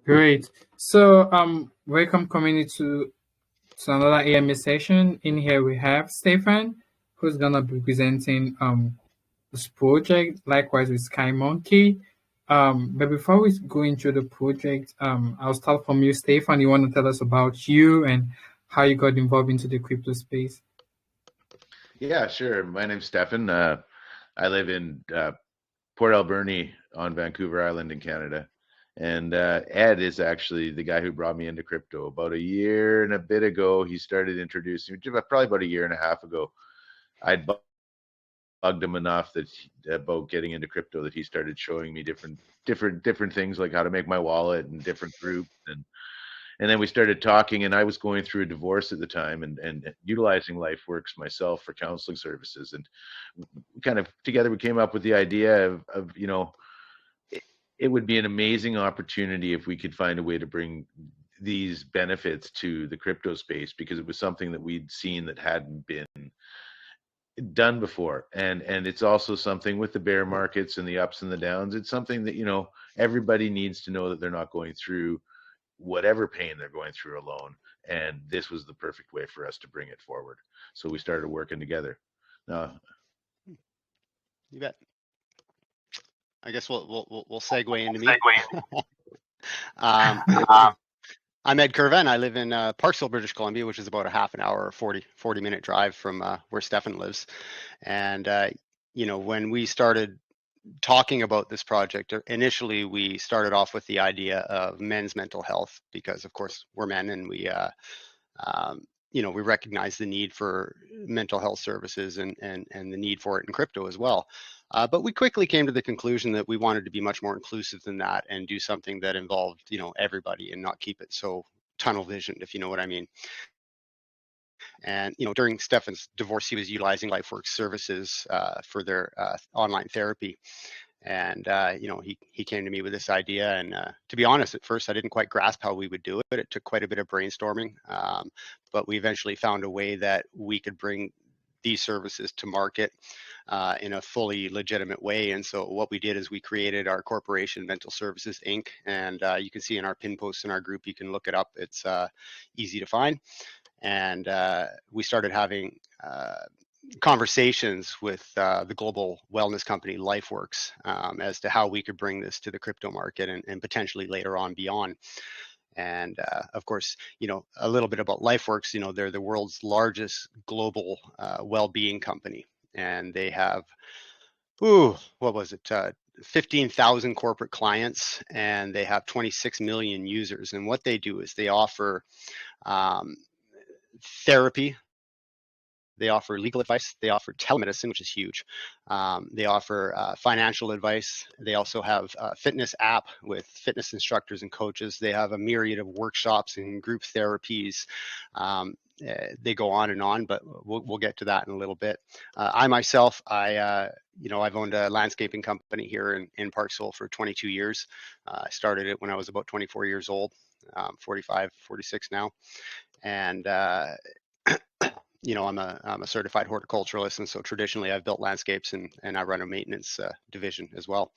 Great. So, welcome community to another AMA session. In here we have Stefan, who's gonna be presenting this project, likewise with Sky Monkey. But before we go into the project, I'll start from you, Stefan. You want to tell us about you and how you got involved into the crypto space? Yeah, sure. My name's Stefan. I live in Port Alberni on Vancouver Island in Canada. And Ed is actually the guy who brought me into crypto. About a year and a bit ago, he started introducing me, probably about a year and a half ago. I'd bugged him enough about getting into crypto that he started showing me different things, like how to make my wallet and different groups. And then we started talking, and I was going through a divorce at the time and utilizing LifeWorks myself for counseling services. And kind of together we came up with the idea of it would be an amazing opportunity if we could find a way to bring these benefits to the crypto space, because it was something that we'd seen that hadn't been done before. And it's also something with the bear markets and the ups and the downs. It's something that, everybody needs to know that they're not going through whatever pain they're going through alone. And this was the perfect way for us to bring it forward. So we started working together. You bet. I guess we'll segue into me. I'm Ed Curva, and I live in Parksville, British Columbia, which is about a half an hour, 40-minute drive from where Stefan lives. And when we started talking about this project, initially we started off with the idea of men's mental health, because of course we're men, and we recognize the need for mental health services and the need for it in crypto as well. But we quickly came to the conclusion that we wanted to be much more inclusive than that and do something that involved, everybody, and not keep it so tunnel visioned, if you know what I mean. And, during Stefan's divorce, he was utilizing LifeWorks services for their online therapy. And, he came to me with this idea. And to be honest, at first, I didn't quite grasp how we would do it. It took quite a bit of brainstorming. But we eventually found a way that we could bring these services to market in a fully legitimate way. And so what we did is we created our corporation, Mental Services Inc. And you can see in our pin posts in our group, you can look it up. It's easy to find. And we started having conversations with the global wellness company LifeWorks as to how we could bring this to the crypto market and potentially later on beyond. And of course, a little bit about LifeWorks. They're the world's largest global well-being company, and they have 15,000 corporate clients, and they have 26 million users. And what they do is they offer therapy. They offer legal advice. They offer telemedicine, which is huge. They offer financial advice. They also have a fitness app with fitness instructors and coaches. They have a myriad of workshops and group therapies. They go on, but we'll get to that in a little bit. I myself, I've owned a landscaping company here in Parksville for 22 years. I started it when I was about 24 years old, 45, 46 now. And I'm a certified horticulturalist, and so traditionally I've built landscapes and I run a maintenance division as well.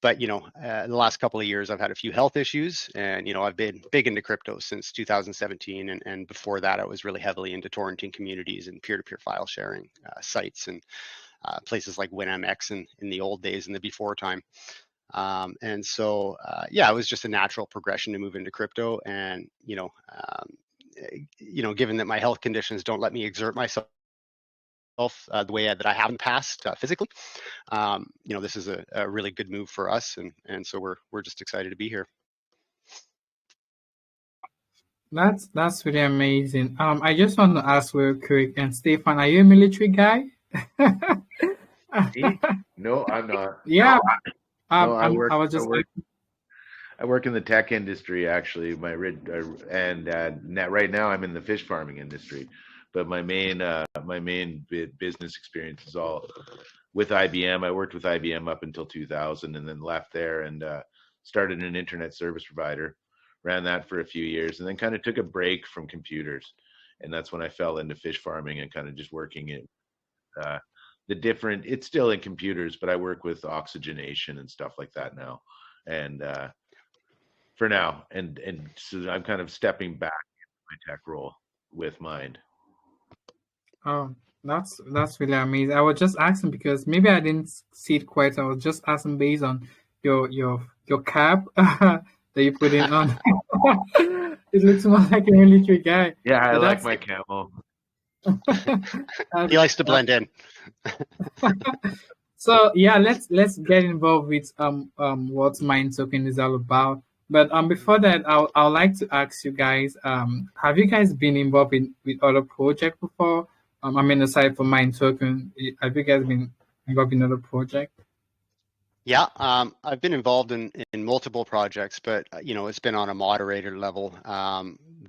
But the last couple of years I've had a few health issues, and I've been big into crypto since 2017, and before that I was really heavily into torrenting communities and peer-to-peer file sharing sites and places like WinMX in the old days, in the before time. And so it was just a natural progression to move into crypto. And given that my health conditions don't let me exert myself the way that I have in the past physically, this is a really good move for us, and so we're just excited to be here. That's really amazing. I just want to ask real quick, and Stefan, are you a military guy? No, I'm not. Yeah. No, I was just I work in the tech industry, actually. Right now I'm in the fish farming industry, but my main business experience is all with IBM. I worked with IBM up until 2000, and then left there and started an internet service provider. Ran that for a few years, and then kind of took a break from computers, and that's when I fell into fish farming and kind of just working it. It's still in computers, but I work with oxygenation and stuff like that now, and for now, and so I'm kind of stepping back into my tech role with Mind. Oh, that's really amazing. I was just asking because maybe I didn't see it quite. I was just asking based on your cap that you put in on. It looks more like a military guy, Yeah, I but like that's my camo. He likes to blend in. so yeah. Let's get involved with what Mind Token is all about. But before that, I'd like to ask you guys, have you guys been involved in with other projects before? I mean, aside from Mind Token, have you guys been involved in other projects? Yeah, I've been involved in multiple projects, but it's been on a moderator level.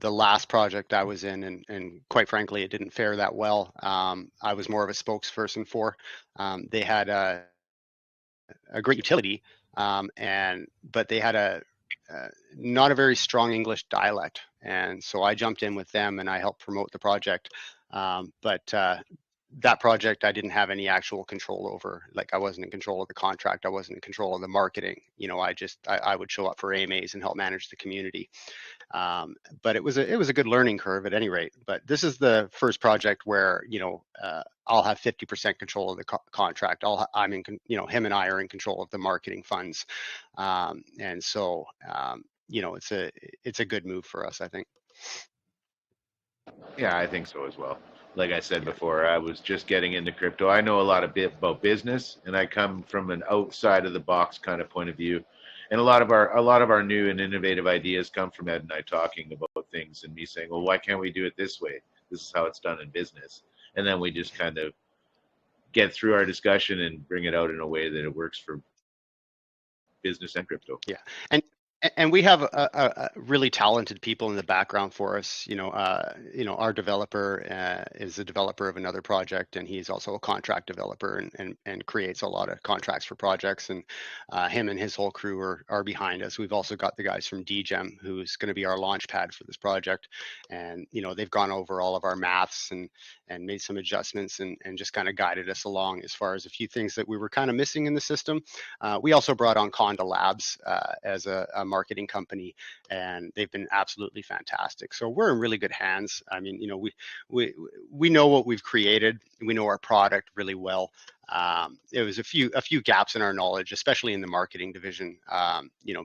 The last project I was in, and quite frankly, it didn't fare that well. I was more of a spokesperson for. They had a great utility, but they had not a very strong English dialect, and so I jumped in with them and I helped promote the project. But that project I didn't have any actual control over. Like, I wasn't in control of the contract. I wasn't in control of the marketing. I would show up for AMAs and help manage the community. But it was a good learning curve at any rate. But this is the first project where I'll have 50% control of the contract. Him and I are in control of the marketing funds, and so it's a good move for us, I think. Yeah, I think so as well. Like I said Yeah. before, I was just getting into crypto. I know a lot about business, and I come from an outside of the box kind of point of view. And a lot of our new and innovative ideas come from Ed and I talking about things, and me saying, "Well, why can't we do it this way? This is how it's done in business." And then we just kind of get through our discussion and bring it out in a way that it works for business and crypto. Yeah, and we have a really talented people in the background for us. Our developer is a developer of another project, and he's also a contract developer and creates a lot of contracts for projects. And him and his whole crew are behind us. We've also got the guys from DGEM, who's going to be our launch pad for this project, and they've gone over all of our maths and made some adjustments and just kind of guided us along as far as a few things that we were kind of missing in the system. We also brought on Conda Labs as a marketing company, and they've been absolutely fantastic. So we're in really good hands. I mean, we know what we've created. We know our product really well. It was a few gaps in our knowledge, especially in the marketing division,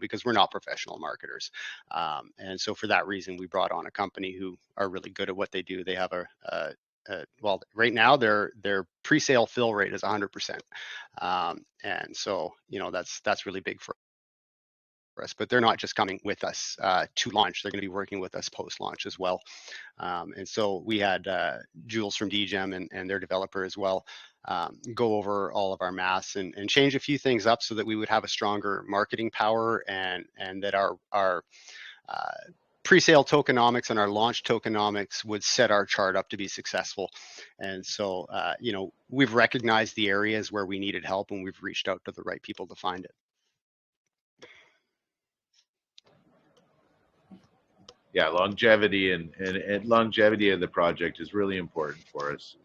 because we're not professional marketers. And so for that reason, we brought on a company who are really good at what they do. They have well, right now their pre-sale fill rate is 100%, and so that's really big for us. But they're not just coming with us to launch; they're going to be working with us post-launch as well. And so we had Jules from DGEM and their developer as well go over all of our maths and change a few things up so that we would have a stronger marketing power and that our pre-sale tokenomics and our launch tokenomics would set our chart up to be successful. And so, we've recognized the areas where we needed help, and we've reached out to the right people to find it. Yeah, longevity and longevity of the project is really important for us.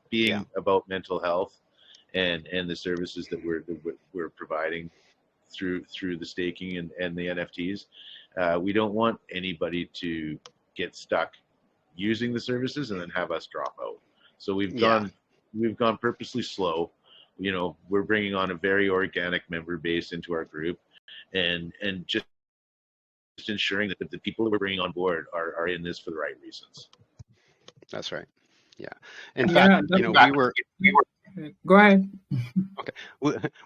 Being about mental health and the services that we're providing through the staking and the NFTs. We don't want anybody to get stuck using the services and then have us drop out. So we've gone purposely slow. We're bringing on a very organic member base into our group, and just ensuring that the people that we're bringing on board are in this for the right reasons. That's right. Yeah. In fact, we were. Go ahead. Okay.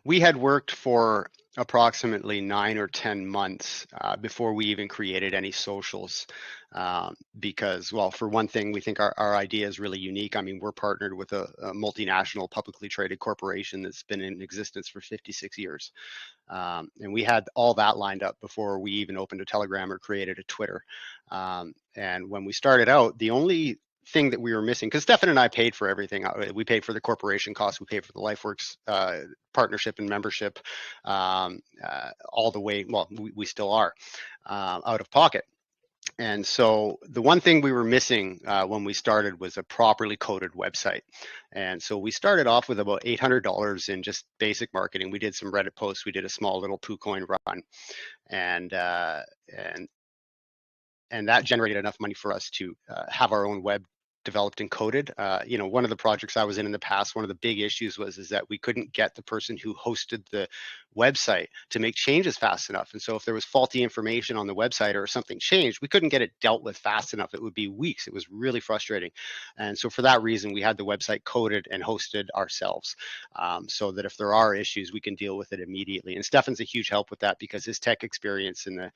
We had worked for approximately 9 or 10 months before we even created any socials because, well, for one thing, we think our idea is really unique. I mean, we're partnered with a multinational publicly traded corporation that's been in existence for 56 years. And we had all that lined up before we even opened a Telegram or created a Twitter. And when we started out, the only thing that we were missing, because Stefan and I paid for everything. We paid for the corporation costs, we paid for the LifeWorks partnership and membership, all the way. Well, we still are out of pocket. And so the one thing we were missing when we started was a properly coded website. And so we started off with about $800 in just basic marketing. We did some Reddit posts. We did a small little PooCoin run, and that generated enough money for us to have our own web developed and coded. One of the projects I was in the past, one of the big issues was that we couldn't get the person who hosted the website to make changes fast enough. And so if there was faulty information on the website or something changed, we couldn't get it dealt with fast enough. It would be weeks. It was really frustrating. And so for that reason, we had the website coded and hosted ourselves, so that if there are issues, we can deal with it immediately. And Stefan's a huge help with that because his tech experience in the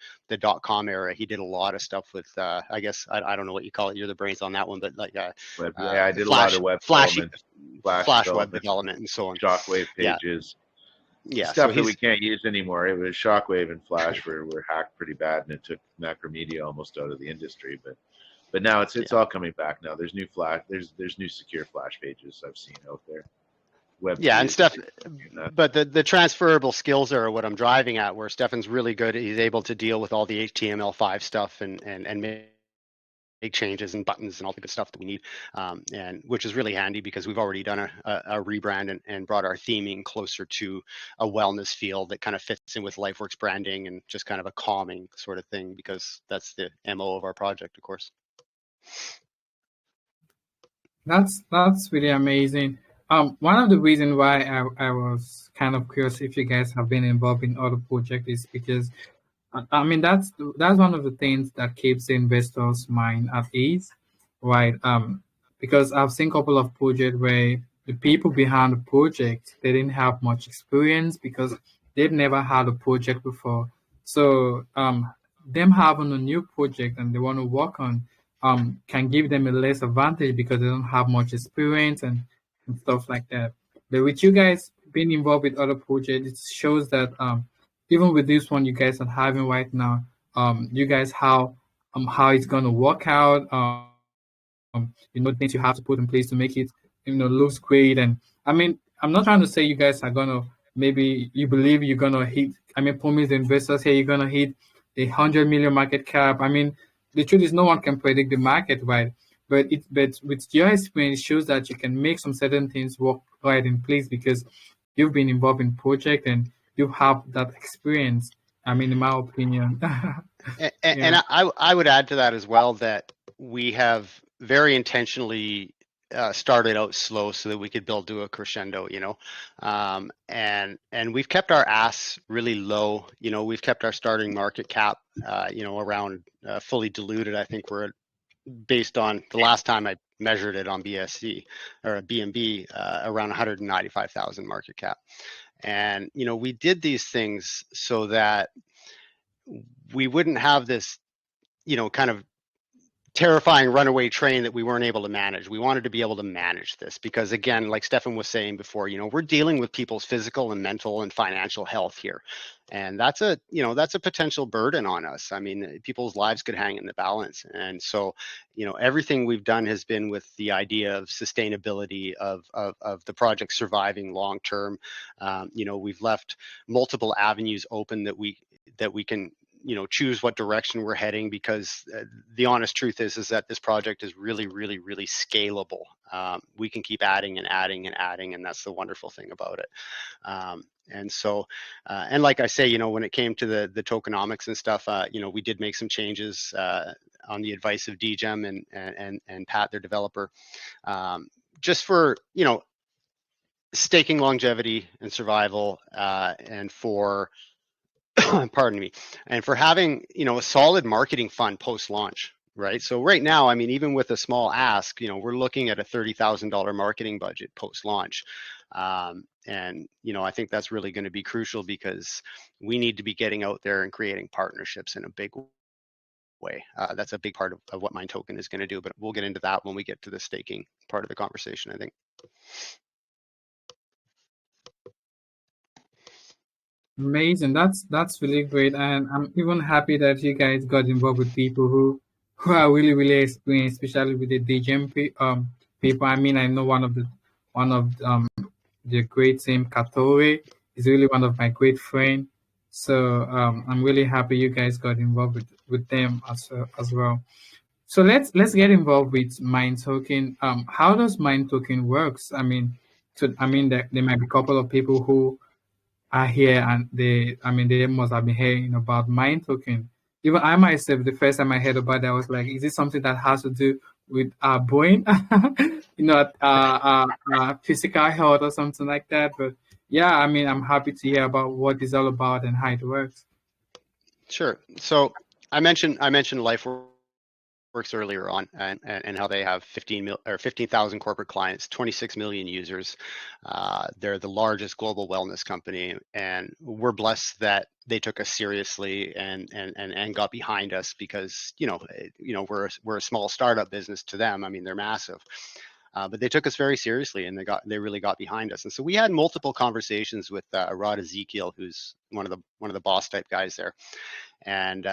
.com era, he did a lot of stuff with, I guess, I don't know what you call it. You're the brains on that one, but like I did a lot of web development, Flash web development and so on. Shockwave pages. Yeah, stuff that we can't use anymore. It was Shockwave and Flash were hacked pretty bad, and it took Macromedia almost out of the industry. But now it's all coming back now. There's new Flash. There's new secure Flash pages I've seen out there. And Steph, but the transferable skills are what I'm driving at. Where Stefan's really good. He's able to deal with all the HTML5 stuff and make changes and buttons and all the good stuff that we need, and which is really handy because we've already done a rebrand and brought our theming closer to a wellness feel that kind of fits in with LifeWorks branding and just kind of a calming sort of thing, because that's the MO of our project, of course. That's really amazing. One of the reasons why I was kind of curious if you guys have been involved in other projects is because I mean that's one of the things that keeps the investors' mind at ease, right? Because I've seen a couple of projects where the people behind the project, they didn't have much experience because they've never had a project before. So them having a new project and they want to work on can give them a less advantage because they don't have much experience and stuff like that. But with you guys being involved with other projects, it shows that even with this one you guys are having right now, you guys how it's gonna work out. Things you have to put in place to make it looks great. And I mean, I'm not trying to say you guys are gonna, maybe you believe you're gonna hit, I mean, promise the investors here you're gonna hit 100 million market cap. I mean, the truth is no one can predict the market, right? But with your experience, it shows that you can make some certain things work right in place because you've been involved in project and you have that experience. I mean, in my opinion. And I would add to that as well that we have very intentionally started out slow so that we could build to a crescendo, and we've kept our ass really low. We've kept our starting market cap, around fully diluted. I think we're based on the last time I measured it on BSC or BNB, around 195,000 market cap. And, we did these things so that we wouldn't have this, kind of terrifying runaway train that we weren't able to manage. We wanted to be able to manage this because, again, like Stefan was saying before, we're dealing with people's physical and mental and financial health here. And that's a potential burden on us. I mean, people's lives could hang in the balance. And so, everything we've done has been with the idea of sustainability of the project surviving long term. We've left multiple avenues open that we can choose what direction we're heading, because the honest truth is that this project is really, really, really scalable. We can keep adding and adding and adding, and that's the wonderful thing about it. And so, and like I say, when it came to the tokenomics and stuff, we did make some changes on the advice of DGEM and Pat, their developer, just for, staking longevity and survival, and for pardon me, and for having, a solid marketing fund post-launch, right? So right now, I mean, even with a small ask, we're looking at a $30,000 marketing budget post-launch. And, I think that's really going to be crucial because we need to be getting out there and creating partnerships in a big way. That's a big part of what Mine Token is going to do, but we'll get into that when we get to the staking part of the conversation, I think. Amazing. That's really great, and I'm even happy that you guys got involved with people who are really really experienced, especially with the DGM people. I mean, I know one of the great team, Katore, is really one of my great friends. So I'm really happy you guys got involved with them as well. So let's get involved with Mind Token. How does Mind Token works? There might be a couple of people who are here and they must have been hearing about Mind Token. Even I myself, the first time I heard about it, I was like, is it something that has to do with brain, physical health or something like that? But yeah, I'm happy to hear about what it's all about and how it works. Sure. So I mentioned LifeWorks earlier on, and how they have 15,000 corporate clients, 26 million users. They're the largest global wellness company, and we're blessed that they took us seriously and got behind us, because we're a small startup business to them. I mean, they're massive. But they took us very seriously, and they really got behind us. And so we had multiple conversations with Rod Ezekiel, who's one of the boss type guys there, and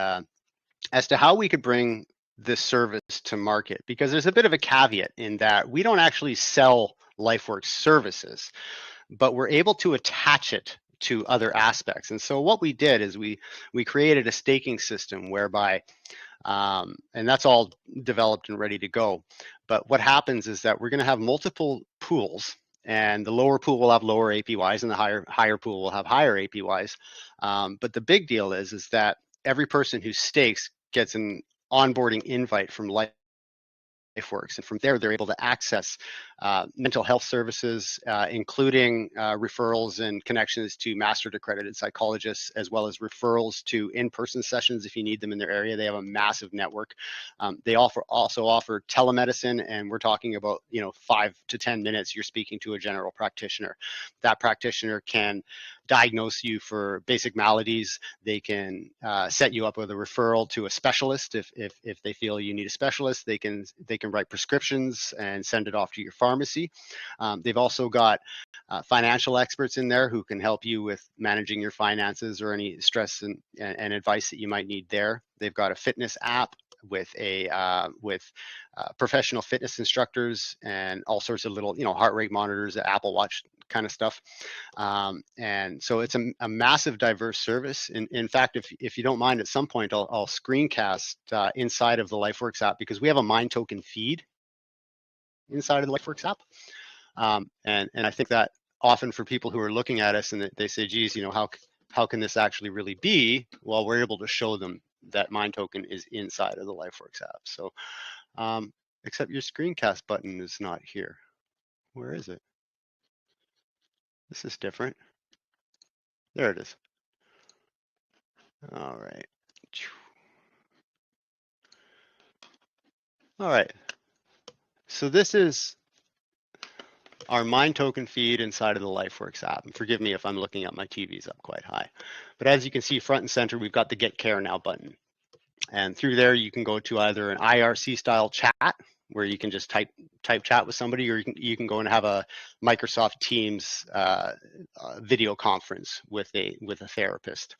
as to how we could bring this service to market, because there's a bit of a caveat in that we don't actually sell LifeWorks services, but we're able to attach it to other aspects. And so what we did is we created a staking system whereby, and that's all developed and ready to go. But what happens is that we're going to have multiple pools, and the lower pool will have lower APYs, and the higher pool will have higher APYs. But the big deal is that every person who stakes gets an onboarding invite from LifeWorks, and from there they're able to access mental health services, including referrals and connections to mastered accredited psychologists, as well as referrals to in-person sessions if you need them in their area. They have a massive network. They also offer telemedicine, and we're talking about 5 to 10 minutes you're speaking to a general practitioner. That practitioner can diagnose you for basic maladies. They can set you up with a referral to a specialist if they feel you need a specialist. They can write prescriptions and send it off to your pharmacy. They've also got financial experts in there who can help you with managing your finances or any stress and advice that you might need there. They've got a fitness app with professional fitness instructors and all sorts of little heart rate monitors, Apple Watch kind of stuff. And so it's a massive diverse service. In fact, if you don't mind, at some point I'll screencast inside of the LifeWorks app, because we have a Mind Token feed inside of the LifeWorks app. And I think that often for people who are looking at us and they say, geez, how can this actually really be? Well, we're able to show them that Mind Token is inside of the LifeWorks app. So except your screencast button is not here. Where is it? This is different. There it is. All right. All right. So this is our Mind Token feed inside of the LifeWorks app. And forgive me if I'm looking at my TV's up quite high. But as you can see, front and center, we've got the Get Care Now button. And through there, you can go to either an IRC style chat, where you can just type chat with somebody, or you can go and have a Microsoft Teams video conference with a therapist.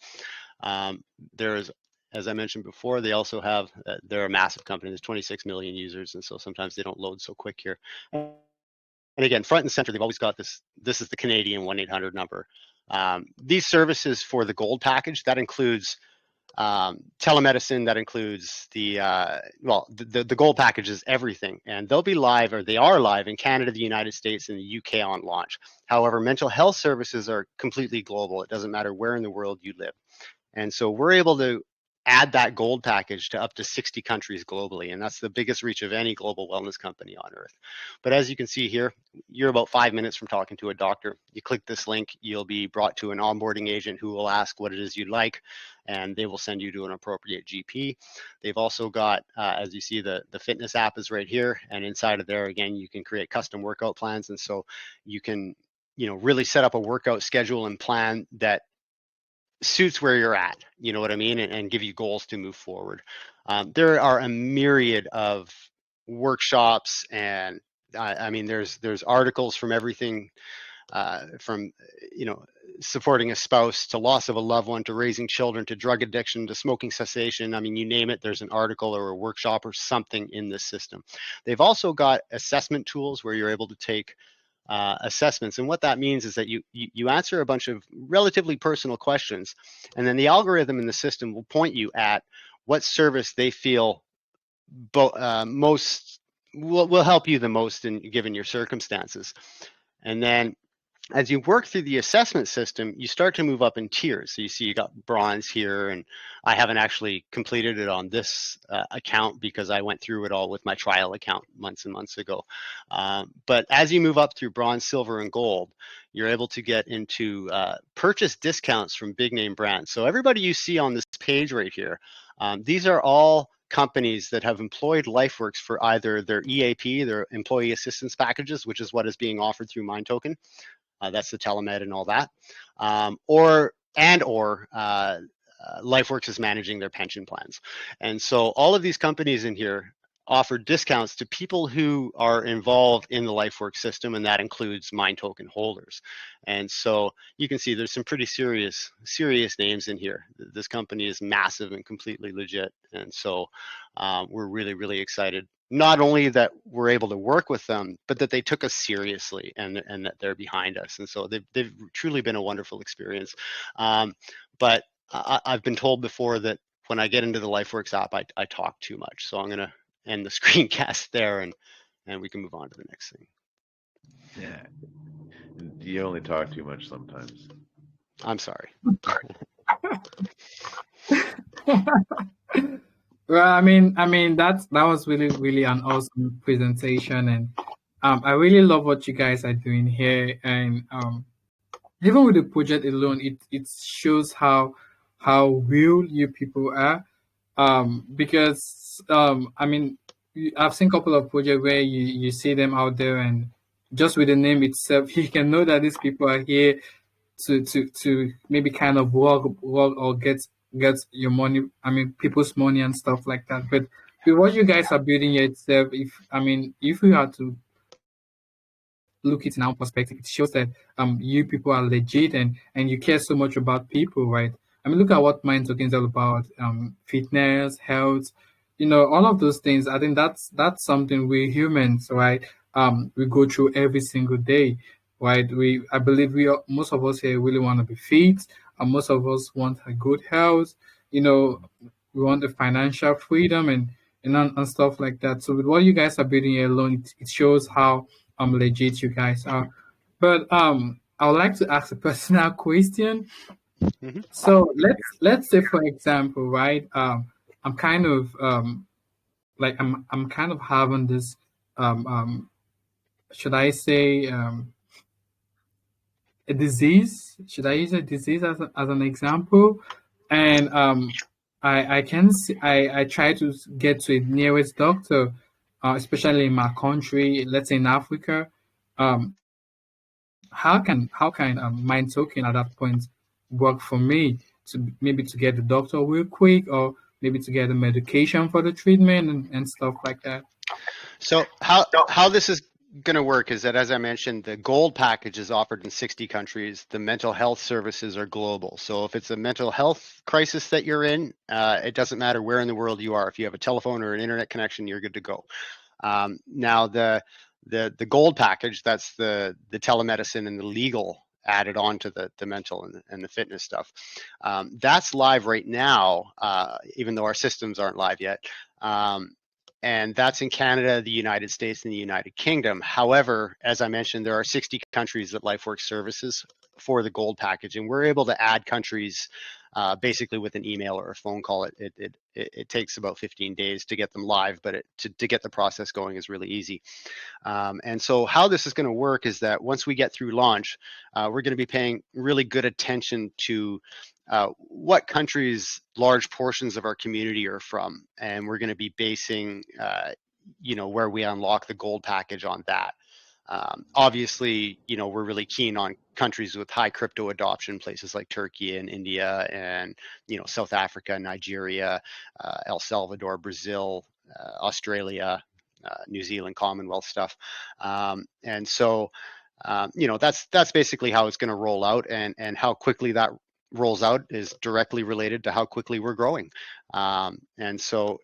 There's, as I mentioned before, they also have, they're a massive company. There's 26 million users, and so sometimes they don't load so quick here. And again, front and center, they've always got this. This is the Canadian 1-800 number. These services for the gold package, that includes telemedicine, that includes the gold package is everything, and they'll be live, or they are live, in Canada, the United States, and the UK on launch. However, mental health services are completely global. It doesn't matter where in the world you live. And so we're able to add that gold package to up to 60 countries globally, and that's the biggest reach of any global wellness company on earth. But as you can see here, you're about 5 minutes from talking to a doctor. You click this link, you'll be brought to an onboarding agent who will ask what it is you'd like, and they will send you to an appropriate GP. They've also got, as you see, the fitness app is right here, and inside of there, again, you can create custom workout plans, and so you can really set up a workout schedule and plan that suits where you're at, you know what I mean, and give you goals to move forward. There are a myriad of workshops, and I mean, there's articles from everything from supporting a spouse, to loss of a loved one, to raising children, to drug addiction, to smoking cessation. I mean, you name it, there's an article or a workshop or something in this system. They've also got assessment tools where you're able to take assessments. And what that means is that you answer a bunch of relatively personal questions, and then the algorithm in the system will point you at what service they feel most will help you the most in given your circumstances. And then as you work through the assessment system, you start to move up in tiers. So you see you got bronze here, and I haven't actually completed it on this account because I went through it all with my trial account months and months ago. But as you move up through bronze, silver, and gold, you're able to get into purchase discounts from big name brands. So everybody you see on this page right here, these are all companies that have employed LifeWorks for either their EAP, their employee assistance packages, which is what is being offered through MindToken. That's the telemed and all that, or LifeWorks is managing their pension plans. And so all of these companies in here offer discounts to people who are involved in the LifeWorks system, and that includes MindToken holders. And so you can see there's some pretty serious names in here. This company is massive and completely legit, and so we're really excited. Not only that we're able to work with them, but that they took us seriously and that they're behind us. And so they've truly been a wonderful experience. But I've been told before that when I get into the LifeWorks app, I talk too much. So I'm going to end the screencast there, and we can move on to the next thing. Yeah. You only talk too much sometimes. I'm sorry. Well, I mean, that was really an awesome presentation, and I really love what you guys are doing here, and even with the project alone, it shows how real you people are, because I mean, I've seen a couple of projects where you see them out there, and just with the name itself, you can know that these people are here to maybe kind of work or get your money, I mean people's money and stuff like that. But with what you guys are building yourself, if we had to look it in our perspective, it shows that you people are legit, and you care so much about people, right? I mean, look at what Mind Token is all about: fitness, health, all of those things. I think that's something we humans, right? We go through every single day, right? I believe most of us here really want to be fit, and most of us want a good health. We want the financial freedom and stuff like that. So with what you guys are building here alone, it shows how legit you guys are. But I would like to ask a personal question. Mm-hmm. So let's say, for example, right? I'm kind of like I'm kind of having this should I say a disease? Should I use a disease as an example? And I can see, I try to get to a nearest doctor, especially in my country, let's say in Africa. How can Mind Token at that point work for me to maybe to get the doctor real quick, or maybe to get the medication for the treatment and stuff like that? So how this is going to work is that, as I mentioned, the gold package is offered in 60 countries. The mental health services are global. So if it's a mental health crisis that you're in, it doesn't matter where in the world you are. If you have a telephone or an internet connection, you're good to go. Now the gold package, that's the telemedicine and the legal added on to the mental and the fitness stuff. That's live right now, even though our systems aren't live yet. And that's in Canada, the United States, and the United Kingdom. However, as I mentioned, there are 60 countries that LifeWorks services for the gold package, and we're able to add countries basically with an email or a phone call. It takes about 15 days to get them live, but to get the process going is really easy. And so how this is going to work is that once we get through launch, we're going to be paying really good attention to what countries large portions of our community are from, and we're going to be basing where we unlock the gold package on that. Obviously, we're really keen on countries with high crypto adoption, places like Turkey and India and South Africa, Nigeria, El Salvador, Brazil, Australia, New Zealand, Commonwealth stuff. And so that's basically how it's going to roll out, and how quickly that rolls out is directly related to how quickly we're growing. And so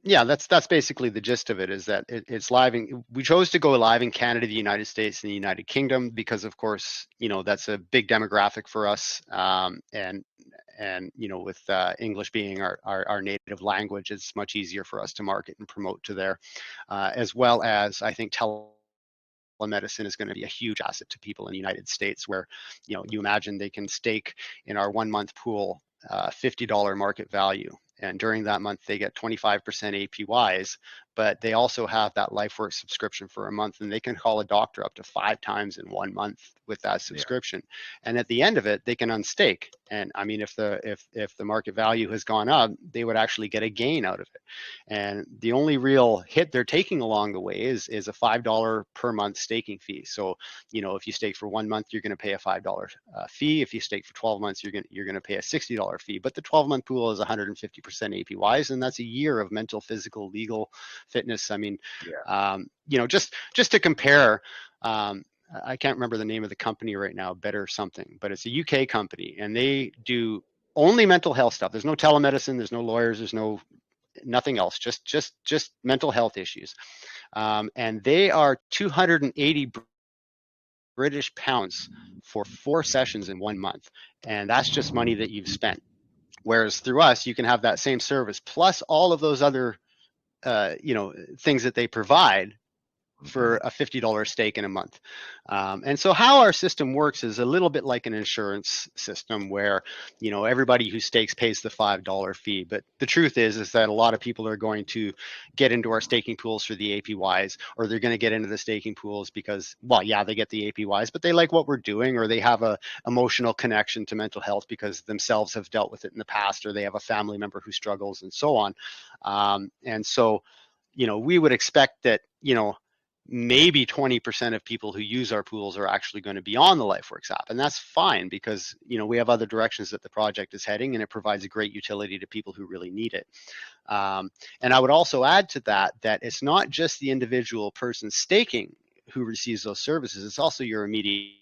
yeah, that's basically the gist of it, is that it's live. We chose to go live in Canada, the United States, and the United Kingdom because, of course, that's a big demographic for us. And with English being our native language, it's much easier for us to market and promote to there, as well as I think telemedicine is going to be a huge asset to people in the United States, where you imagine they can stake in our 1 month pool $50 market value, and during that month they get 25% APYs, but they also have that LifeWorks subscription for a month, and they can call a doctor up to 5 times in 1 month with that subscription. Yeah. And at the end of it, they can unstake. And I mean, if the market value has gone up, they would actually get a gain out of it. And the only real hit they're taking along the way is a $5 per month staking fee. So, if you stake for 1 month, you're going to pay a $5 fee. If you stake for 12 months, you're going to pay a $60 fee. But the 12-month pool is 150% APYs, and that's a year of mental, physical, legal, fitness. I mean, just to compare, I can't remember the name of the company right now, Better something, but it's a UK company, and they do only mental health stuff. There's no telemedicine, there's no lawyers, there's nothing else, just mental health issues. And they are 280 British pounds for 4 sessions in 1 month. And that's just money that you've spent. Whereas through us, you can have that same service plus all of those other things that they provide for a $50 stake in a month. And so how our system works is a little bit like an insurance system where, everybody who stakes pays the $5 fee. But the truth is that a lot of people are going to get into our staking pools for the APYs, or they're going to get into the staking pools because, well, yeah, they get the APYs, but they like what we're doing, or they have a emotional connection to mental health because themselves have dealt with it in the past, or they have a family member who struggles, and so on. And so, we would expect that, maybe 20% of people who use our pools are actually going to be on the LifeWorks app. And that's fine because, we have other directions that the project is heading, and it provides a great utility to people who really need it. And I would also add to that it's not just the individual person staking who receives those services, it's also your immediate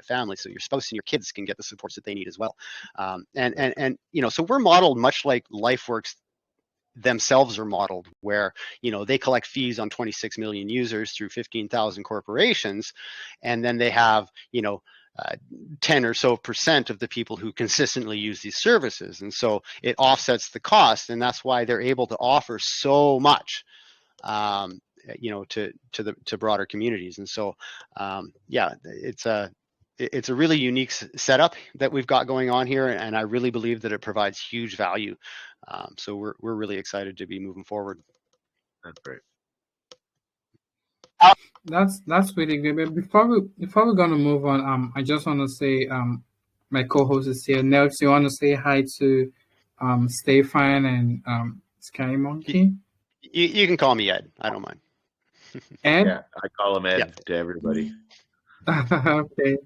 family. So your spouse and your kids can get the supports that they need as well. And so we're modeled much like LifeWorks themselves are modeled, where they collect fees on 26 million users through 15,000 corporations, and then they have 10 or so % of the people who consistently use these services, and so it offsets the cost, and that's why they're able to offer so much to broader communities. And so it's a really unique setup that we've got going on here, and I really believe that it provides huge value. So we're really excited to be moving forward. That's great. That's really good. But before we're gonna move on, I just want to say, my co-host is here. Nels, you want to say hi to Stefan and Sky Monkey? You can call me Ed. I don't mind. Ed? Yeah, I call him Ed to everybody. Okay.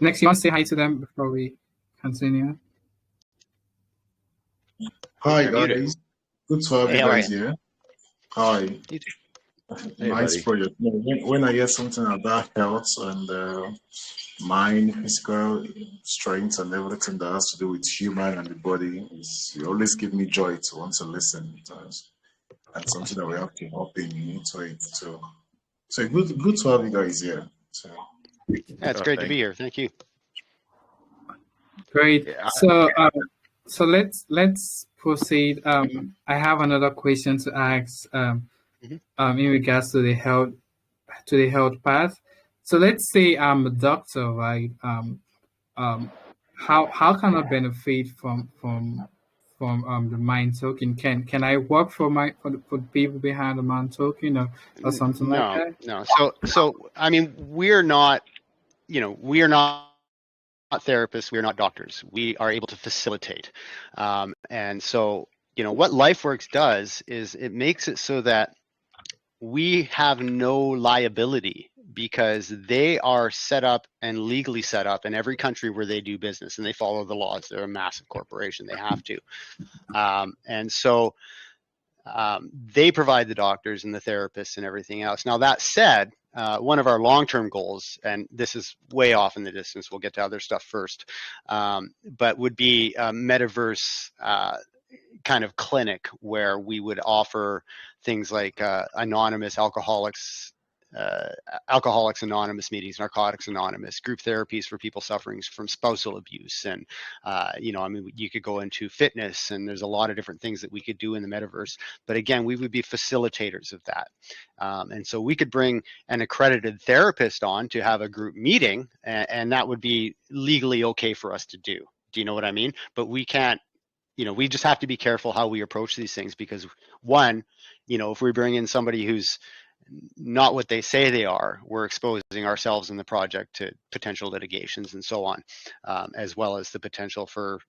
Next, you want to say hi to them before we continue? Hi guys, good to have you guys here. Hi. Hey, nice project. When I hear something about health and mind, physical strength, and everything that has to do with human and the body, it always gives me joy to want to listen. And something that we have to hop into it. So good to have you guys here. So. Yeah, it's great to be here. Thank you. Great. Yeah. So let's proceed. I have another question to ask in regards to the health path. So let's say I'm a doctor, right? How can I benefit from the Mind token? Can I work for the people behind the Mind token or something like that? No. So I mean, we're not therapists, we are not doctors. We are able to facilitate. And so, what LifeWorks does is it makes it so that we have no liability because they are set up and legally set up in every country where they do business, and they follow the laws. They're a massive corporation. They have to. And so they provide the doctors and the therapists and everything else. Now, that said, one of our long-term goals, and this is way off in the distance, we'll get to other stuff first, but would be metaverse kind of clinic where we would offer things like anonymous Alcoholics Anonymous meetings, Narcotics Anonymous, group therapies for people suffering from spousal abuse. And, you could go into fitness, and there's a lot of different things that we could do in the metaverse. But again, we would be facilitators of that. And so we could bring an accredited therapist on to have a group meeting, and that would be legally okay for us to do. Do you know what I mean? But we can't, we just have to be careful how we approach these things, because one, if we bring in somebody who's not what they say they are, we're exposing ourselves in the project to potential litigations and so on, as well as the potential for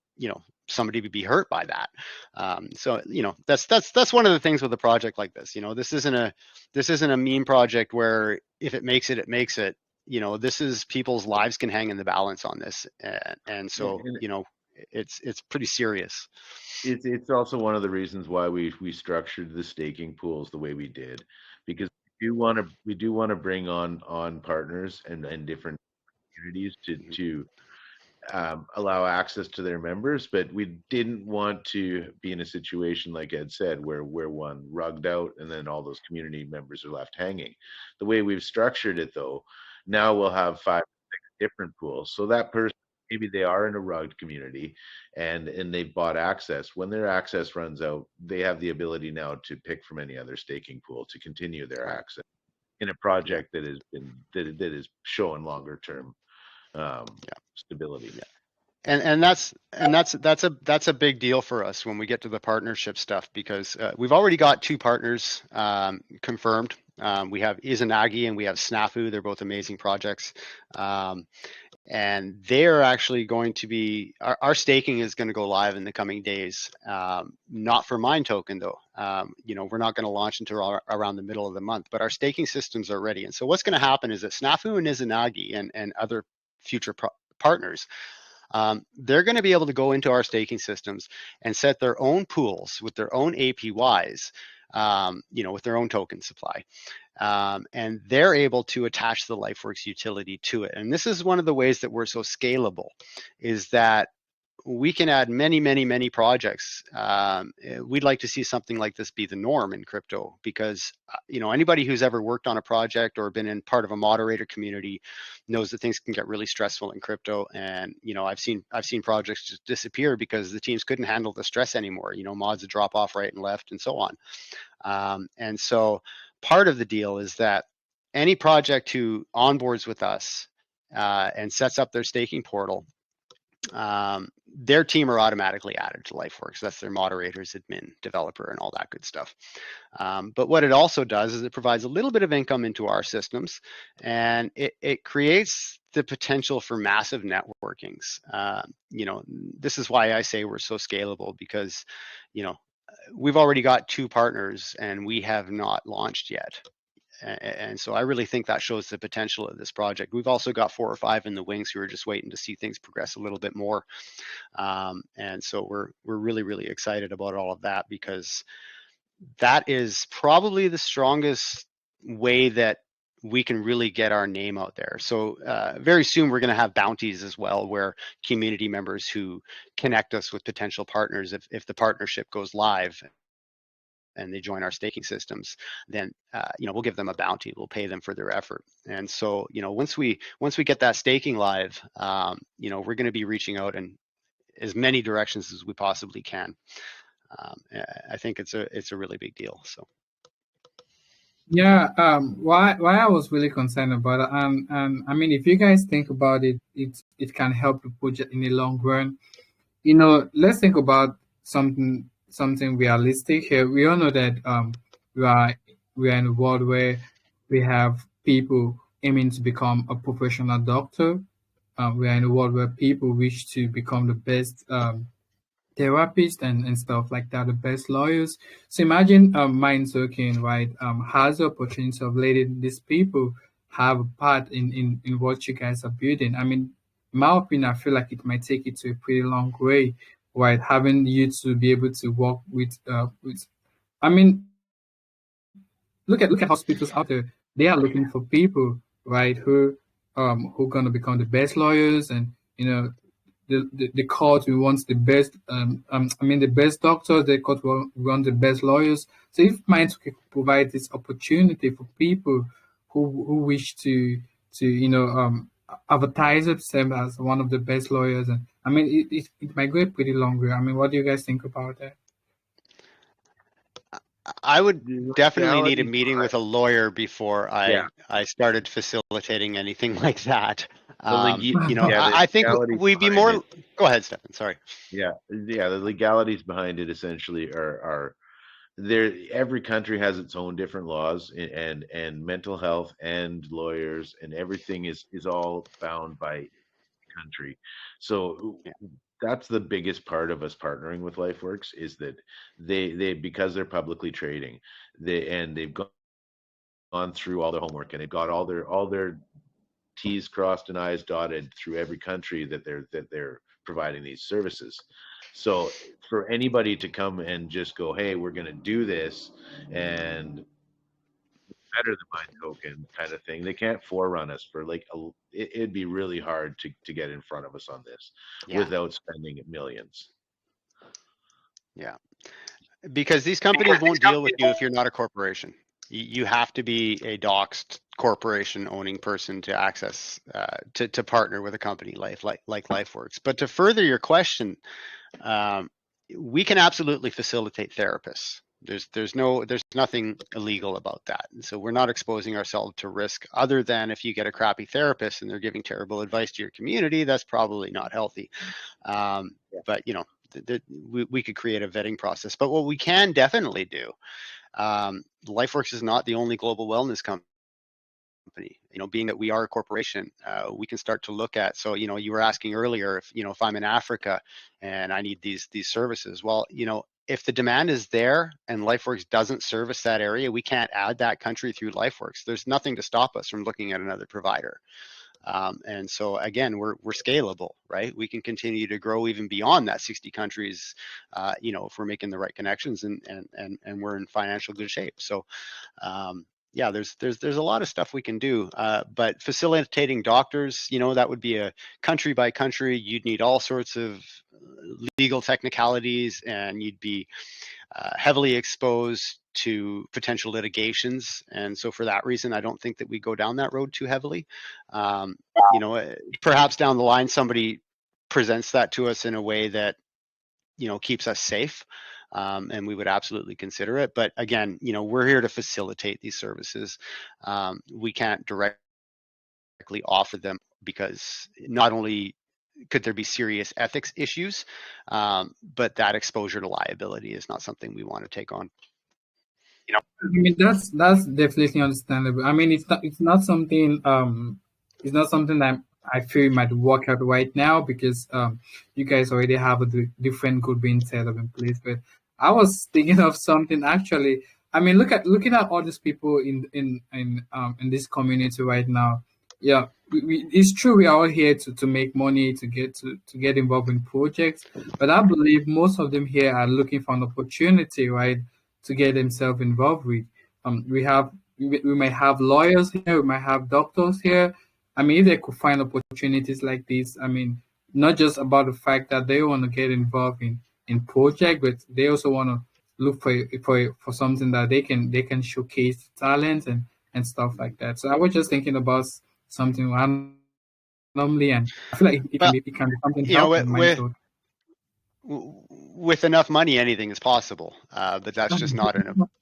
somebody to be hurt by that. So that's one of the things with a project like this. This isn't a meme project where if it makes it, it makes it. This is people's lives can hang in the balance on this, and so it's pretty serious. It's also one of the reasons why we structured the staking pools the way we did, because we do want to bring on partners and different communities to allow access to their members, but we didn't want to be in a situation like Ed said, where we're one rugged out and then all those community members are left hanging. The way we've structured it, though, now we'll have 5 or 6 different pools. So that person, maybe they are in a rugged community and they've bought access. When their access runs out, they have the ability now to pick from any other staking pool to continue their access in a project that is showing longer term stability. Yeah. And that's a big deal for us when we get to the partnership stuff, because we've already got 2 partners confirmed. We have Izanagi and we have Snafu. They're both amazing projects. And they're actually going to be, our staking is going to go live in the coming days. Not for Mine Token though. We're not going to launch until around the middle of the month, but our staking systems are ready. And so what's going to happen is that Snafu and Izanagi and other future partners, they're going to be able to go into our staking systems and set their own pools with their own APYs, with their own token supply. And they're able to attach the LifeWorks utility to it. And this is one of the ways that we're so scalable, is that we can add many, many, many projects. We'd like to see something like this be the norm in crypto, because anybody who's ever worked on a project or been in part of a moderator community knows that things can get really stressful in crypto. And I've seen projects just disappear because the teams couldn't handle the stress anymore. Mods would drop off right and left and so on. And so part of the deal is that any project who onboards with us and sets up their staking portal, their team are automatically added to LifeWorks. That's their moderators, admin, developer, and all that good stuff. But what it also does is it provides a little bit of income into our systems, and it creates the potential for massive networkings. This is why I say we're so scalable, because we've already got 2 partners and we have not launched yet. And so I really think that shows the potential of this project. We've also got 4 or 5 in the wings who are just waiting to see things progress a little bit more. And so we're really, really excited about all of that, because that is probably the strongest way that we can really get our name out there. So very soon we're going to have bounties as well, where community members who connect us with potential partners, if the partnership goes live and they join our staking systems, then we'll give them a bounty. We'll pay them for their effort. And so once we get that staking live, we're going to be reaching out in as many directions as we possibly can. I think it's a really big deal. So Yeah, why I was really concerned about it, and I mean, if you guys think about it, it can help the project in the long run. Let's think about something realistic here. We all know that we are in a world where we have people aiming to become a professional doctor. We are in a world where people wish to become the best therapists and stuff like that, the best lawyers. So imagine Mine Token, right, has the opportunity of letting these people have a part in what you guys are building. I mean, in my opinion, I feel like it might take it to a pretty long way, right? Having you to be able to work with I mean, look at hospitals out there. They are looking for people, right, who gonna become the best lawyers, and the court we want the best the best doctors, the court will want the best lawyers. So if Minds could provide this opportunity for people who wish to advertise themselves as one of the best lawyers, and it might go a pretty long way. What do you guys think about that? I would definitely need a Legalities meeting with a lawyer before Yeah. I started facilitating anything like that. The I think legalities we'd be behind more. Go ahead, Stefan. Sorry. Yeah, the legalities behind it essentially are there. Every country has its own different laws, and mental health and lawyers and everything is all bound by country. So Yeah. that's the biggest part of us partnering with LifeWorks, is that they because they're publicly trading, they've gone through all their homework, and they've got all their T's crossed and I's dotted through every country that they're providing these services. So for anybody to come and just go, hey, we're going to do this, and better than mine token kind of thing, they can't forerun us for it'd be really hard to get in front of us on this Yeah. without spending millions. Yeah. Because these companies won't deal with you if you're not a corporation. You have to be a doxed corporation owning person to access to partner with a company like LifeWorks. But to further your question, we can absolutely facilitate therapists. There's nothing illegal about that, and so we're not exposing ourselves to risk other than if you get a crappy therapist and they're giving terrible advice to your community. That's probably not healthy. But we could create a vetting process. But what we can definitely do, LifeWorks is not the only global wellness company. Being that we are a corporation, we can start to look at. So you were asking earlier if I'm in Africa and I need these services. Well, if the demand is there and LifeWorks doesn't service that area, we can't add that country through LifeWorks. There's nothing to stop us from looking at another provider. And so again, we're scalable, right? We can continue to grow even beyond that 60 countries, if we're making the right connections and we're in financial good shape. So there's a lot of stuff we can do, but facilitating doctors, that would be a country by country. You'd need all sorts of legal technicalities, and you'd be heavily exposed to potential litigations. And so for that reason, I don't think that we go down that road too heavily. Perhaps down the line, somebody presents that to us in a way that, keeps us safe. And we would absolutely consider it. But again, we're here to facilitate these services. We can't directly offer them because not only could there be serious ethics issues, but that exposure to liability is not something we want to take on. That's definitely understandable. It's not something that I feel might work out right now because you guys already have a different good being set up in place. But I was thinking of something actually. Looking at all these people in this community right now. Yeah, it's true we are all here to make money, to get involved in projects, but I believe most of them here are looking for an opportunity, right, to get themselves involved with. We might have lawyers here, we might have doctors here. If they could find opportunities like this, not just about the fact that they want to get involved in project, but they also want to look for something that they can showcase talent and stuff like that. So I was just thinking about something randomly, and I feel like it can be something helpful. With enough money, anything is possible. But that's just not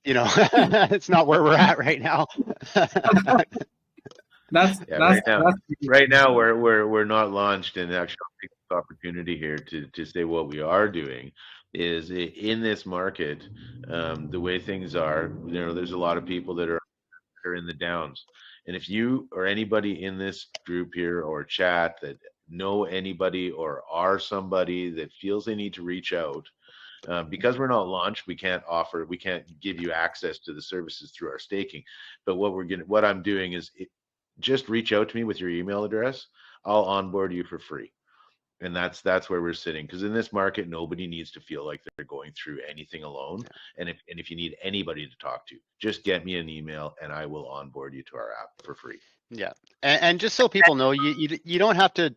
it's not where we're at right now. Right now we're not launched, and actually I'll take this opportunity here to say what we are doing is in this market. The way things are, there's a lot of people that are in the downs, and if you or anybody in this group here or chat that know anybody or are somebody that feels they need to reach out, because we're not launched, we can't give you access to the services through our staking. But what I'm doing is just reach out to me with your email address. I'll onboard you for free. And that's where we're sitting, because in this market, nobody needs to feel like they're going through anything alone. And if you need anybody to talk to, just get me an email and I will onboard you to our app for free. Yeah, and just so people know, you don't have to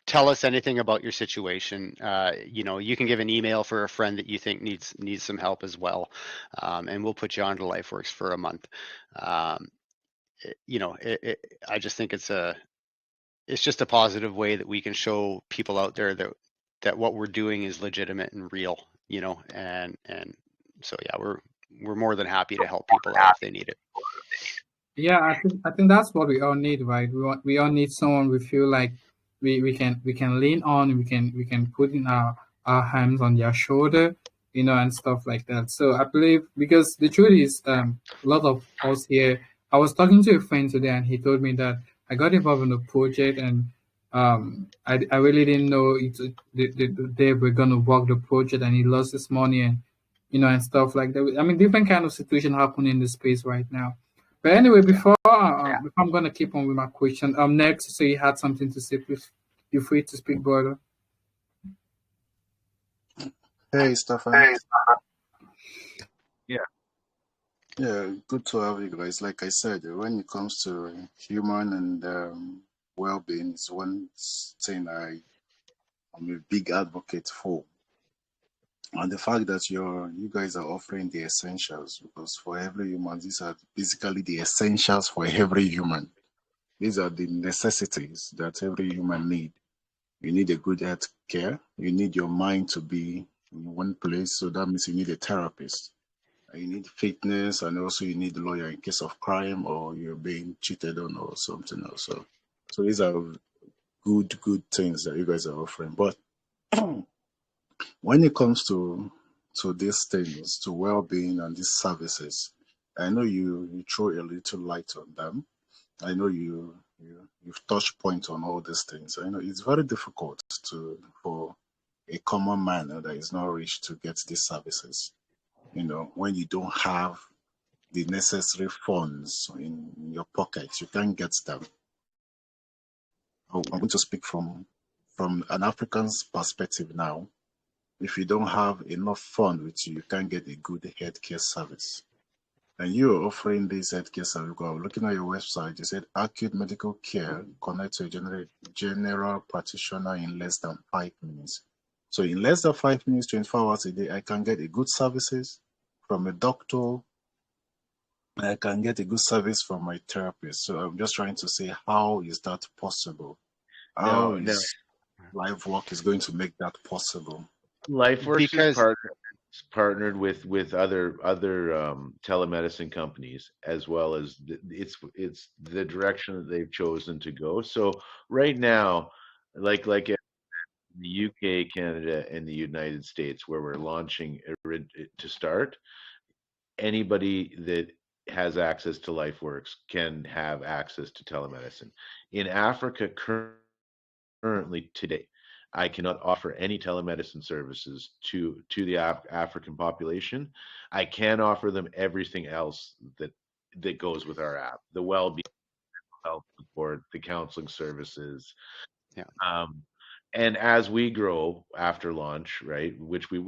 tell us anything about your situation. You know, you can give an email for a friend that you think needs some help as well, and we'll put you onto LifeWorks for a month. You know, I just think it's just a positive way that we can show people out there that what we're doing is legitimate and real. You know, and so yeah, we're more than happy to help people out if they need it. Yeah, I think that's what we all need, right? We all need someone we feel like we can lean on, we can put in our hands on their shoulder, and stuff like that. So I believe, because the truth is, a lot of us here. I was talking to a friend today, and he told me that I got involved in a project, and I really didn't know they were gonna work the project, and he lost his money, and and stuff like that. I mean, different kind of situation happen in the space right now. But anyway, before I'm gonna keep on with my question, next, so you had something to say, please. You're free to speak, brother. Hey, Stefan. Yeah. Yeah, good to have you guys. Like I said, when it comes to human and well-being, it's one thing I'm a big advocate for. And the fact that you guys are offering the essentials, because for every human, these are basically the essentials for every human. These are the necessities that every human need. You need a good health care. You need your mind to be in one place, so that means you need a therapist. You need fitness, and also you need a lawyer in case of crime or you're being cheated on or something else. So these are good things that you guys are offering. But when it comes to these things, to well-being and these services, I know you throw a little light on them. I know you've touched point on all these things. I know it's very difficult for a common man that is not rich to get these services. When you don't have the necessary funds in your pocket, you can't get them. I'm going to speak from an African's perspective now. If you don't have enough fund with you, you can't get a good healthcare service. And you're offering this healthcare service. I'm looking at your website. You said acute medical care connect to a general practitioner in less than 5 minutes. So in less than 5 minutes, 24 hours a day, I can get a good services from a doctor. I can get a good service from my therapist. So I'm just trying to say, how is that possible? How No. is LifeWork is going to make that possible? LifeWorks is Because partnered with other telemedicine companies, as well as it's the direction that they've chosen to go. So right now, like in the UK, Canada, and the United States, where we're launching to start, anybody that has access to LifeWorks can have access to telemedicine. In Africa, currently today, I cannot offer any telemedicine services to the African population. I can offer them everything else that goes with our app: the well-being, health support, the counseling services. yeah, And as we grow after launch, right, which we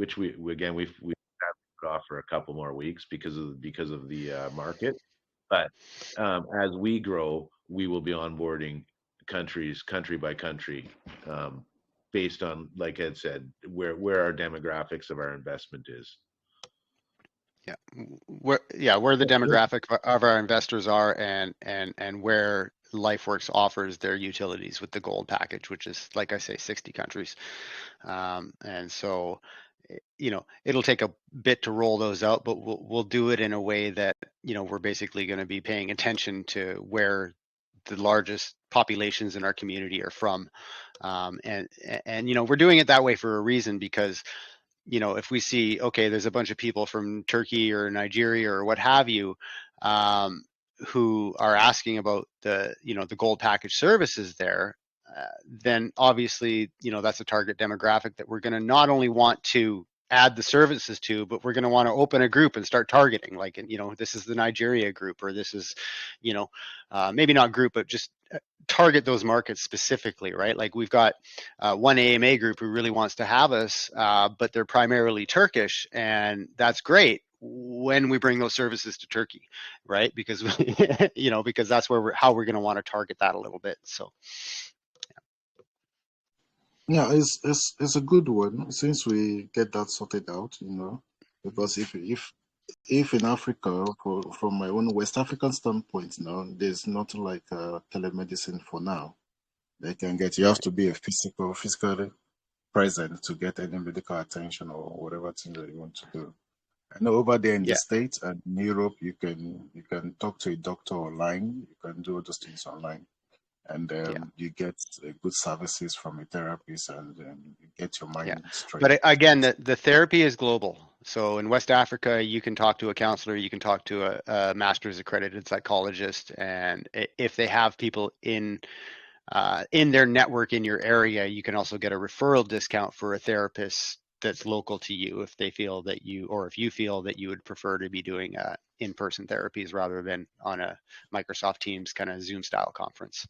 again we've put off for a couple more weeks because of the market. But as we grow, we will be onboarding country by country, based on, like Ed said, where our demographics of our investment is. where the demographic of our investors are, and where LifeWorks offers their utilities with the gold package, which is, like I say, 60 countries. And so, it'll take a bit to roll those out, but we'll do it in a way that, we're basically going to be paying attention to where the largest populations in our community are from. And we're doing it that way for a reason, because if we see, okay, there's a bunch of people from Turkey or Nigeria or what have you, who are asking about the gold package services there, then obviously, that's a target demographic that we're going to not only want to add the services to, but we're going to want to open a group and start targeting, like, this is the Nigeria group, or this is, maybe not group, but just target those markets specifically, right? Like, we've got one AMA group who really wants to have us, but they're primarily Turkish, and that's great when we bring those services to Turkey, right? Because because that's how we're going to want to target that a little bit. So Yeah, it's a good one since we get that sorted out, because if in Africa, from my own West African standpoint now, there's not like telemedicine for now. You have to be physically present to get any medical attention or whatever thing that you want to do. I know over there in the Yeah, States and in Europe, you can talk to a doctor online. You can do all those things online, and yeah. you get good services from a therapist, and you get your Yeah, mind straight. but again, the therapy is global. So in West Africa, you can talk to a counselor, you can talk to a master's accredited psychologist, and if they have people in their network in your area, you can also get a referral discount for a therapist that's local to you if they feel that you, or if you feel that you would prefer to be doing in-person therapies rather than on a Microsoft Teams kind of Zoom style conference.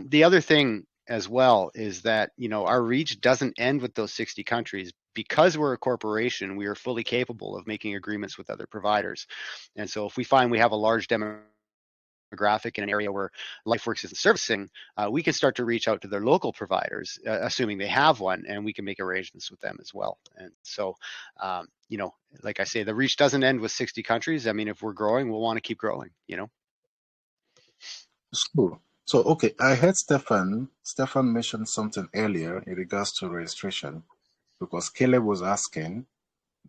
The other thing as well is that, our reach doesn't end with those 60 countries. Because we're a corporation, we are fully capable of making agreements with other providers. And so if we find we have a large demographic in an area where LifeWorks isn't servicing, we can start to reach out to their local providers, assuming they have one, and we can make arrangements with them as well. And so, like I say, the reach doesn't end with 60 countries. I mean, if we're growing, we'll want to keep growing, It's cool. So, okay, I heard Stefan mentioned something earlier in regards to registration, because Caleb was asking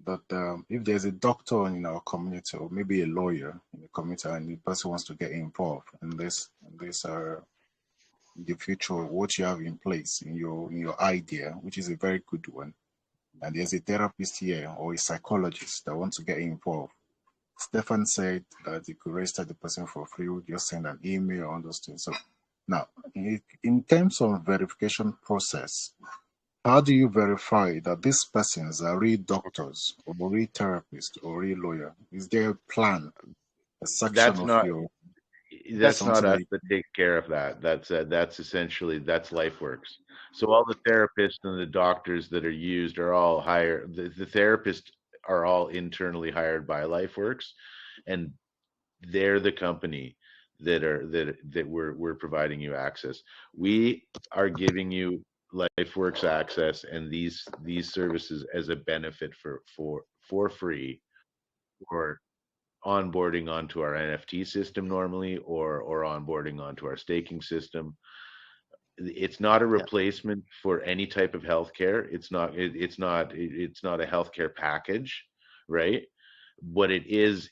that if there's a doctor in our community or maybe a lawyer in the community and the person wants to get involved in the future, what you have in place in your idea, which is a very good one, and there's a therapist here or a psychologist that wants to get involved. Stefan said that you could register the person for free, just send an email on those things. So now, in terms of verification process, how do you verify that these persons are real doctors or real therapists or real lawyer? Is there a plan, a section That's of not your that's not something us that that takes care of that. That's essentially that's LifeWorks. So all the therapists and the doctors that are used are all hired. The therapists are all internally hired by LifeWorks, and they're the company that we're providing you access. We are giving you LifeWorks access and these services as a benefit for free, for onboarding onto our NFT system normally, or onboarding onto our staking system. It's not a Yeah, replacement for any type of healthcare. It's not a healthcare package, right? What it is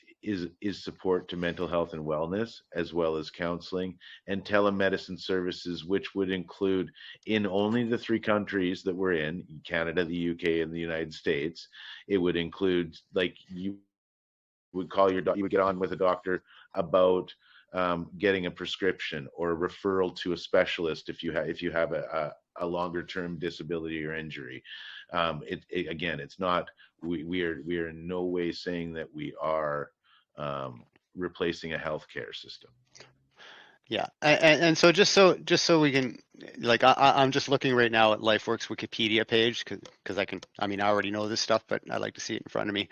support to mental health and wellness, as well as counseling and telemedicine services, which would include, in only the three countries that we're in, Canada, the UK, and the United States, it would include, like, you would get on with a doctor about getting a prescription or a referral to a specialist if you have a longer term disability or injury. Again, it's not, we are in no way saying that we are replacing a healthcare system. yeah, and so just so we can, like, I'm just looking right now at LifeWorks Wikipedia page because I mean, I already know this stuff, but I like to see it in front of me.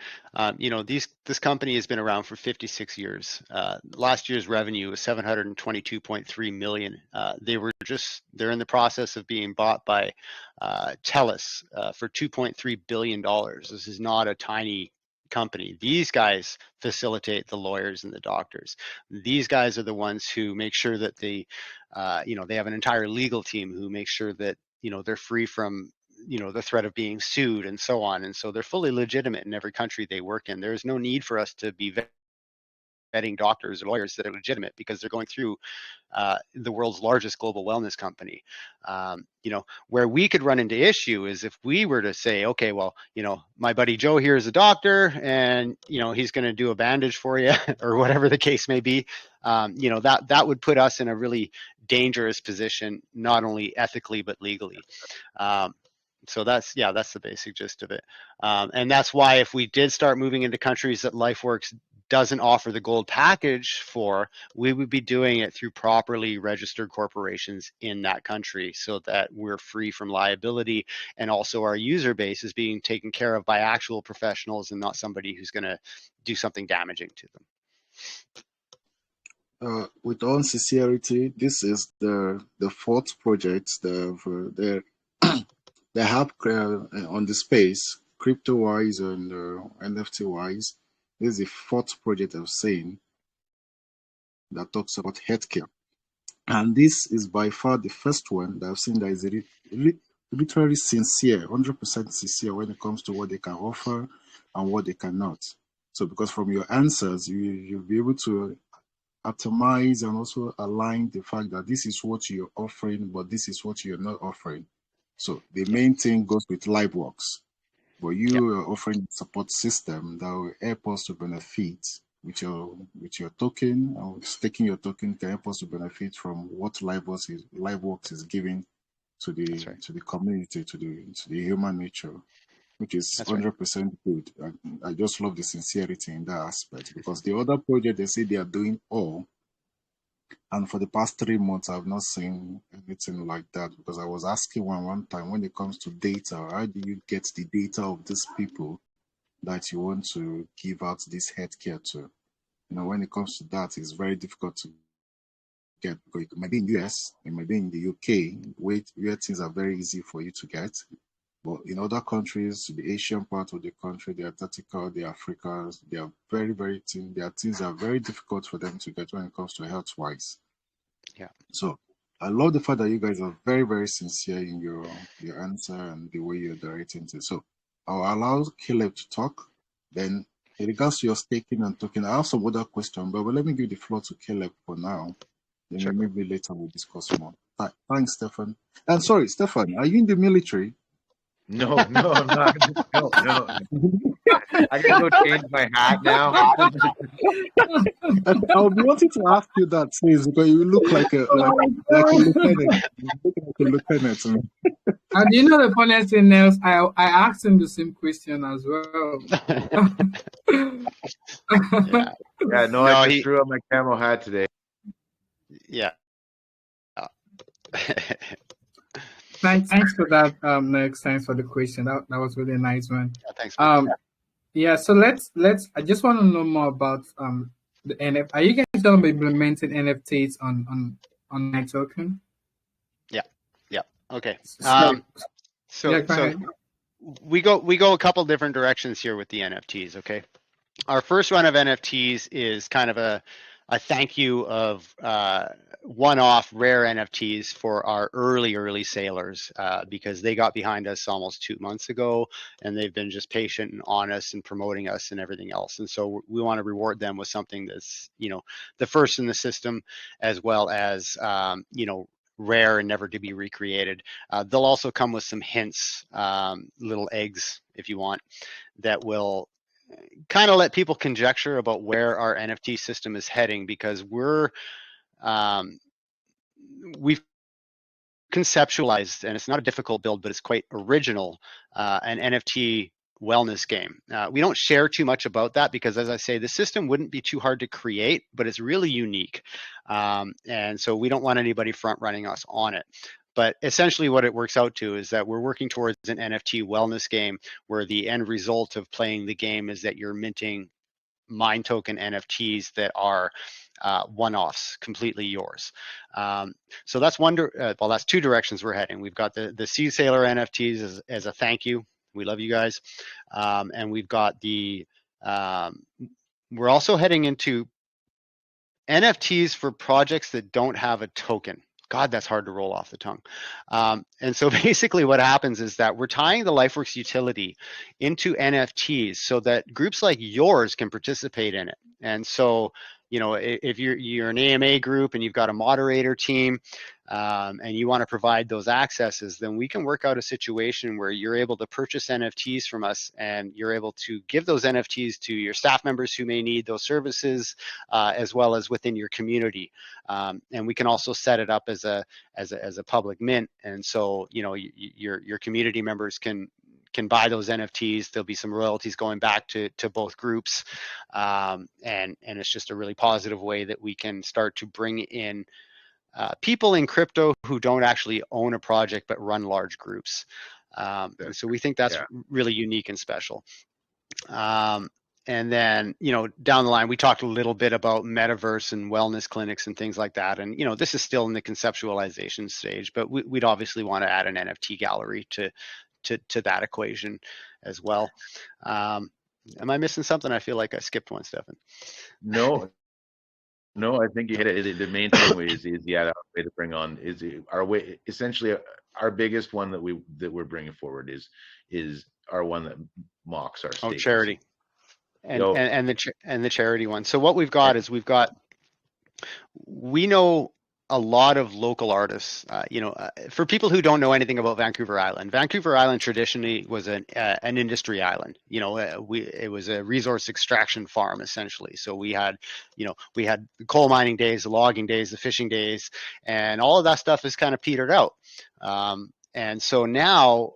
This company has been around for 56 years. Last year's revenue was 722.3 million. They're in the process of being bought by TELUS for 2.3 billion dollars. This is not a tiny company. These guys facilitate the lawyers and the doctors. These guys are the ones who make sure that they have an entire legal team who makes sure that, they're free from, the threat of being sued and so on. And so they're fully legitimate in every country they work in. There's no need for us to be vetting doctors or lawyers that are legitimate because they're going through the world's largest global wellness company. Where we could run into issue is if we were to say, okay, well, my buddy Joe here is a doctor and, he's going to do a bandage for you or whatever the case may be. That would put us in a really dangerous position, not only ethically, but legally. So that's the basic gist of it. And that's why if we did start moving into countries that LifeWorks doesn't offer the gold package for, we would be doing it through properly registered corporations in that country so that we're free from liability, and also our user base is being taken care of by actual professionals and not somebody who's going to do something damaging to them. with all sincerity, this is the fourth project. they have on the space, crypto-wise and NFT-wise. This is the fourth project I've seen that talks about healthcare. And this is by far the first one that I've seen that is literally sincere, 100% sincere when it comes to what they can offer and what they cannot. So because from your answers, you'll be able to atomize and also align the fact that this is what you're offering, but this is what you're not offering. So the main thing goes with LiveWorks, but you are offering a support system that will help us to benefit with your token, or staking your token can help us to benefit from what LiveWorks is giving to the to the community, to the human nature, which is 100% good. I just love the sincerity in that aspect, because the other project, they say they are doing all, and for the past 3 months I've not seen anything like that, because I was asking one time, when it comes to data, how do you get the data of these people that you want to give out this healthcare to? When it comes to that, it's very difficult to get, because it might be in the US, it might be in the UK, where things are very easy for you to get. But in other countries, the Asian part of the country, the Antarctica, the Africas, they are very, very thin. Their things are very difficult for them to get when it comes to health-wise. Yeah. So I love the fact that you guys are very, very sincere in your answer and the way you're directing it. So I'll allow Caleb to talk. Then in regards to your staking and token, I have some other questions, but let me give the floor to Caleb for now. Then maybe later we'll discuss more. Thanks, Stefan. And sorry, Stefan, are you in the military? No, I'm not. No. I gotta go change my hat now. I'll be wanting to ask you that, please, because you look like a lieutenant. You look like a lieutenant to me. And you know the funniest thing else, I asked him the same question as well. No, I just threw on my camo hat today. Yeah. Thanks for that, Next. Thanks for the question. That was really a nice one. Yeah, thanks. Yeah. So let's. I just want to know more about the NFT. Are you guys going to be implementing NFTs on my token? Yeah. Okay. So we go a couple different directions here with the NFTs. Okay. Our first run of NFTs is kind of a thank you of one-off rare NFTs for our early sailors, because they got behind us almost 2 months ago, and they've been just patient and honest and promoting us and everything else. And so we want to reward them with something that's, the first in the system, as well as, rare and never to be recreated. They'll also come with some hints, little eggs, if you want, that will kind of let people conjecture about where our NFT system is heading, because we've conceptualized, and it's not a difficult build, but it's quite original, an NFT wellness game. We don't share too much about that because, as I say, the system wouldn't be too hard to create, but it's really unique. And so we don't want anybody front running us on it. But essentially what it works out to is that we're working towards an NFT wellness game where the end result of playing the game is that you're minting Mind Token NFTs that are one-offs, completely yours. So that's that's two directions we're heading. We've got the Sea Sailor NFTs as a thank you. We love you guys. And we've got we're also heading into NFTs for projects that don't have a token. God, that's hard to roll off the tongue. And so basically what happens is that we're tying the LifeWorks utility into NFTs so that groups like yours can participate in it. And so, if you're an AMA group and you've got a moderator team, and you want to provide those accesses, then we can work out a situation where you're able to purchase NFTs from us, and you're able to give those NFTs to your staff members who may need those services, as well as within your community. And we can also set it up as a public mint, and so your community members can buy those NFTs. There'll be some royalties going back to both groups, and it's just a really positive way that we can start to bring in people in crypto who don't actually own a project but run large groups. So we think that's really unique and special. And then, down the line, we talked a little bit about metaverse and wellness clinics and things like that. And, this is still in the conceptualization stage, but we'd obviously want to add an NFT gallery to to that equation as well. Am I missing something? I feel like I skipped one, Stefan. No, no, I think you hit it. The main thing is our way to bring on is our way. Essentially, our biggest one that we're bringing forward is our one that mocks our Oh, staples. charity, and So, and the charity one. So what we've got is we know a lot of local artists. For people who don't know anything about Vancouver Island traditionally was an industry island. It was a resource extraction farm essentially. So we had the coal mining days, the logging days, the fishing days, and all of that stuff is kind of petered out. And so now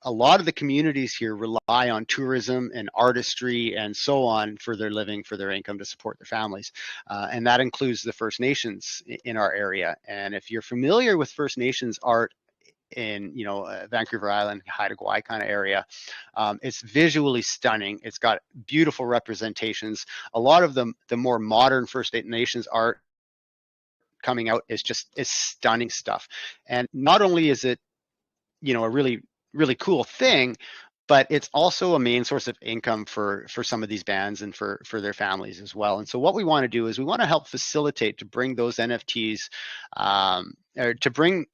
a lot of the communities here rely on tourism and artistry and so on for their living, for their income, to support their families. And that includes the First Nations in our area. And if you're familiar with First Nations art in Vancouver Island, Haida Gwaii kind of area, it's visually stunning. It's got beautiful representations. A lot of the more modern First Nations art coming out is stunning stuff. And not only is it a really cool thing, but it's also a main source of income for some of these bands and for their families as well. And so what we want to do is we want to help facilitate to bring those NFTs, or to bring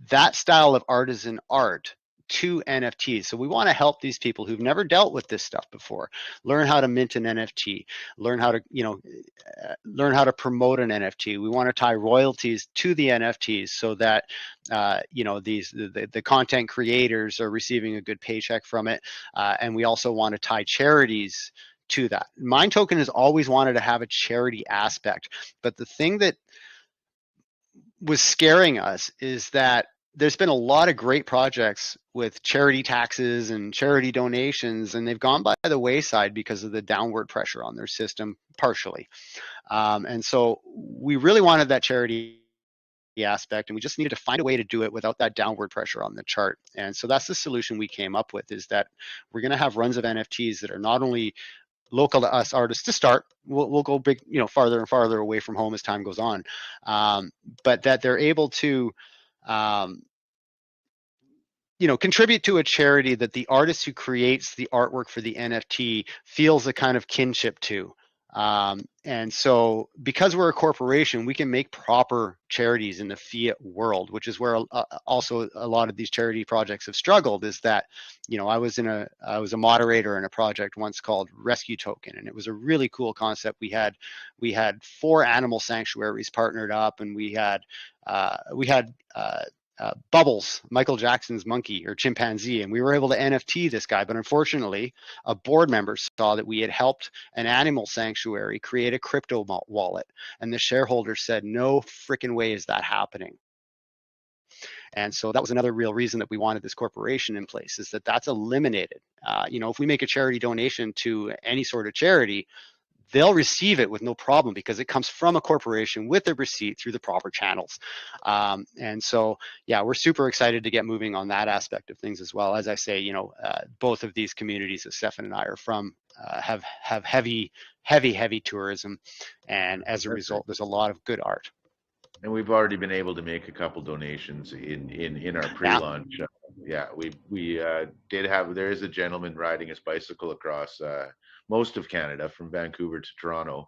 that style of artisan art to NFTs. So we want to help these people who've never dealt with this stuff before learn how to mint an NFT, learn how to promote an NFT. We want to tie royalties to the NFTs so that the content creators are receiving a good paycheck from it, and we also want to tie charities to that. Mind Token has always wanted to have a charity aspect, but the thing that was scaring us is that there's been a lot of great projects with charity taxes and charity donations, and they've gone by the wayside because of the downward pressure on their system, partially. And so we really wanted that charity aspect, and we just needed to find a way to do it without that downward pressure on the chart. And so that's the solution we came up with, is that we're going to have runs of NFTs that are not only local to us artists to start. We'll go big, farther and farther away from home as time goes on, but that they're able to contribute to a charity that the artist who creates the artwork for the NFT feels a kind of kinship to. And so because we're a corporation, we can make proper charities in the fiat world, which is where also a lot of these charity projects have struggled, is that, I was a moderator in a project once called Rescue Token, and it was a really cool concept. We had 4 animal sanctuaries partnered up, and we had Bubbles, Michael Jackson's monkey or chimpanzee, and we were able to NFT this guy. But unfortunately, a board member saw that we had helped an animal sanctuary create a crypto wallet, and the shareholders said, "No freaking way is that happening." And so that was another real reason that we wanted this corporation in place, is that that's eliminated. If we make a charity donation to any sort of charity, they'll receive it with no problem because it comes from a corporation with a receipt through the proper channels. And so, yeah, we're super excited to get moving on that aspect of things as well. As I say, both of these communities that Stefan and I are from have heavy tourism. And as a result, there's a lot of good art. And we've already been able to make a couple donations in our pre-launch. We did have. There is a gentleman riding his bicycle across most of Canada from Vancouver to Toronto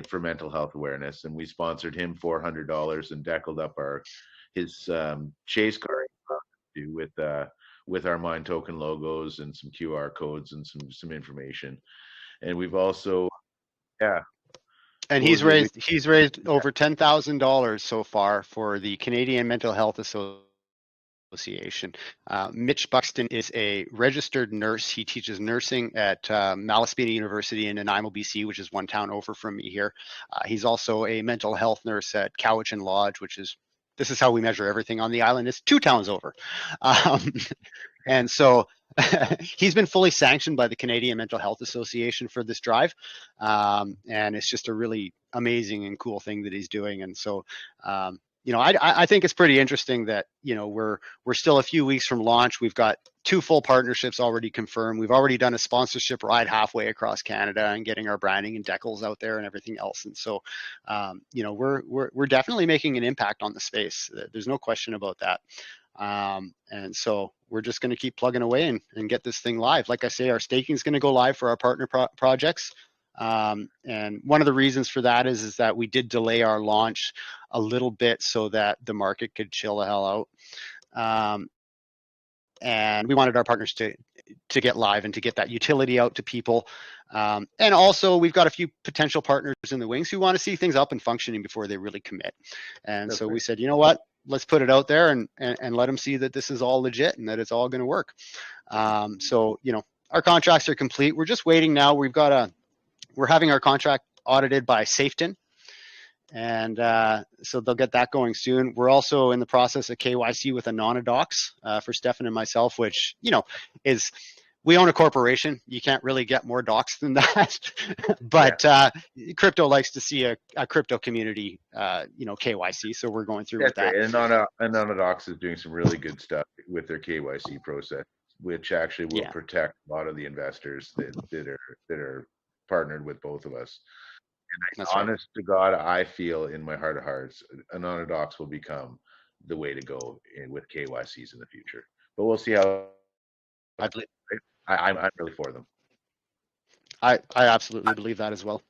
for mental health awareness, and we sponsored him $400 and deckled up his chase car with our Mind Token logos and some QR codes and some information. And we've also, and he's raised over $10,000 so far for the Canadian Mental Health Association. Mitch Buxton is a registered nurse. He teaches nursing at Malaspina University in Nanaimo, BC, which is one town over from me here. He's also a mental health nurse at Cowichan Lodge, this is how we measure everything on the island. It's 2 towns over. And so he's been fully sanctioned by the Canadian Mental Health Association for this drive. And it's just a really amazing and cool thing that he's doing. And so, I think it's pretty interesting that, we're still a few weeks from launch. We've got 2 full partnerships already confirmed. We've already done a sponsorship ride halfway across Canada and getting our branding and decals out there and everything else. And so, we're definitely making an impact on the space. There's no question about that. And so we're just going to keep plugging away and get this thing live. Like I say, our staking is going to go live for our partner projects. And one of the reasons for that is that we did delay our launch a little bit so that the market could chill the hell out. And we wanted our partners to get live and to get that utility out to people. And also, we've got a few potential partners in the wings who want to see things up and functioning before they really commit. And That's so right. We said, you know what, let's put it out there and let them see that this is all legit and that it's all going to work. So, you know, our contracts are complete. We're just waiting now. We're having our contract audited by Safeton. And so they'll get that going soon. We're also in the process of KYC with Anondocs for Stefan and myself, which, you know, is, we own a corporation. You can't really get more docs than that. But crypto likes to see a crypto community, you know, KYC. So we're going through with that. Right. And Anondocs is doing some really good stuff with their KYC process, which actually will protect a lot of the investors that are partnered with both of us. And honest to God, I feel in my heart of hearts, Anondocs will become the way to go with KYCs in the future. But we'll see how. I'm really for them. I absolutely believe that as well.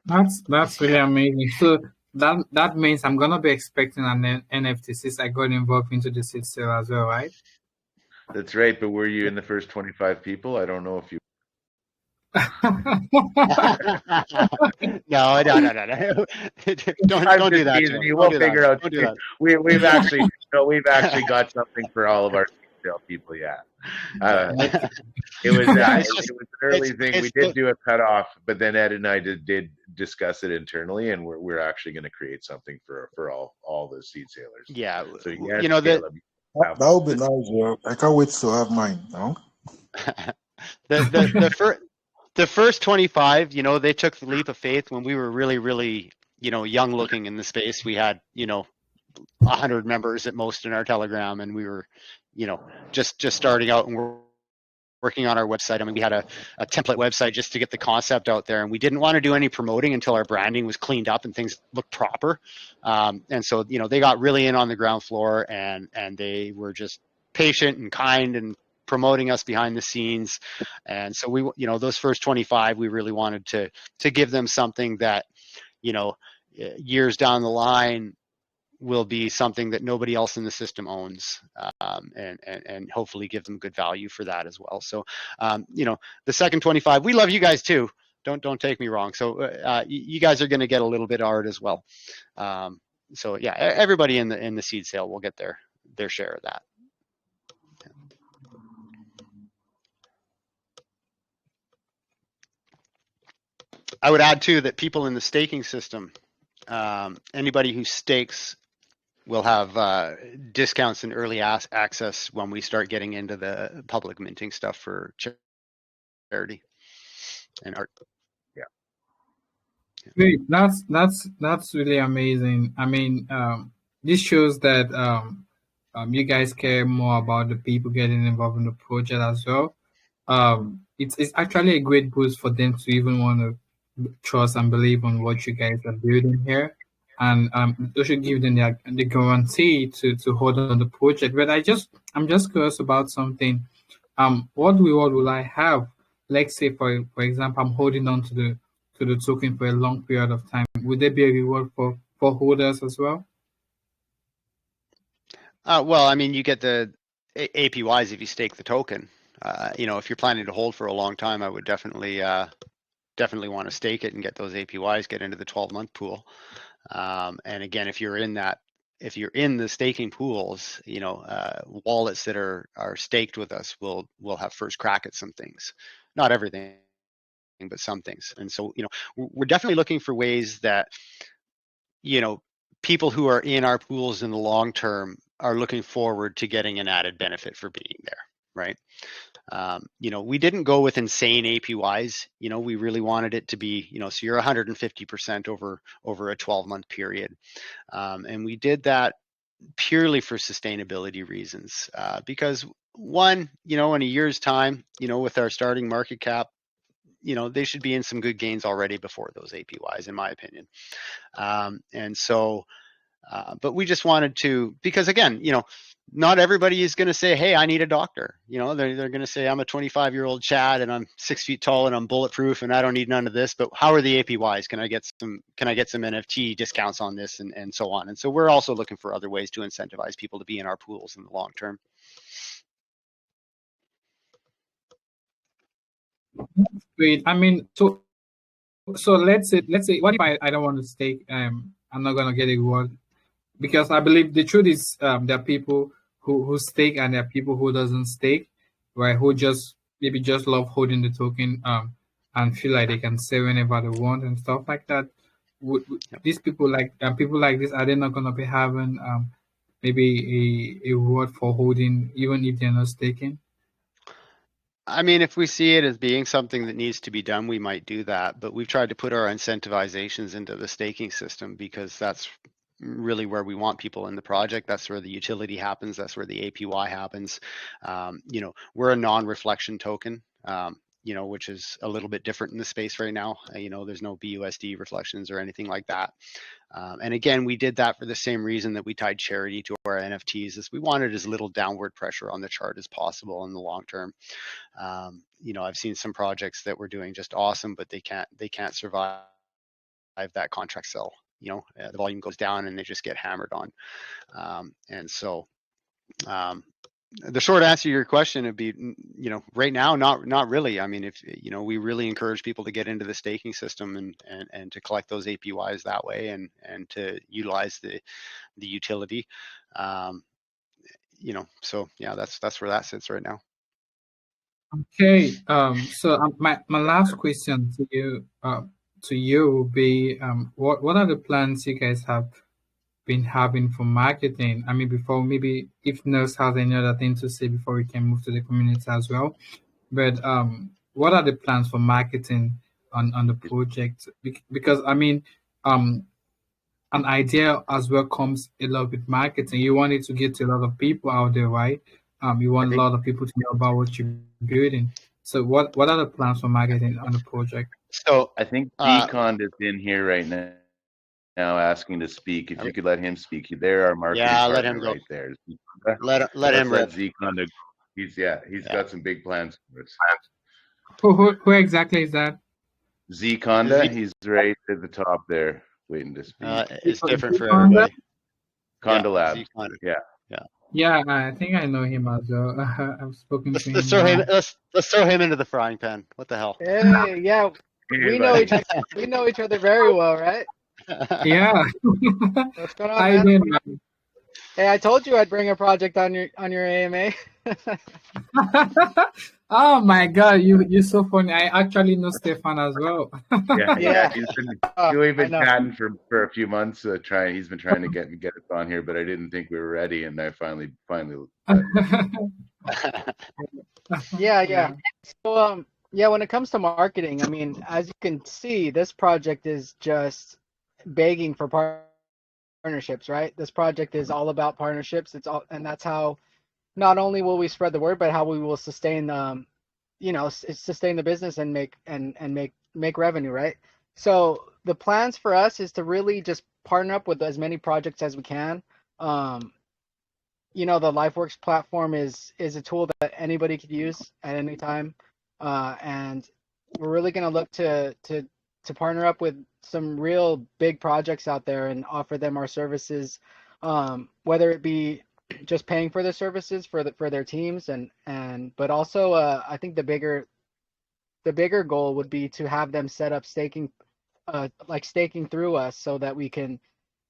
That's really amazing. So that means I'm gonna be expecting an NFT since I got involved into the seed sale as well, right? That's right. But were you in the first 25 people? I don't know if you. No. Don't do that. You will figure out. We've actually got something for all of our sale people. Yeah. It was an early thing. We did do a cutoff, but then Ed and I did discuss it internally, and we're actually going to create something for all the seed sailors. Yeah. So you know that would be nice. Yeah. I can't wait to have mine. No? The first 25, you know, they took the leap of faith when we were really, really, you know, young looking in the space. We had, you know, 100 members at most in our Telegram, and we were, you know, just starting out, and we're working on our website. I mean, we had a template website just to get the concept out there, and we didn't want to do any promoting until our branding was cleaned up and things looked proper. And so, you know, they got really in on the ground floor, and they were just patient and kind and promoting us behind the scenes. And so we, you know, those first 25, we really wanted to give them something that, you know, years down the line will be something that nobody else in the system owns, and hopefully give them good value for that as well. So, you know, the second 25, we love you guys too. Don't take me wrong. So you guys are going to get a little bit of art as well. So yeah, everybody in the seed sale will get their share of that. I would add too that people in the staking system, anybody who stakes will have discounts and early access when we start getting into the public minting stuff for charity and art. Yeah. Great. That's really amazing. I mean, this shows that you guys care more about the people getting involved in the project as well. It's actually a great boost for them to even want to trust and believe on what you guys are building here, and you should give them the guarantee to hold on the project. But I'm just curious about something. What reward will I have? Let's say for example, I'm holding on to the token for a long period of time. Would there be a reward for holders as well? Well, I mean, you get the APYs if you stake the token. You know, if you're planning to hold for a long time, I would definitely want to stake it and get those APYs, get into the 12-month pool. And again, if you're in the staking pools, you know, wallets that are staked with us will have first crack at some things, not everything, but some things. And so, you know, we're definitely looking for ways that, you know, people who are in our pools in the long term are looking forward to getting an added benefit for being there, right? You know, we didn't go with insane APYs. You know, we really wanted it to be, you know, so you're 150% over a 12-month period. And we did that purely for sustainability reasons, because one, you know, in a year's time, you know, with our starting market cap, you know, they should be in some good gains already before those APYs, in my opinion. And so, But we just wanted to, because again, not everybody is going to say, hey, I need a doctor. They're going to say, I'm a 25-year-old Chad and I'm 6 feet tall and I'm bulletproof and I don't need none of this. But how are the APYs? Can I get some NFT discounts on this and so on? And so we're also looking for other ways to incentivize people to be in our pools in the long term. Great. I mean, so let's say, what if I don't want to stake? I'm not gonna get a reward because I believe the truth is there are people who stake and there are people who doesn't stake, right? Who just maybe just love holding the token and feel like they can say whenever they want and stuff like that. These people like this, are they not gonna be having maybe a reward for holding even if they're not staking? I mean, if we see it as being something that needs to be done, we might do that. But we've tried to put our incentivizations into the staking system because that's really where we want people in the project. That's where the utility happens. That's where the APY happens. We're a non-reflection token, which is a little bit different in the space right now. There's no BUSD reflections or anything like that. And again, we did that for the same reason that we tied charity to our NFTs, is we wanted as little downward pressure on the chart as possible in the long term. I've seen some projects that were doing just awesome, but they can't survive that contract sell. The volume goes down and they just get hammered on. And so the short answer to your question would be, right now, not really. I mean, if we really encourage people to get into the staking system and to collect those APYs that way and to utilize the utility. So yeah, that's where that sits right now. Okay. So my last question to you will be what are the plans you guys have been having for marketing? I mean, before, maybe if Nurse has any other thing to say before we can move to the community as well. But what are the plans for marketing on the project? Because I mean, an idea as well comes a lot with marketing. You want it to get to a lot of people out there, right? You want a lot of people to know about what you're building. So what are the plans for marketing on the project? So I think Decon is in here right now asking to speak. If you could let him speak, they're our marketing partner let him go. right there. Let him let rip. Decon. He's got some big plans for us. Who exactly is that? Conda, he's right at the top there, waiting to speak. It's different for everybody. Conda Lab. Yeah. Yeah, I think I know him as well. I've spoken to him. Let's throw him into the frying pan. What the hell? Hey, yeah, we know each other very well, right? Yeah. What's going on, man? Hey, I told you I'd bring a project on your AMA. Oh my God, you're so funny. I actually know Stefan as well. Yeah. We've been chatting for a few months. He's been trying to get us on here, but I didn't think we were ready, and I finally. Yeah. So when it comes to marketing, I mean, as you can see, this project is just begging for partnerships, right? This project is all about partnerships. And that's how not only will we spread the word, but how we will sustain sustain the business and make revenue, right? So the plans for us is to really just partner up with as many projects as we can. The LifeWorks platform is a tool that anybody could use at any time, and we're really going to look to partner up with some real big projects out there and offer them our services, whether it be just paying for the services for their teams but also I think the bigger goal would be to have them set up staking through us so that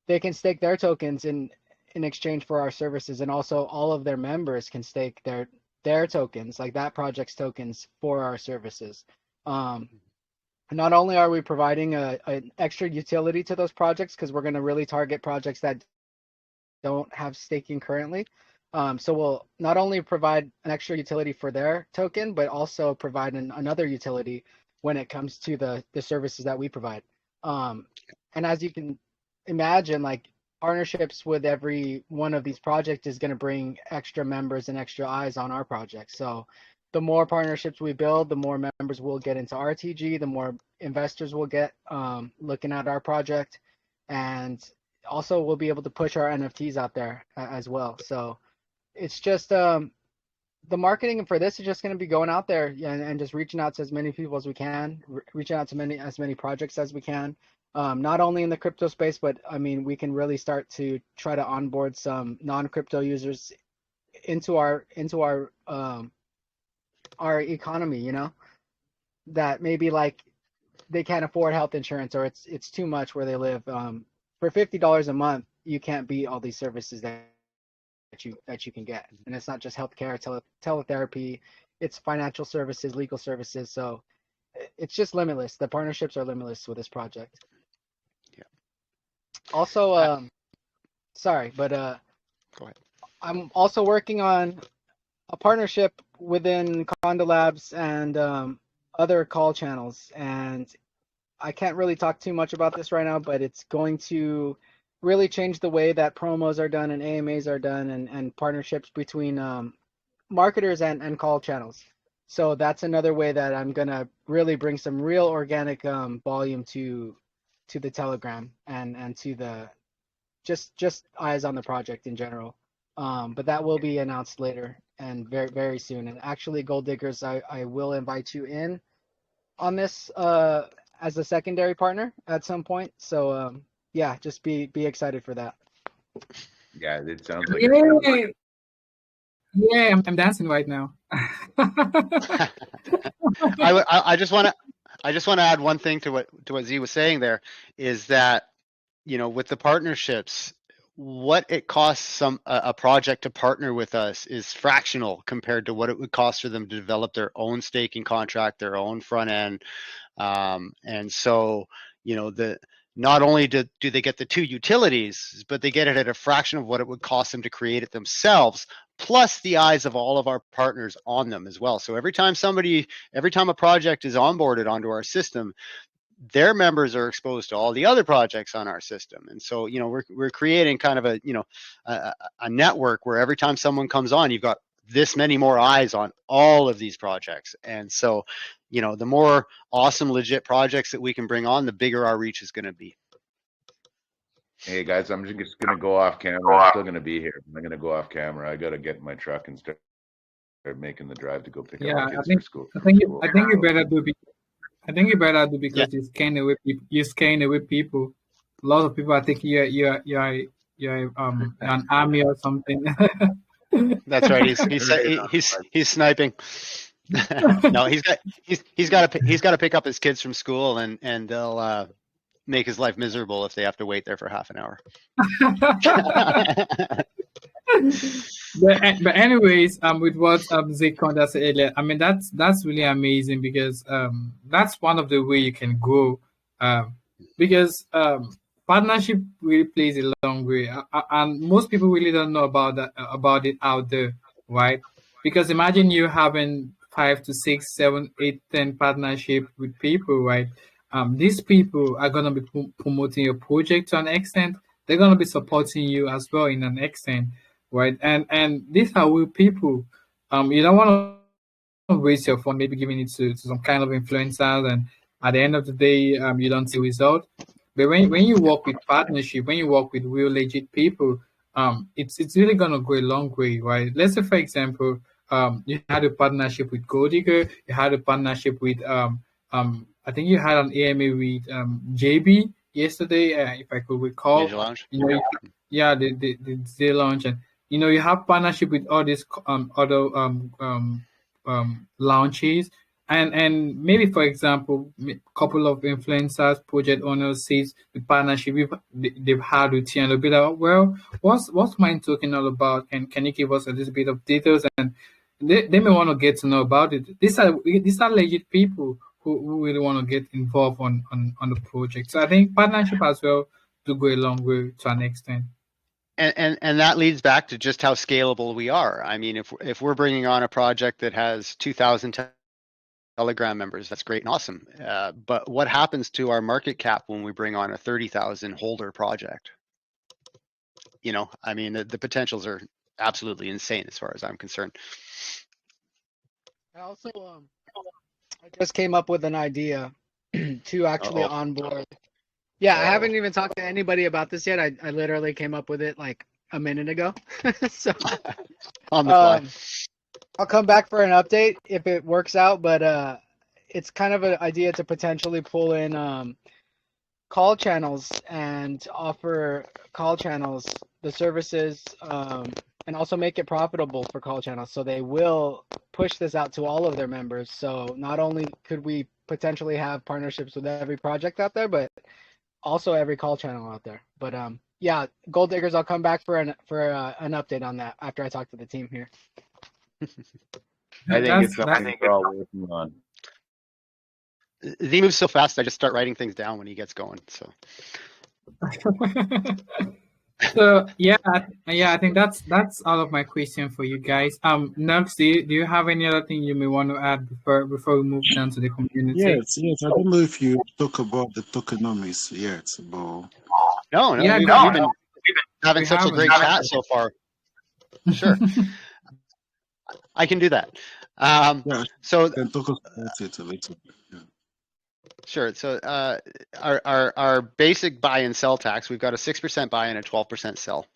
they can stake their tokens in exchange for our services, and also all of their members can stake their tokens, like that project's tokens, for our services. Not only are we providing an extra utility to those projects, because we're going to really target projects that don't have staking currently. So we'll not only provide an extra utility for their token, but also provide another utility when it comes to the services that we provide. And as you can imagine, like, partnerships with every one of these projects is going to bring extra members and extra eyes on our project. So the more partnerships we build, the more members we'll get into RTG, the more investors we'll get looking at our project. And also we'll be able to push our NFTs out there as well. So it's just the marketing for this is just going to be going out there and just reaching out to as many people as we can, reaching out to as many projects as we can. Not only in the crypto space, but I mean, we can really start to try to onboard some non-crypto users into our economy, you know, that maybe like they can't afford health insurance or it's too much where they live. For $50 a month, you can't beat all these services that you can get, and it's not just healthcare, teletherapy, it's financial services, legal services. So it's just limitless. The partnerships are limitless with this project. Yeah. Also, sorry, but Go ahead. I'm also working on a partnership within Conda Labs and other call channels, and I can't really talk too much about this right now, but it's going to really change the way that promos are done and AMAs are done and partnerships between marketers and call channels. So that's another way that I'm gonna really bring some real organic volume to the Telegram and to the just eyes on the project in general. But that will be announced later and very soon. And actually, Gold Diggers, I will invite you in on this as a secondary partner at some point. So yeah, just be excited for that. Yeah, it sounds like it's gonna work. Yay! Yeah, I'm dancing right now. I just want to add one thing to what Z was saying there, is that, you know, with the partnerships, what it costs a project to partner with us is fractional compared to what it would cost for them to develop their own staking contract, their own front end. And so, you know, not only do they get the two utilities, but they get it at a fraction of what it would cost them to create it themselves, plus the eyes of all of our partners on them as well. So every time a project is onboarded onto our system, their members are exposed to all the other projects on our system. And so, you know, we're creating kind of a network where every time someone comes on, you've got this many more eyes on all of these projects. And so, you know, the more awesome, legit projects that we can bring on, the bigger our reach is going to be. Hey guys, I'm just gonna go off camera. I'm still gonna be here. I'm gonna go off camera. I gotta get in my truck and start making the drive to go pick up Yeah, my I kids think for school. I think you, I think you better do. I think you better do Yeah. because you're scaring away people. A lot of people are thinking you're an army or something. That's right. He's sniping. No, he's got to pick up his kids from school, and they'll make his life miserable if they have to wait there for half an hour. But anyways, with what Zikon said earlier, I mean that's really amazing because that's one of the way you can grow, because partnership really plays a long way, and most people really don't know about it out there, right? Because imagine you having 5 to 6, 7, 8, 10 partnership with people, right? These people are gonna be promoting your project to an extent. They're gonna be supporting you as well in an extent, right? And these are real people. You don't want to waste your phone, maybe giving it to some kind of influencers, and at the end of the day, you don't see result. But when you work with partnership, when you work with real legit people, it's really gonna go a long way, right? Let's say, for example, you had a partnership with Goldiger, you had a partnership with I think you had an AMA with JB yesterday, if I could recall. Ninja Lounge. You know, yeah, the launch, and you know you have partnership with all these other launches, and maybe for example, couple of influencers, project owners sees the partnership they've had with you, and they'll be like, well, what's mine talking all about? Can you give us a little bit of details? And they may want to get to know about it. These are legit people who really want to get involved on the project. So I think partnership as well to go a long way to an extent. And that leads back to just how scalable we are. I mean, if we're bringing on a project that has 2,000 Telegram members, that's great and awesome. But what happens to our market cap when we bring on a 30,000 holder project? You know, I mean, the potentials are absolutely insane as far as I'm concerned. I also I just came up with an idea to actually onboard. Yeah, I So, haven't even talked to anybody about this yet. I literally came up with it like a minute ago. So On the fly. I'll come back for an update if it works out, but it's kind of an idea to potentially pull in call channels and offer call channels the services and also make it profitable for call channels. So they will push this out to all of their members. So not only could we potentially have partnerships with every project out there, but also every call channel out there. But yeah, Gold Diggers, I'll come back for an update on that after I talk to the team here. I think That's it's something we're all working on. He moves so fast, I just start writing things down when he gets going. So So yeah, I think that's all of my question for you guys. Nux, do you have any other thing you may want to add before we move down to the community? Yes. I don't know if you talk about the tokenomics yet, but no, Yeah, we've been having we such a haven't. great chat so far. Sure, I can do that. yeah, So can talk about it a little bit. Yeah. sure. So our basic buy and sell tax, we've got a 6% buy and a 12% sell.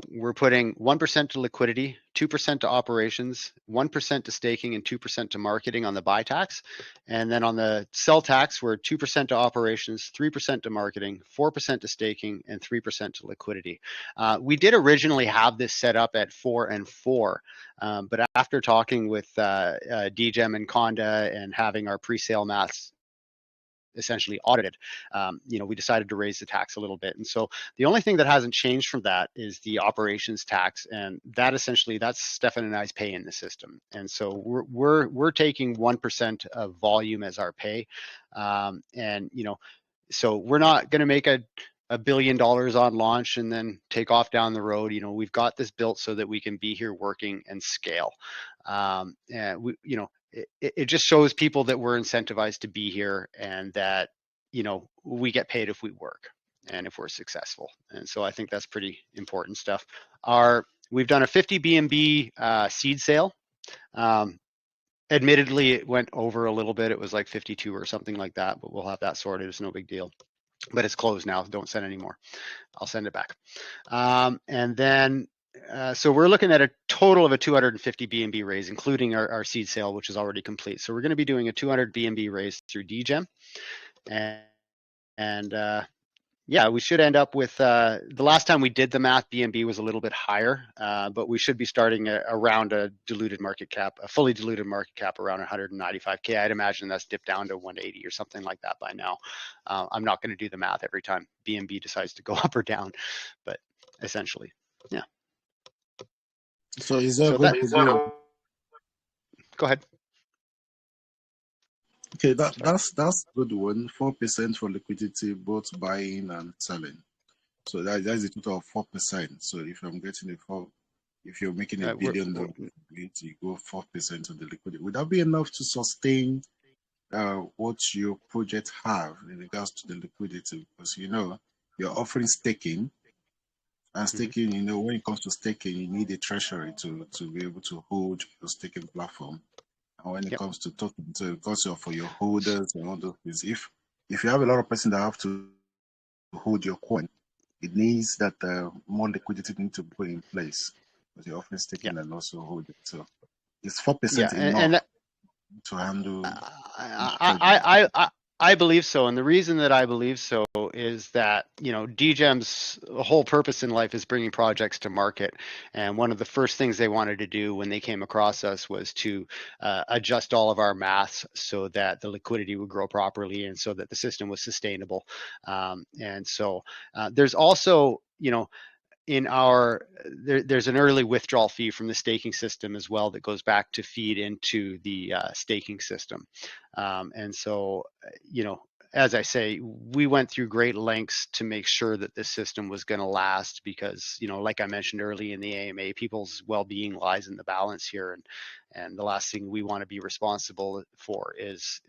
We're putting 1% to liquidity, 2% to operations, 1% to staking, and 2% to marketing on the buy tax. And then on the sell tax, we're 2% to operations, 3% to marketing, 4% to staking, and 3% to liquidity. We did originally have this set up at 4 and 4, but after talking with DGEM and Conda and having our pre-sale maths essentially audited, we decided to raise the tax a little bit. And so the only thing that hasn't changed from that is the operations tax, and that essentially that's Stefan and I's pay in the system. And so we're taking 1% of volume as our pay, and so we're not going to make a $1 billion on launch and then take off down the road. We've got this built so that we can be here working and scale. And it just shows people that we're incentivized to be here and that, we get paid if we work and if we're successful. And so I think that's pretty important stuff. We've done a 50 BNB seed sale. Admittedly, it went over a little bit. It was like 52 or something like that, but we'll have that sorted. It's no big deal. But it's closed now. Don't send any more. I'll send it back. And then, so we're looking at a total of a 250 BNB raise, including our seed sale, which is already complete. So we're going to be doing a 200 BNB raise through DGEM. And yeah, we should end up with, the last time we did the math, BNB was a little bit higher, but we should be starting around a diluted market cap, a fully diluted market cap around 195K. I'd imagine that's dipped down to 180 or something like that by now. I'm not going to do the math every time BNB decides to go up or down, but essentially, yeah. So is that going to be Go ahead. okay? That's a good one. 4% for liquidity, both buying and selling. So that's a total of 4%. So if I'm getting if you're making $1 billion, you go 4% on the liquidity. Would that be enough to sustain what your project have in regards to the liquidity? Because you're offering staking, and staking, when it comes to staking, you need a treasury to be able to hold your staking platform. And when it comes to token, so because for your holders and all those things, if you have a lot of person that have to hold your coin, it means that more liquidity needs to be put in place because you're offering staking and also holding. So is 4% enough to handle? I believe so, and the reason that I believe so is that DGEM's whole purpose in life is bringing projects to market, and one of the first things they wanted to do when they came across us was to adjust all of our maths so that the liquidity would grow properly and so that the system was sustainable. And so there's also in there's an early withdrawal fee from the staking system as well that goes back to feed into the staking system. And so, as I say, we went through great lengths to make sure that this system was going to last because, like I mentioned early in the AMA, people's well-being lies in the balance here. And the last thing we want to be responsible for is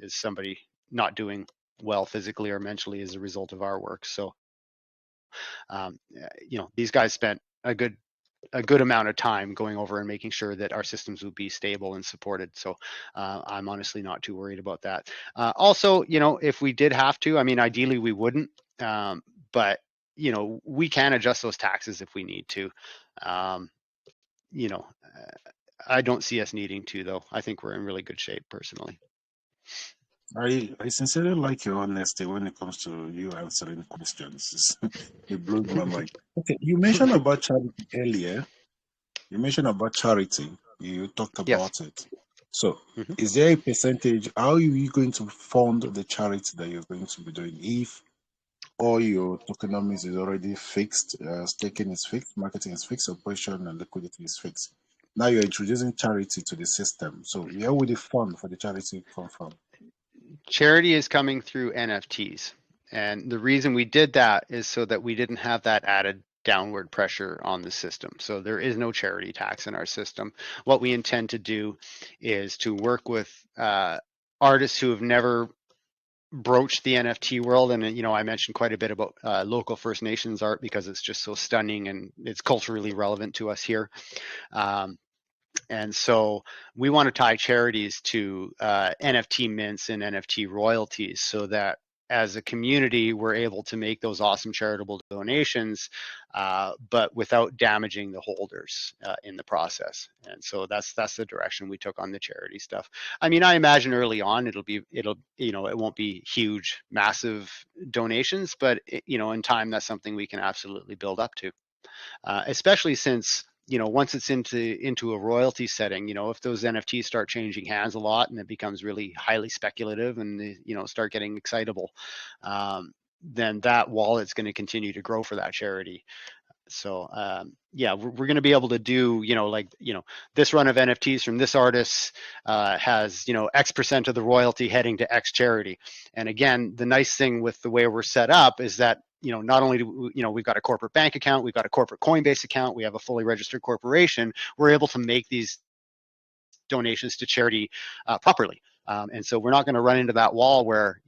somebody not doing well physically or mentally as a result of our work. So, these guys spent a good a good amount of time going over and making sure that our systems would be stable and supported. So I'm honestly not too worried about that. Also, if we did have to, I mean, ideally we wouldn't, but we can adjust those taxes if we need to. you know, I don't see us needing to, though. I think we're in really good shape personally. I sincerely like your honesty when it comes to you answering questions. It blows my mind. Okay, you mentioned about charity earlier. You mentioned about charity. You talked Yes. about it. So, Mhm. is there a percentage? How are you going to fund the charity that you're going to be doing? If all your tokenomics is already fixed, staking is fixed, marketing is fixed, operation and liquidity is fixed. Now you're introducing charity to the system. So, where would the fund for the charity come from? Charity is coming through NFTs. And the reason we did that is so that we didn't have that added downward pressure on the system. So there is no charity tax in our system. What we intend to do is to work with artists who have never broached the NFT world. And, I mentioned quite a bit about local First Nations art because it's just so stunning and it's culturally relevant to us here. And so we want to tie charities to NFT mints and NFT royalties so that as a community, we're able to make those awesome charitable donations, but without damaging the holders in the process. And so that's the direction we took on the charity stuff. I mean, I imagine early on it won't be huge, massive donations, but in time, that's something we can absolutely build up to, especially since once it's into a royalty setting, if those NFTs start changing hands a lot and it becomes really highly speculative and they, start getting excitable, then that wallet's going to continue to grow for that charity. So we're going to be able to do this run of NFTs from this artist has X% of the royalty heading to X charity. And again, the nice thing with the way we're set up is that not only do we've got a corporate bank account, we've got a corporate Coinbase account, we have a fully registered corporation. We're able to make these donations to charity properly. And so we're not going to run into that wall where,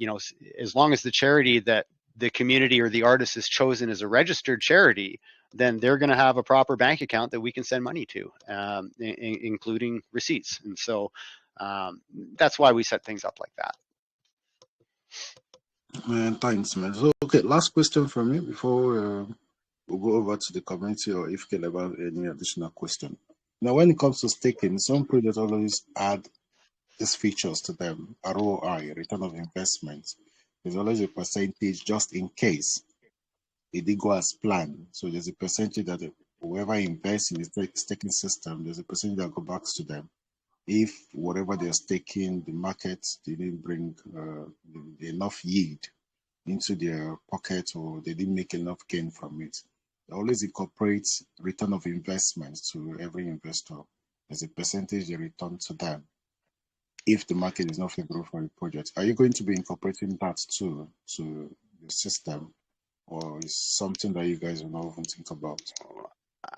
as long as the charity that the community or the artist is chosen as a registered charity, then they're going to have a proper bank account that we can send money to, including receipts. And so that's why we set things up like that. Man, thanks, man. So, okay, last question from me before we'll go over to the community or if you about any additional question. Now, when it comes to staking, some projects always add these features to them: ROI, return of investment. There's always a percentage just in case it did go as planned. So there's a percentage that whoever invests in the staking system, there's a percentage that goes back to them. If whatever they're staking, the market didn't bring enough yield into their pocket or they didn't make enough gain from it, they always incorporate return of investment to every investor. There's a percentage they return to them if the market is not favorable for a project. Are you going to be incorporating that too to the system, or is something that you guys will not even think about?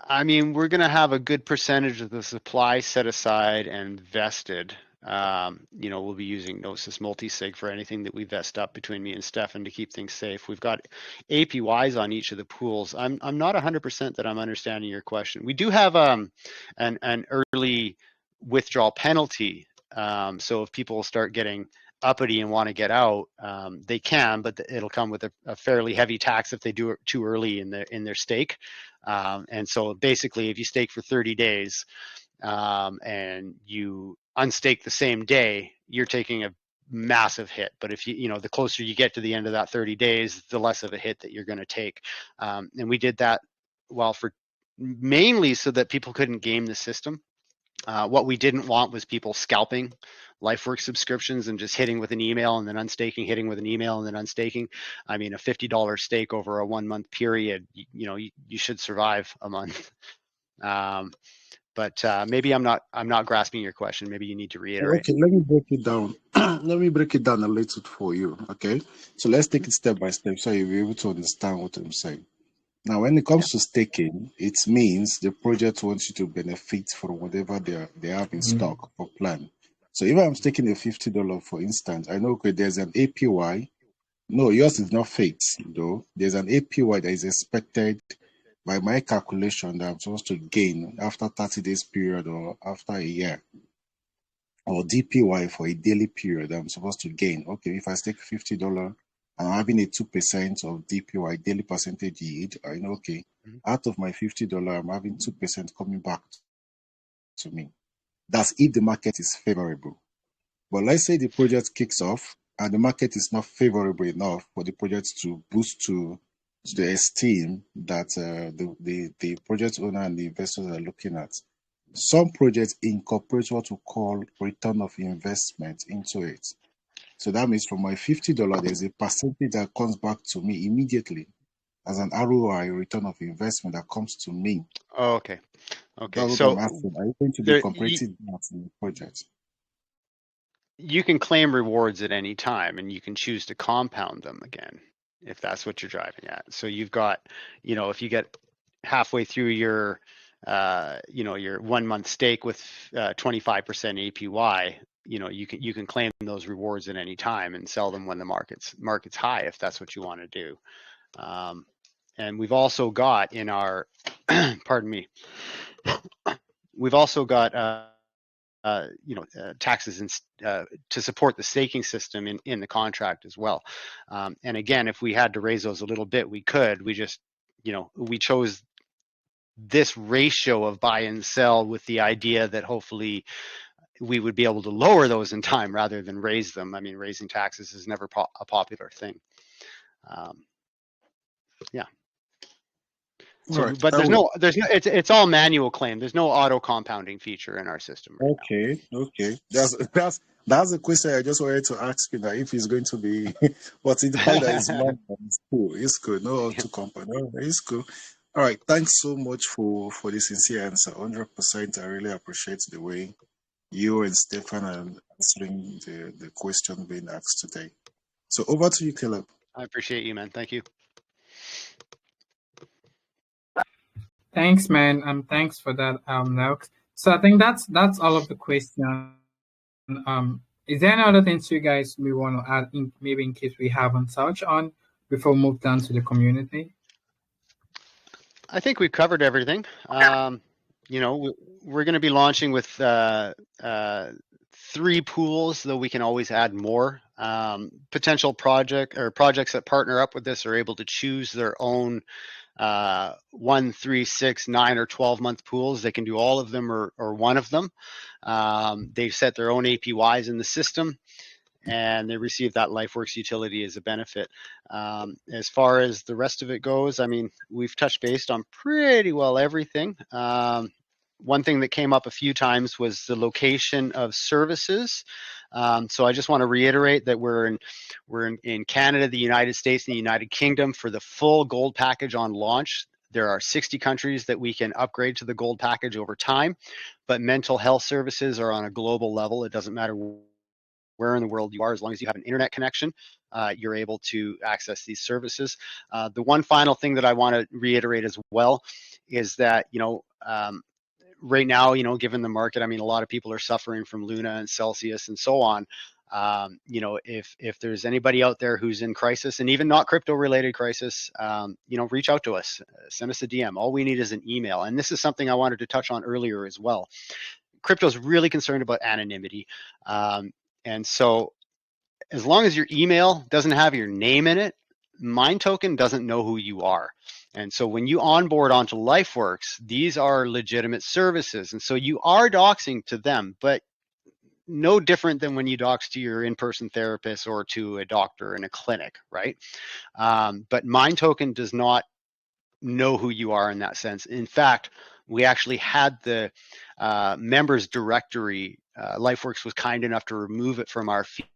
I mean, we're going to have a good percentage of the supply set aside and vested. We'll be using Gnosis multisig for anything that we vest up between me and Stefan to keep things safe. We've got APYs on each of the pools. I'm not 100% that I'm understanding your question. We do have an early withdrawal penalty. So if people start getting uppity and want to get out, they can, but it'll come with a fairly heavy tax if they do it too early in their stake. And so basically, if you stake for 30 days and you unstake the same day, you're taking a massive hit. But if the closer you get to the end of that 30 days, the less of a hit that you're going to take. And we did that for mainly so that people couldn't game the system. What we didn't want was people scalping LifeWorks subscriptions and just hitting with an email and then unstaking, hitting with an email and then unstaking. I mean, a $50 stake over a 1 month period, you should survive a month. But maybe I'm not grasping your question. Maybe you need to reiterate. Okay, let me break it down. Let me break it down a little for you. Okay, so let's take it step by step so you'll be able to understand what I'm saying. Now, when it comes to staking, it means the project wants you to benefit from whatever they have in stock or plan. So if I'm staking a $50, for instance, I know, okay, there's an APY. No, yours is not fixed, though. There's an APY that is expected by my calculation that I'm supposed to gain after 30 days period or after a year, or DPY for a daily period I'm supposed to gain. Okay, if I stake $50 and I'm having a 2% of DPY daily percentage yield, I know, okay, out of my $50, I'm having 2% coming back to me. That's if the market is favorable. But let's say the project kicks off and the market is not favorable enough for the project to boost to the esteem that the project owner and the investors are looking at. Some projects incorporate what we call return of investment into it. So that means from my $50, there's a percentage that comes back to me immediately as an ROI, return of investment, that comes to me. Oh, okay. Okay. That's what I'm So asking. Are you going to be there, incorporating that in the project? you can claim rewards at any time, and you can choose to compound them again if that's what you're driving at. So you've got, if you get halfway through your your 1 month stake with 25% APY, you can claim those rewards at any time and sell them when the market's high, if that's what you want to do. And we've also got in our pardon me, we've also got taxes to support the staking system in the contract as well. And again, if we had to raise those a little bit, we could. We just, we chose this ratio of buy and sell with the idea that hopefully we would be able to lower those in time rather than raise them. I mean, raising taxes is never a popular thing. Yeah. So, Right. but it's all manual claim. There's no auto compounding feature in our system right now. Okay. That's the question I just wanted to ask you, that if it's going to be, but it either is long, it's cool. It's cool. No auto compound. No, it's cool. All right. Thanks so much for the sincere answer. 100%. I really appreciate the way you and Stefan are answering the question being asked today. So over to you, Caleb. I appreciate you, man. Thank you. Thanks, man. Thanks for that, Nox. So I think that's all of the question. Is there any other things you guys may want to add, maybe in case we haven't touched on before we move down to the community? I think we've covered everything. We're going to be launching with 3 pools, though we can always add more. Potential projects that partner up with this are able to choose their own 1, 3, 6, 9, or 12-month pools. They can do all of them or one of them. They've set their own APYs in the system, and they receive that LifeWorks utility as a benefit. As far as the rest of it goes, I mean, we've touched base on pretty well everything. One thing that came up a few times was the location of services. So I just want to reiterate that we're in Canada, the United States, and the United Kingdom for the full gold package on launch. There are 60 countries that we can upgrade to the gold package over time, but mental health services are on a global level. It doesn't matter where in the world you are, as long as you have an internet connection, you're able to access these services. The one final thing that I want to reiterate as well is that, right now, given the market, I mean, a lot of people are suffering from Luna and Celsius and so on. If there's anybody out there who's in crisis, and even not crypto related crisis, reach out to us, send us a DM. All we need is an email. And this is something I wanted to touch on earlier as well. Crypto is really concerned about anonymity. And so as long as your email doesn't have your name in it, MineToken doesn't know who you are. And so when you onboard onto LifeWorks, these are legitimate services. And so you are doxing to them, but no different than when you dox to your in-person therapist or to a doctor in a clinic, right? But MineToken does not know who you are in that sense. In fact, we actually had the members directory. LifeWorks was kind enough to remove it from our feed,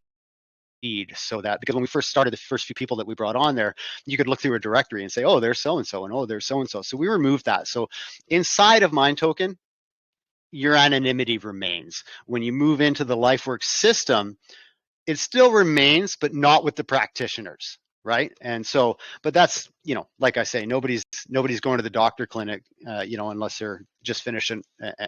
so that, because when we first started, the first few people that we brought on there, you could look through a directory and say, oh, there's so-and-so, and oh, there's so-and-so. So we removed that. So inside of MineToken, your anonymity remains. When you move into the LifeWorks system, it still remains, but not with the practitioners, right? And so, but that's, like I say, nobody's going to the doctor clinic, unless they're just finishing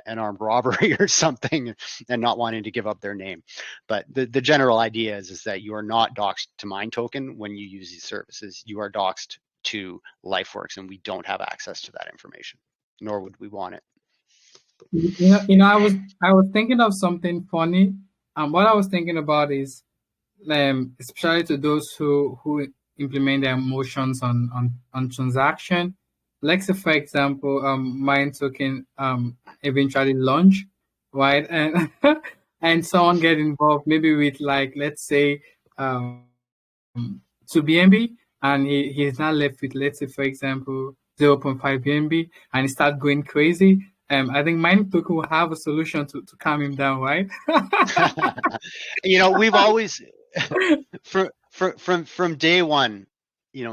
an armed robbery or something and not wanting to give up their name. But the general idea is that you are not doxed to MineToken when you use these services. You are doxed to LifeWorks, and we don't have access to that information, nor would we want it. I was thinking of something funny. What I was thinking about is, especially to those who implement their motions on transaction. Let's say, for example, mine token eventually launch, right? And and someone get involved, maybe with, like, let's say, 2 BNB, and he's now left with, let's say, for example, 0.5 BNB, and he start going crazy. I think mine token will have a solution to calm him down, right? We've always from day one,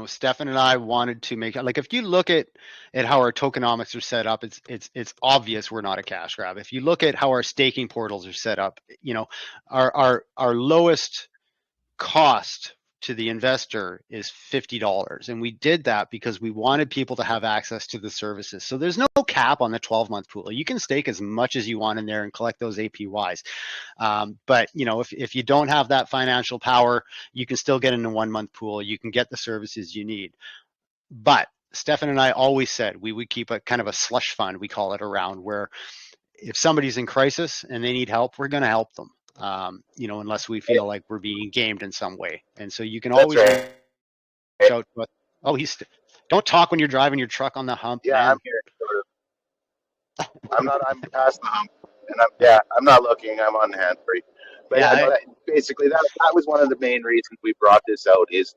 Stefan and I wanted to make, like, if you look at how our tokenomics are set up, it's obvious we're not a cash grab. If you look at how our staking portals are set up, our lowest cost to the investor is $50. And we did that because we wanted people to have access to the services. So there's no cap on the 12-month pool. You can stake as much as you want in there and collect those APYs. But if you don't have that financial power, you can still get in a 1-month pool. You can get the services you need. But Stefan and I always said we would keep a kind of a slush fund, we call it, around, where if somebody's in crisis and they need help, we're going to help them. Unless we feel like we're being gamed in some way. And so you can always reach out to us. Oh, don't talk when you're driving your truck on the hump. Yeah, man. I'm here. I'm past the hump, and I'm not looking. I'm on hand free. But basically, that was one of the main reasons we brought this out. Is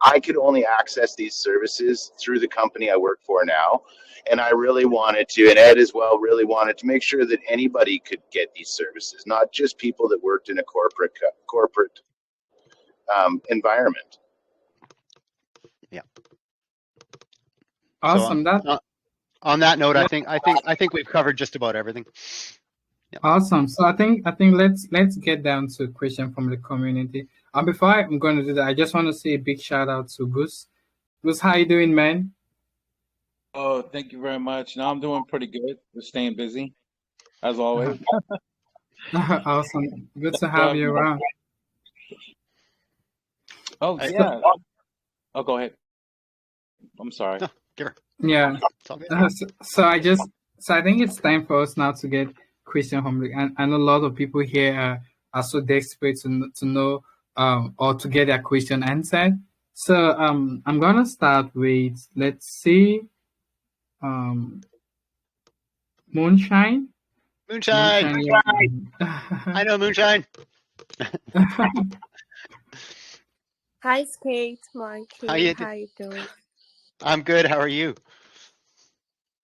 I could only access these services through the company I work for now. And I really wanted to, and Ed as well, really wanted to make sure that anybody could get these services, not just people that worked in a corporate environment. Yeah. Awesome. So on that note, I think we've covered just about everything. Yep. Awesome. So I think let's get down to a question from the community. Before I'm going to do that, I just want to say a big shout out to Gus. Gus, how you doing, man? Oh, thank you very much. No, I'm doing pretty good. We're staying busy, as always. Awesome. Good to have you around. Oh, yeah. Oh, go ahead. I'm sorry. No, give her. Yeah. So I think it's time for us now to get question from and I know a lot of people here are so desperate to know or to get their question answered. So I'm gonna start with, let's see, Moonshine. Yeah. I know Moonshine. Hi, Skate, Monkey. How you doing? I'm good. How are you?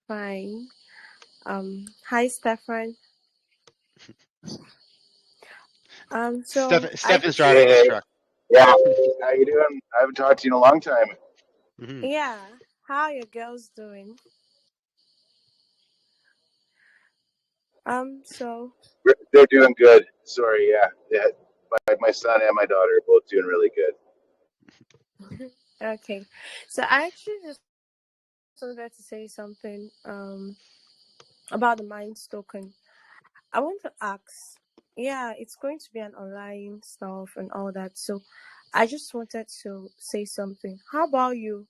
Fine. Hi, Stefan. So Stefan's driving his truck. Yeah. How you doing? I haven't talked to you in a long time. Mm-hmm. Yeah. How are your girls doing? So they're doing good. Sorry, yeah. My son and my daughter are both doing really good. Okay. So I actually just wanted to say something about the Minds token. I want to ask, yeah, it's going to be an online stuff and all that. So I just wanted to say something. How about you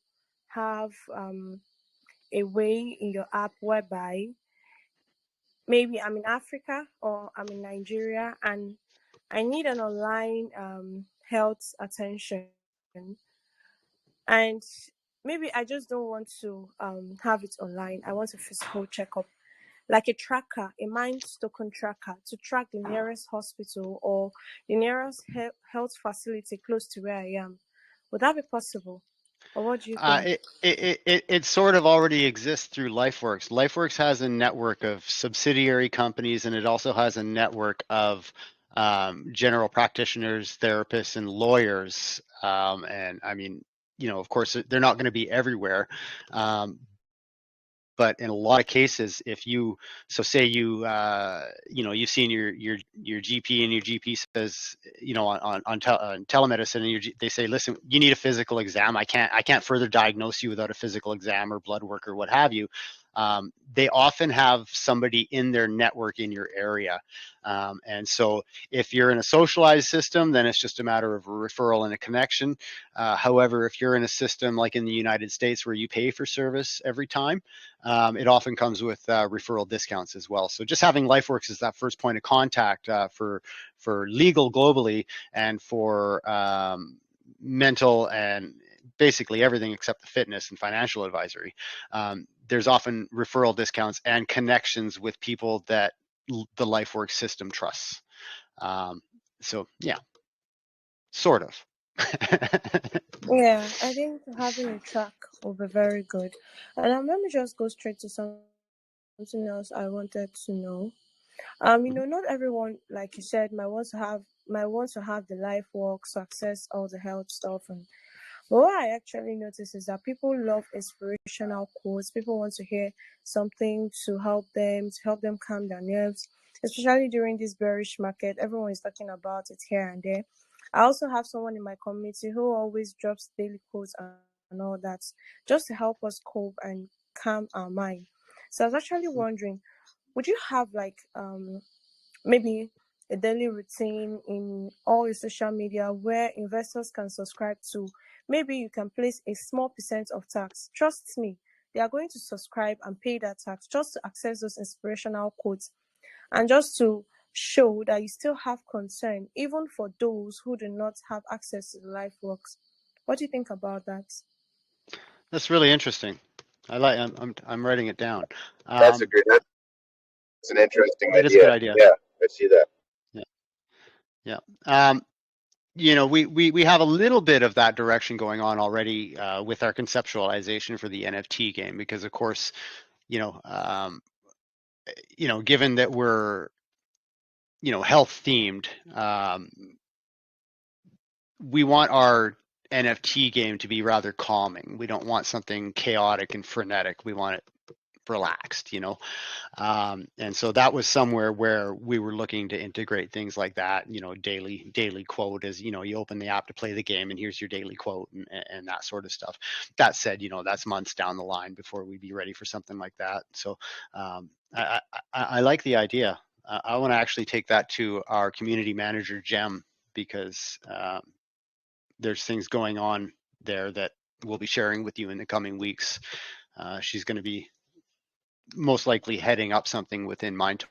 have a way in your app whereby maybe I'm in Africa or I'm in Nigeria and I need an online health attention, and maybe I just don't want to have it online. I want a physical checkup, like a tracker, a Minds token tracker, to track the nearest hospital or the nearest health facility close to where I am. Would that be possible? Or what do you think? It sort of already exists through LifeWorks. LifeWorks has a network of subsidiary companies, and it also has a network of general practitioners, therapists, and lawyers. And I mean, of course, they're not going to be everywhere. But in a lot of cases, if you, so say you, you've seen your GP and your GP says, on telemedicine, and they say, listen, you need a physical exam. I can't further diagnose you without a physical exam or blood work or what have you. they often have somebody in their network in your area. And so if you're in a socialized system, then it's just a matter of a referral and a connection. However, if you're in a system like in the United States where you pay for service every time, it often comes with referral discounts as well. So just having LifeWorks as that first point of contact for legal globally and for mental and basically everything except the fitness and financial advisory. There's often referral discounts and connections with people that the LifeWorks system trusts. So yeah, sort of. Yeah, I think having a track will be very good. And let me just go straight to something else I wanted to know. Not everyone, like you said, might want to have the life work to access all the health stuff. And but what I actually notice is that people love inspirational quotes. People want to hear something to help them calm their nerves, especially during this bearish market. Everyone is talking about it here and there. I also have someone in my community who always drops daily quotes and all that, just to help us cope and calm our mind. So I was actually wondering, would you have like maybe a daily routine in all your social media where investors can subscribe to? Maybe you can place a small percent of tax. Trust me, they are going to subscribe and pay that tax just to access those inspirational quotes and just to show that you still have concern, even for those who do not have access to the life works. What do you think about that? That's really interesting. I'm writing it down. That's a good. That's an interesting That is a good idea. idea. Yeah, I see that. Yeah. Yeah. We have a little bit of that direction going on already with our conceptualization for the NFT game, because of course, given that we're, health themed, we want our NFT game to be rather calming. We don't want something chaotic and frenetic. We want it relaxed, and so that was somewhere where we were looking to integrate things like that. Daily quote is, you open the app to play the game and here's your daily quote, and that sort of stuff. That said, that's months down the line before we'd be ready for something like that. So I like the idea. I want to actually take that to our community manager, Jem, because there's things going on there that we'll be sharing with you in the coming weeks. She's going to be most likely heading up something within Mind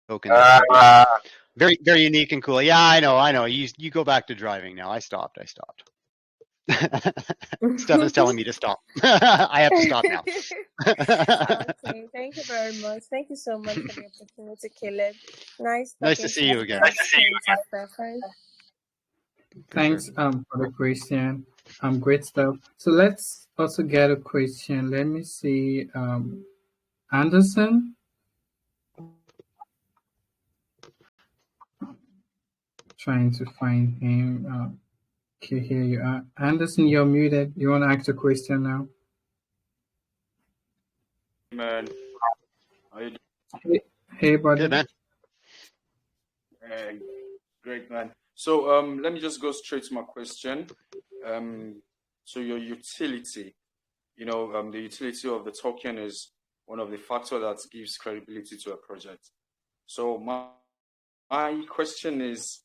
Token that's going to be very, very unique and cool. Yeah, I know. You go back to driving now. I stopped. Stefan's telling me to stop. I have to stop now. Okay, thank you very much. Thank you so much for the opportunity, Caleb. Nice Nice to talking see to you you. again. Nice to see you again, Stefan. For sure. Thanks for the question. Great stuff. So let's also get a question. Let me see. Anderson. Trying to find him. Okay, here you are. Anderson, you're muted. You want to ask a question now? Man, how you Hey, buddy. Good, man. doing? Great, man. So let me just go straight to my question. So your utility, the utility of the token is one of the factors that gives credibility to a project. So my question is,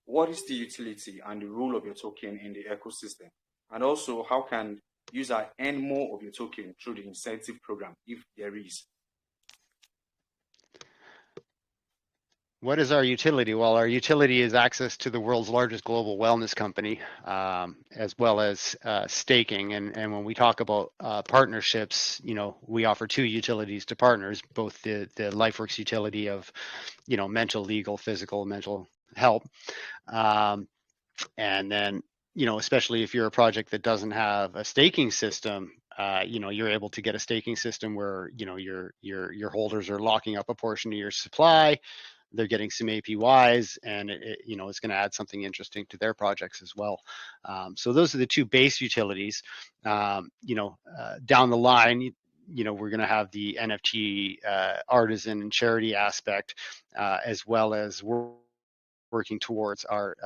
what is the utility and the role of your token in the ecosystem? And also, how can user earn more of your token through the incentive program, if there is? What is our utility? Well, our utility is access to the world's largest global wellness company, as well as staking. And when we talk about partnerships, we offer two utilities to partners, both the LifeWorks utility of, mental, legal, physical, mental help. And then, especially if you're a project that doesn't have a staking system, you're able to get a staking system where, your holders are locking up a portion of your supply. They're getting some APYs, and it's going to add something interesting to their projects as well. So those are the two base utilities. Down the line, we're going to have the NFT artisan and charity aspect, as well as working towards our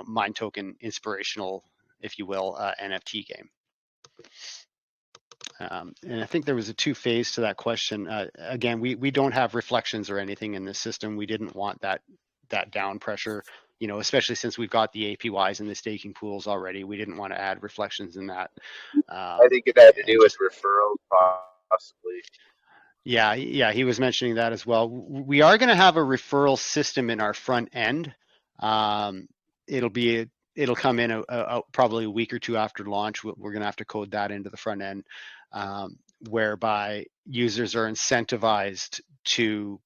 Mind Token inspirational, if you will, NFT game. And I think there was a two-phase to that question. Again, we don't have reflections or anything in this system. We didn't want that down pressure, especially since we've got the APYs and the staking pools already. We didn't want to add reflections in that. I think it had to do with referrals, possibly. Yeah, he was mentioning that as well. We are going to have a referral system in our front end. It'll come in probably a week or two after launch. We're going to have to code that into the front end, whereby users are incentivized to,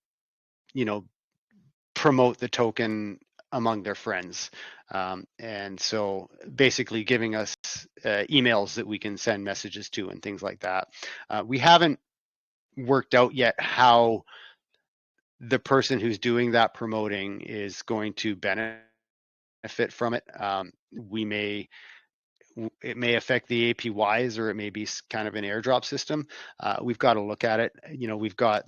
promote the token among their friends. And so basically giving us emails that we can send messages to and things like that. We haven't worked out yet how the person who's doing that promoting is going to benefit from it. It may affect the APYs, or it may be kind of an airdrop system. We've got to look at it. We've got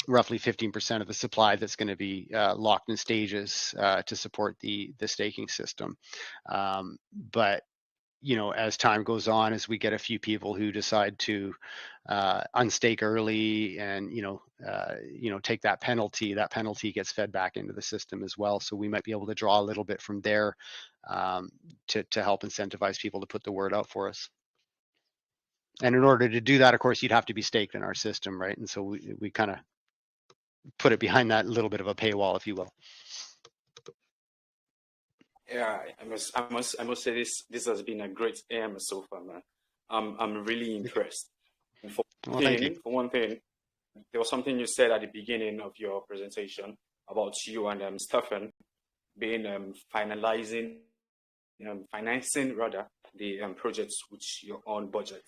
roughly 15% of the supply that's going to be locked in stages to support the staking system. But as time goes on, as we get a few people who decide to unstake early and take that penalty gets fed back into the system as well. So we might be able to draw a little bit from there to help incentivize people to put the word out for us. And in order to do that, of course, you'd have to be staked in our system, right? And so we kind of put it behind that little bit of a paywall, if you will. Yeah, I must say this has been a great AM so far, man. I'm really impressed. For one thing, there was something you said at the beginning of your presentation about you and Stefan being financing rather the projects which you're on budget.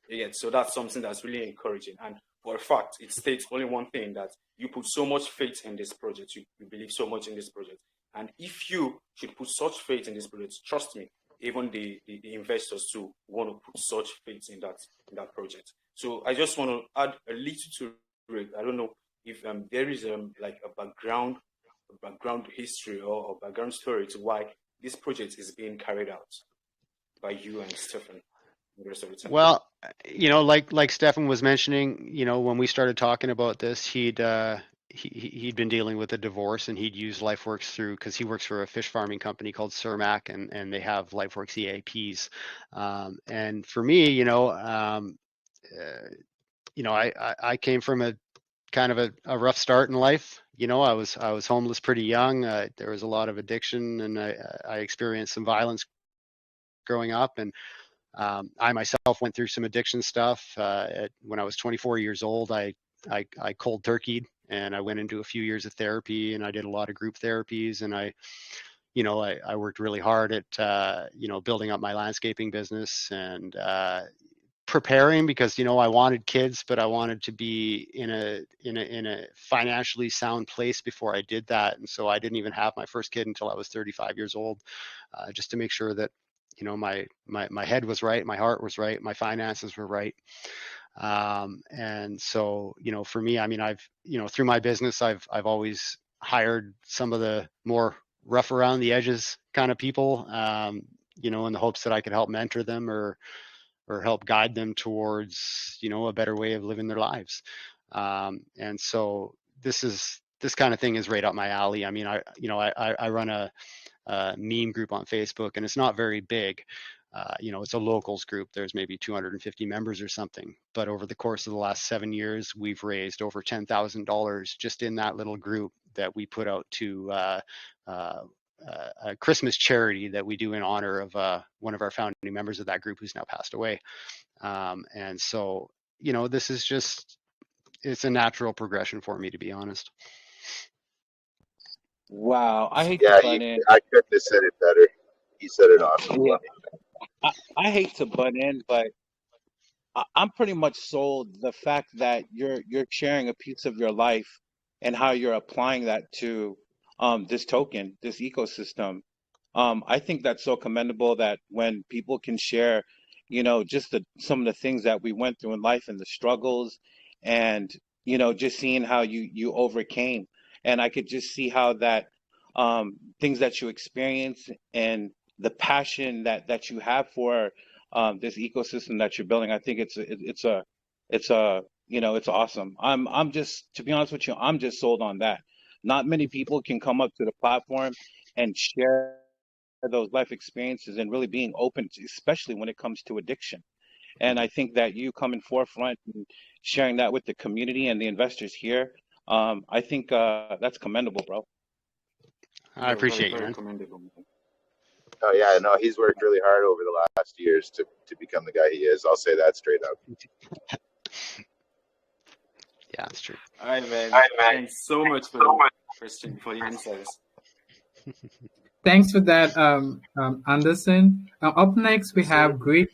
Yeah, so that's something that's really encouraging. And for a fact, it states only one thing, that you put so much faith in this project, you believe so much in this project. And if you should put such faith in this project, trust me, even the investors too want to put such faith in that project. So I just want to add a little to it. I don't know if there is like a background history or background story to why this project is being carried out by you and Stefan. Well, like Stefan was mentioning, when we started talking about this, he'd been dealing with a divorce, and he'd used LifeWorks because he works for a fish farming company called Cermak, and they have LifeWorks EAPs. And for me, I came from a kind of a rough start in life. I was homeless pretty young. There was a lot of addiction, and I experienced some violence growing up, and I myself went through some addiction stuff. When I was 24 years old, I cold turkeyed, and I went into a few years of therapy, and I did a lot of group therapies, and I worked really hard at building up my landscaping business and preparing, because I wanted kids, but I wanted to be in a financially sound place before I did that. And so I didn't even have my first kid until I was 35 years old, just to make sure that my head was right, my heart was right, my finances were right. And so for me, I mean, I've through my business, I've always hired some of the more rough around the edges kind of people, in the hopes that I could help mentor them or help guide them towards a better way of living their lives. And so this kind of thing is right up my alley. I mean, I run a meme group on Facebook, and it's not very big. It's a locals group. There's maybe 250 members or something. But over the course of the last 7 years, we've raised over $10,000 just in that little group that we put out to a Christmas charity that we do in honor of one of our founding members of that group who's now passed away. And so, this is it's a natural progression for me, to be honest. Wow, I hate Yeah, to butt in. I couldn't have said it better. He said it awesome. Yeah, I hate to butt in, but I'm pretty much sold the fact that you're sharing a piece of your life and how you're applying that to this token, this ecosystem. I think that's so commendable that when people can share, just some of the things that we went through in life and the struggles, and just seeing how you overcame. And I could just see how that things that you experience and the passion that you have for this ecosystem that you're building. I think it's it's awesome. I'm just, to be honest with you, I'm just sold on that. Not many people can come up to the platform and share those life experiences and really being open to, especially when it comes to addiction. And I think that you coming forefront and sharing that with the community and the investors here, I think that's commendable, bro. I Yeah, very, appreciate you, very man. commendable, man. Oh yeah, no, he's worked really hard over the last years to become the guy he is. I'll say that straight up. Yeah, that's true. All right, man. Thanks so much for the question, for the insights. Thanks for that, Anderson. Up next, we have Greg.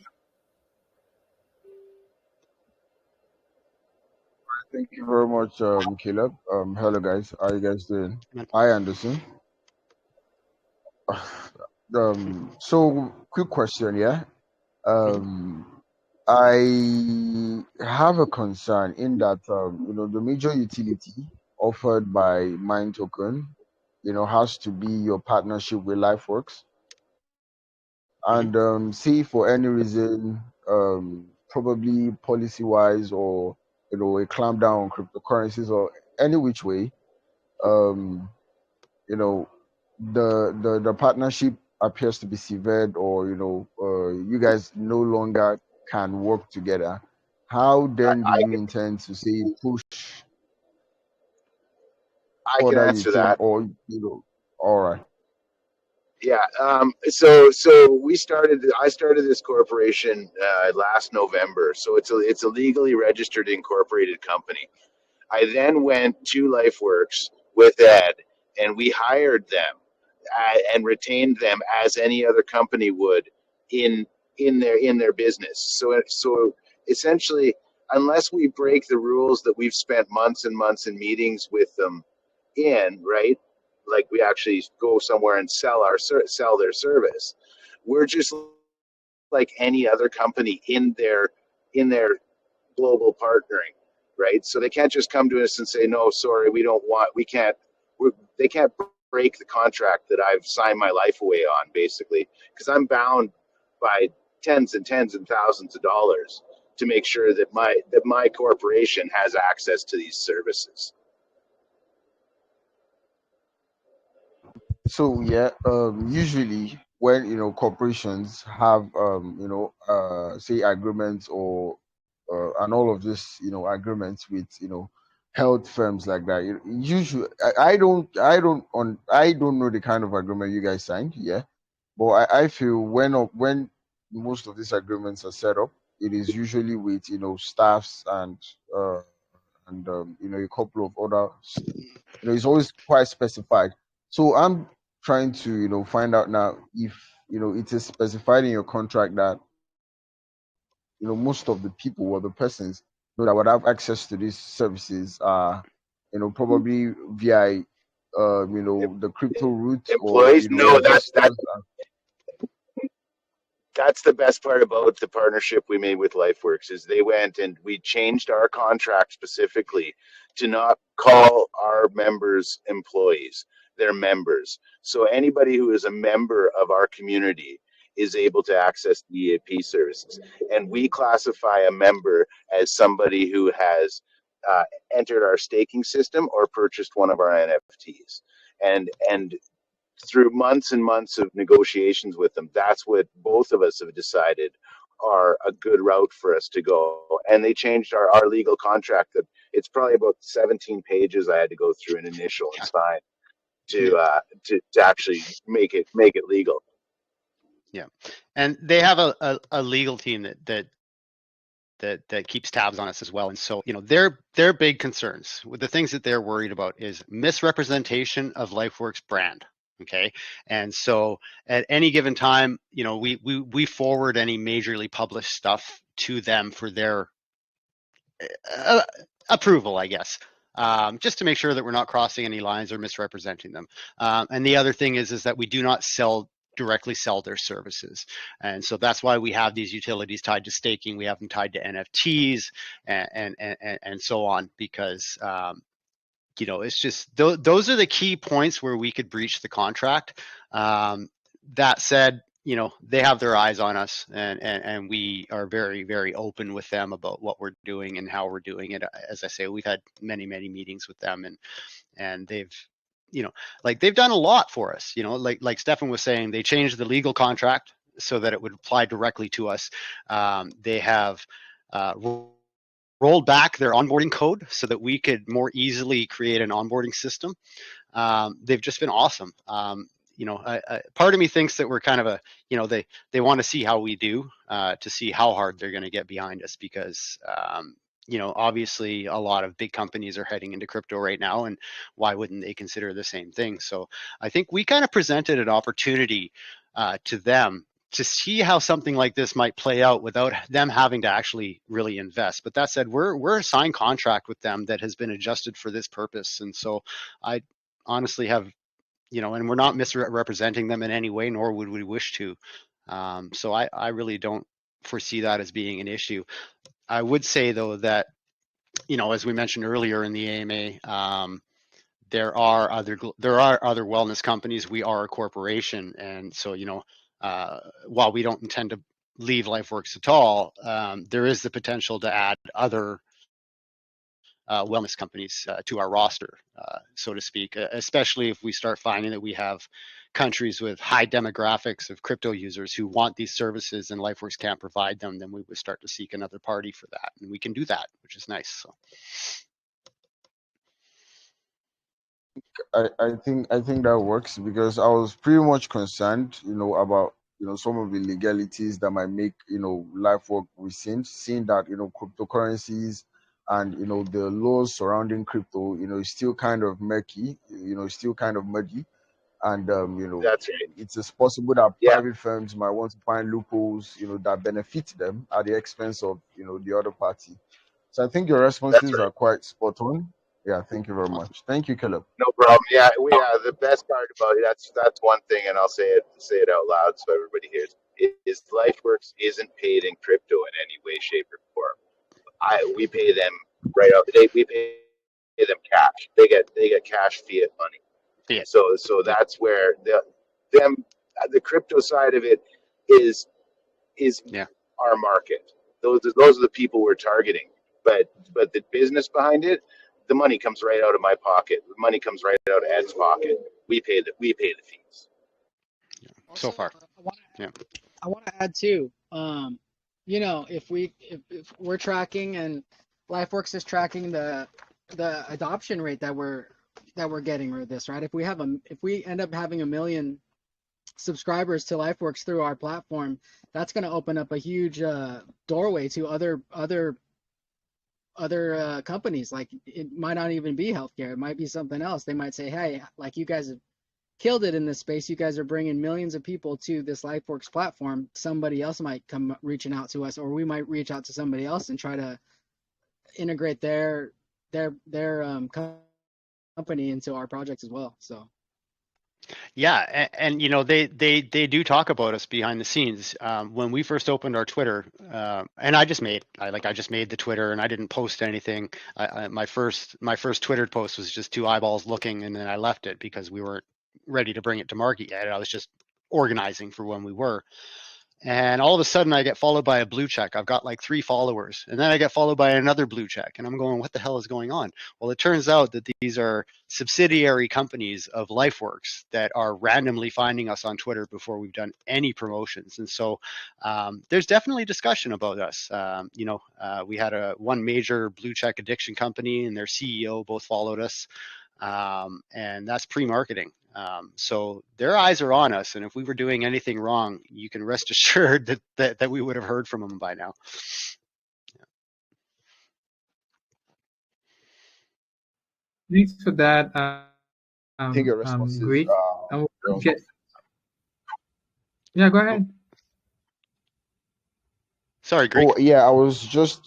Thank you very much, Caleb. Hello, guys. How you guys doing? Hi, Anderson. So quick question, yeah. I have a concern in that the major utility offered by Mind Token, has to be your partnership with LifeWorks, and say for any reason, probably policy wise or a clamp down on cryptocurrencies or any which way, um, you know, the partnership appears to be severed, or you guys no longer can work together. How then do you intend to say push I can further answer utility, that. or all right? Yeah. So we started. I started this corporation last November. So it's a legally registered incorporated company. I then went to LifeWorks with Ed, and we hired them and retained them as any other company would in their business. So essentially, unless we break the rules that we've spent months and months in meetings with them in, right? Like we actually go somewhere and sell their service. We're just like any other company in their global partnering, right? So they can't just come to us and say, no, sorry, we can't, they can't break the contract that I've signed my life away on, basically, because I'm bound by tens and tens and thousands of dollars to make sure that my corporation has access to these services. So yeah, usually when corporations have say agreements or and all of this agreements with health firms like that. Usually, I don't know the kind of agreement you guys signed, yeah, but I feel when most of these agreements are set up, it is usually with staffs and a couple of other, it's always quite specified. So I'm trying to find out now if it is specified in your contract that most of the people or the persons that would have access to these services are probably via the crypto route, or Employees, no, investors. that's the best part about the partnership we made with LifeWorks is they went and we changed our contract specifically to not call our members employees, they're members. So anybody who is a member of our community is able to access the EAP services. And we classify a member as somebody who has entered our staking system or purchased one of our NFTs. And through months and months of negotiations with them, that's what both of us have decided are a good route for us to go. And they changed our legal contract. That it's probably about 17 pages I had to go through an initial and sign to actually make it legal. Yeah, and they have a legal team that keeps tabs on us as well. And so, their big concerns, the things that they're worried about is misrepresentation of LifeWorks brand. Okay. And so at any given time, we forward any majorly published stuff to them for their approval, I guess, just to make sure that we're not crossing any lines or misrepresenting them. And the other thing is that we do not directly sell their services. And so that's why we have these utilities tied to staking. We have them tied to NFTs and so on, because it's just those are the key points where we could breach the contract. That said, they have their eyes on us, and we are very, very open with them about what we're doing and how we're doing it. As I say, we've had many, many meetings with them, and they've, they've done a lot for us. Like Stefan was saying, they changed the legal contract so that it would apply directly to us. They have rolled back their onboarding code so that we could more easily create an onboarding system. They've just been awesome. Part of me thinks that we're kind of they want to see how we do, to see how hard they're going to get behind us, because obviously a lot of big companies are heading into crypto right now, and why wouldn't they consider the same thing? So I think we kind of presented an opportunity to them to see how something like this might play out without them having to actually really invest. But that said, we're a signed contract with them that has been adjusted for this purpose, and so I honestly have, and we're not misrepresenting them in any way, nor would we wish to. So I really don't foresee that as being an issue. I would say, though, that, as we mentioned earlier in the AMA, there are other wellness companies. We are a corporation, and so while we don't intend to leave LifeWorks at all, there is the potential to add other wellness companies to our roster, so to speak, especially if we start finding that we have countries with high demographics of crypto users who want these services and LifeWorks can't provide them. Then we would start to seek another party for that, and we can do that, which is nice. So I think that works, because I was pretty much concerned, about some of the legalities that might make life work rescind, seeing that cryptocurrencies and the laws surrounding crypto is still kind of murky, still kind of muddy, and That's right. it's possible that Yeah, private firms might want to find loopholes that benefit them at the expense of the other party. So I think your that's responses right. are quite spot on. Yeah, thank you very much. Thank you, Caleb. No problem. Yeah, the best part about it, that's one thing, and I'll say it out loud so everybody hears. Is LifeWorks isn't paid in crypto in any way, shape, or form. We pay them right out. We pay them cash. They get cash fiat money. yeah, So yeah, that's where the crypto side of it is yeah. our market. Those are the people we're targeting. But the business behind it, the money comes right out of my pocket. The money comes right out of Ed's pocket. We pay the fees. So Also, far, yeah, I want to add too. If we're tracking and LifeWorks is tracking the adoption rate that we're getting with this, right? If we end up having 1 million subscribers to LifeWorks through our platform, that's going to open up a huge doorway to other companies. Like, it might not even be healthcare. It might be something else. They might say, hey, like, you guys have killed it in this space. You guys are bringing millions of people to this LifeWorks platform. Somebody else might come reaching out to us, or we might reach out to somebody else and try to integrate their company into our projects as well. So yeah, and they do talk about us behind the scenes. When we first opened our Twitter, and I just made the Twitter, and I didn't post anything. My first Twitter post was just two eyeballs looking, and then I left it because we weren't ready to bring it to market yet. I was just organizing for when we were. And all of a sudden I get followed by a blue check. I've got like 3 followers, and then I get followed by another blue check, and I'm going, what the hell is going on? Well, it turns out that these are subsidiary companies of LifeWorks that are randomly finding us on Twitter before we've done any promotions. And so there's definitely discussion about us. We had one major blue check addiction company and their CEO both followed us. And that's pre-marketing. So their eyes are on us, and if we were doing anything wrong, you can rest assured that we would have heard from them by now. Thanks for that, I think your responses Greek. are And well. we'll yeah, go ahead. Sorry, Greek. Oh yeah, I was just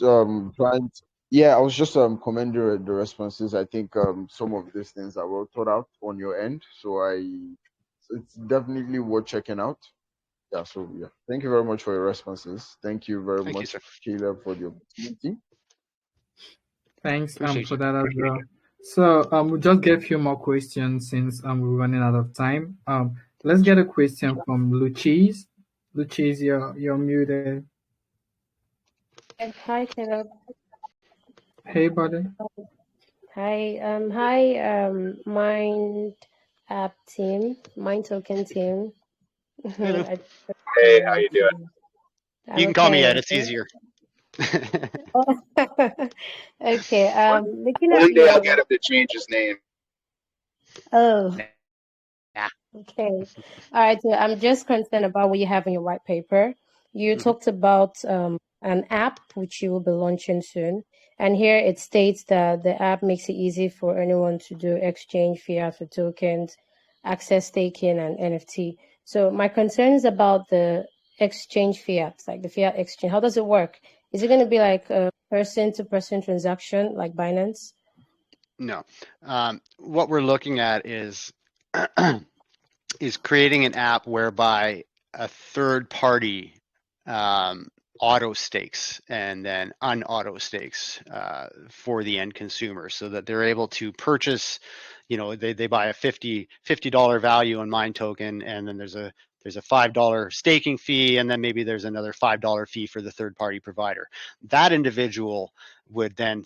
commending the responses. I think some of these things are well thought out on your end, so it's definitely worth checking out. Yeah, so yeah, thank you very much for your responses. Thank you very Thank you, much, sir. Caleb, for the opportunity. Thanks Appreciate for you. that as well. So we'll just get a few more questions since we're running out of time. Let's get a question from Luchis. Luchis, you're muted. Hi, Caleb. Hey, buddy. Hi, Mind App team, Mind Token team. Hello. I Hey, how you doing? I'm You can call me Ed. okay. It's easier. Okay. Looking at One day I'll get your him to change his name. oh, Yeah. okay. All right. So I'm just concerned about what you have in your white paper. You Mhm. talked about an app which you will be launching soon. And here it states that the app makes it easy for anyone to do exchange fiat for tokens, access staking, and NFT. So my concern is about the exchange fiat, like the fiat exchange. How does it work? Is it going to be like a person-to-person transaction like Binance? No. What we're looking at is is creating an app whereby a third party auto stakes and then unauto stakes for the end consumer so that they're able to purchase, they buy a $50 value on Mine token, and then there's a $5 staking fee, and then maybe there's another $5 fee for the third party provider. That individual would then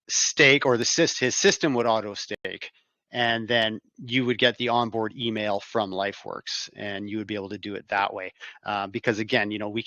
stake, or his system would auto stake, and then you would get the onboard email from LifeWorks, and you would be able to do it that way. Because again, we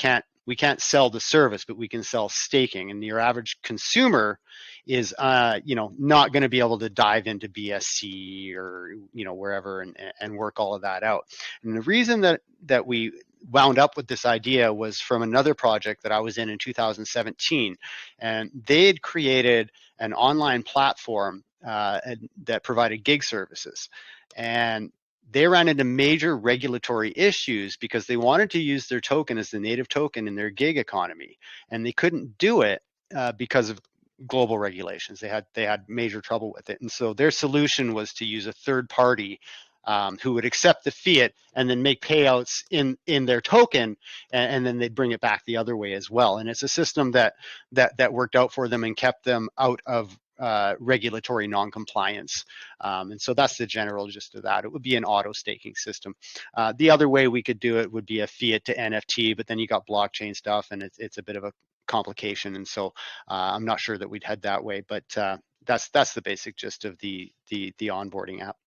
can't sell the service, but we can sell staking, and your average consumer is not going to be able to dive into BSC or wherever and work all of that out. And the reason that we wound up with this idea was from another project that I was in 2017, and they had created an online platform that provided gig services. And they ran into major regulatory issues because they wanted to use their token as the native token in their gig economy, and they couldn't do it because of global regulations. They had major trouble with it, and so their solution was to use a third party who would accept the fiat and then make payouts in their token, and then they'd bring it back the other way as well. And it's a system that worked out for them and kept them out of regulatory non-compliance. And so that's the general gist of that. It would be an auto staking system. The other way we could do it would be a fiat to NFT, but then you got blockchain stuff, and it's a bit of a complication. And so I'm not sure that we'd head that way, but that's the basic gist of the onboarding app.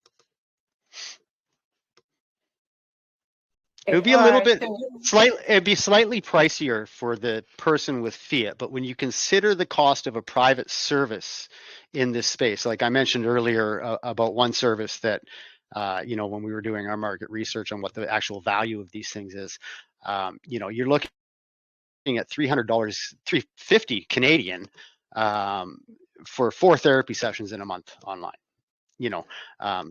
It would be a All little right. bit it'd be slightly pricier for the person with fiat, but when you consider the cost of a private service in this space, like I mentioned earlier about one service that, when we were doing our market research on what the actual value of these things is, you're looking at $300, $350 Canadian for 4 therapy sessions in a month online.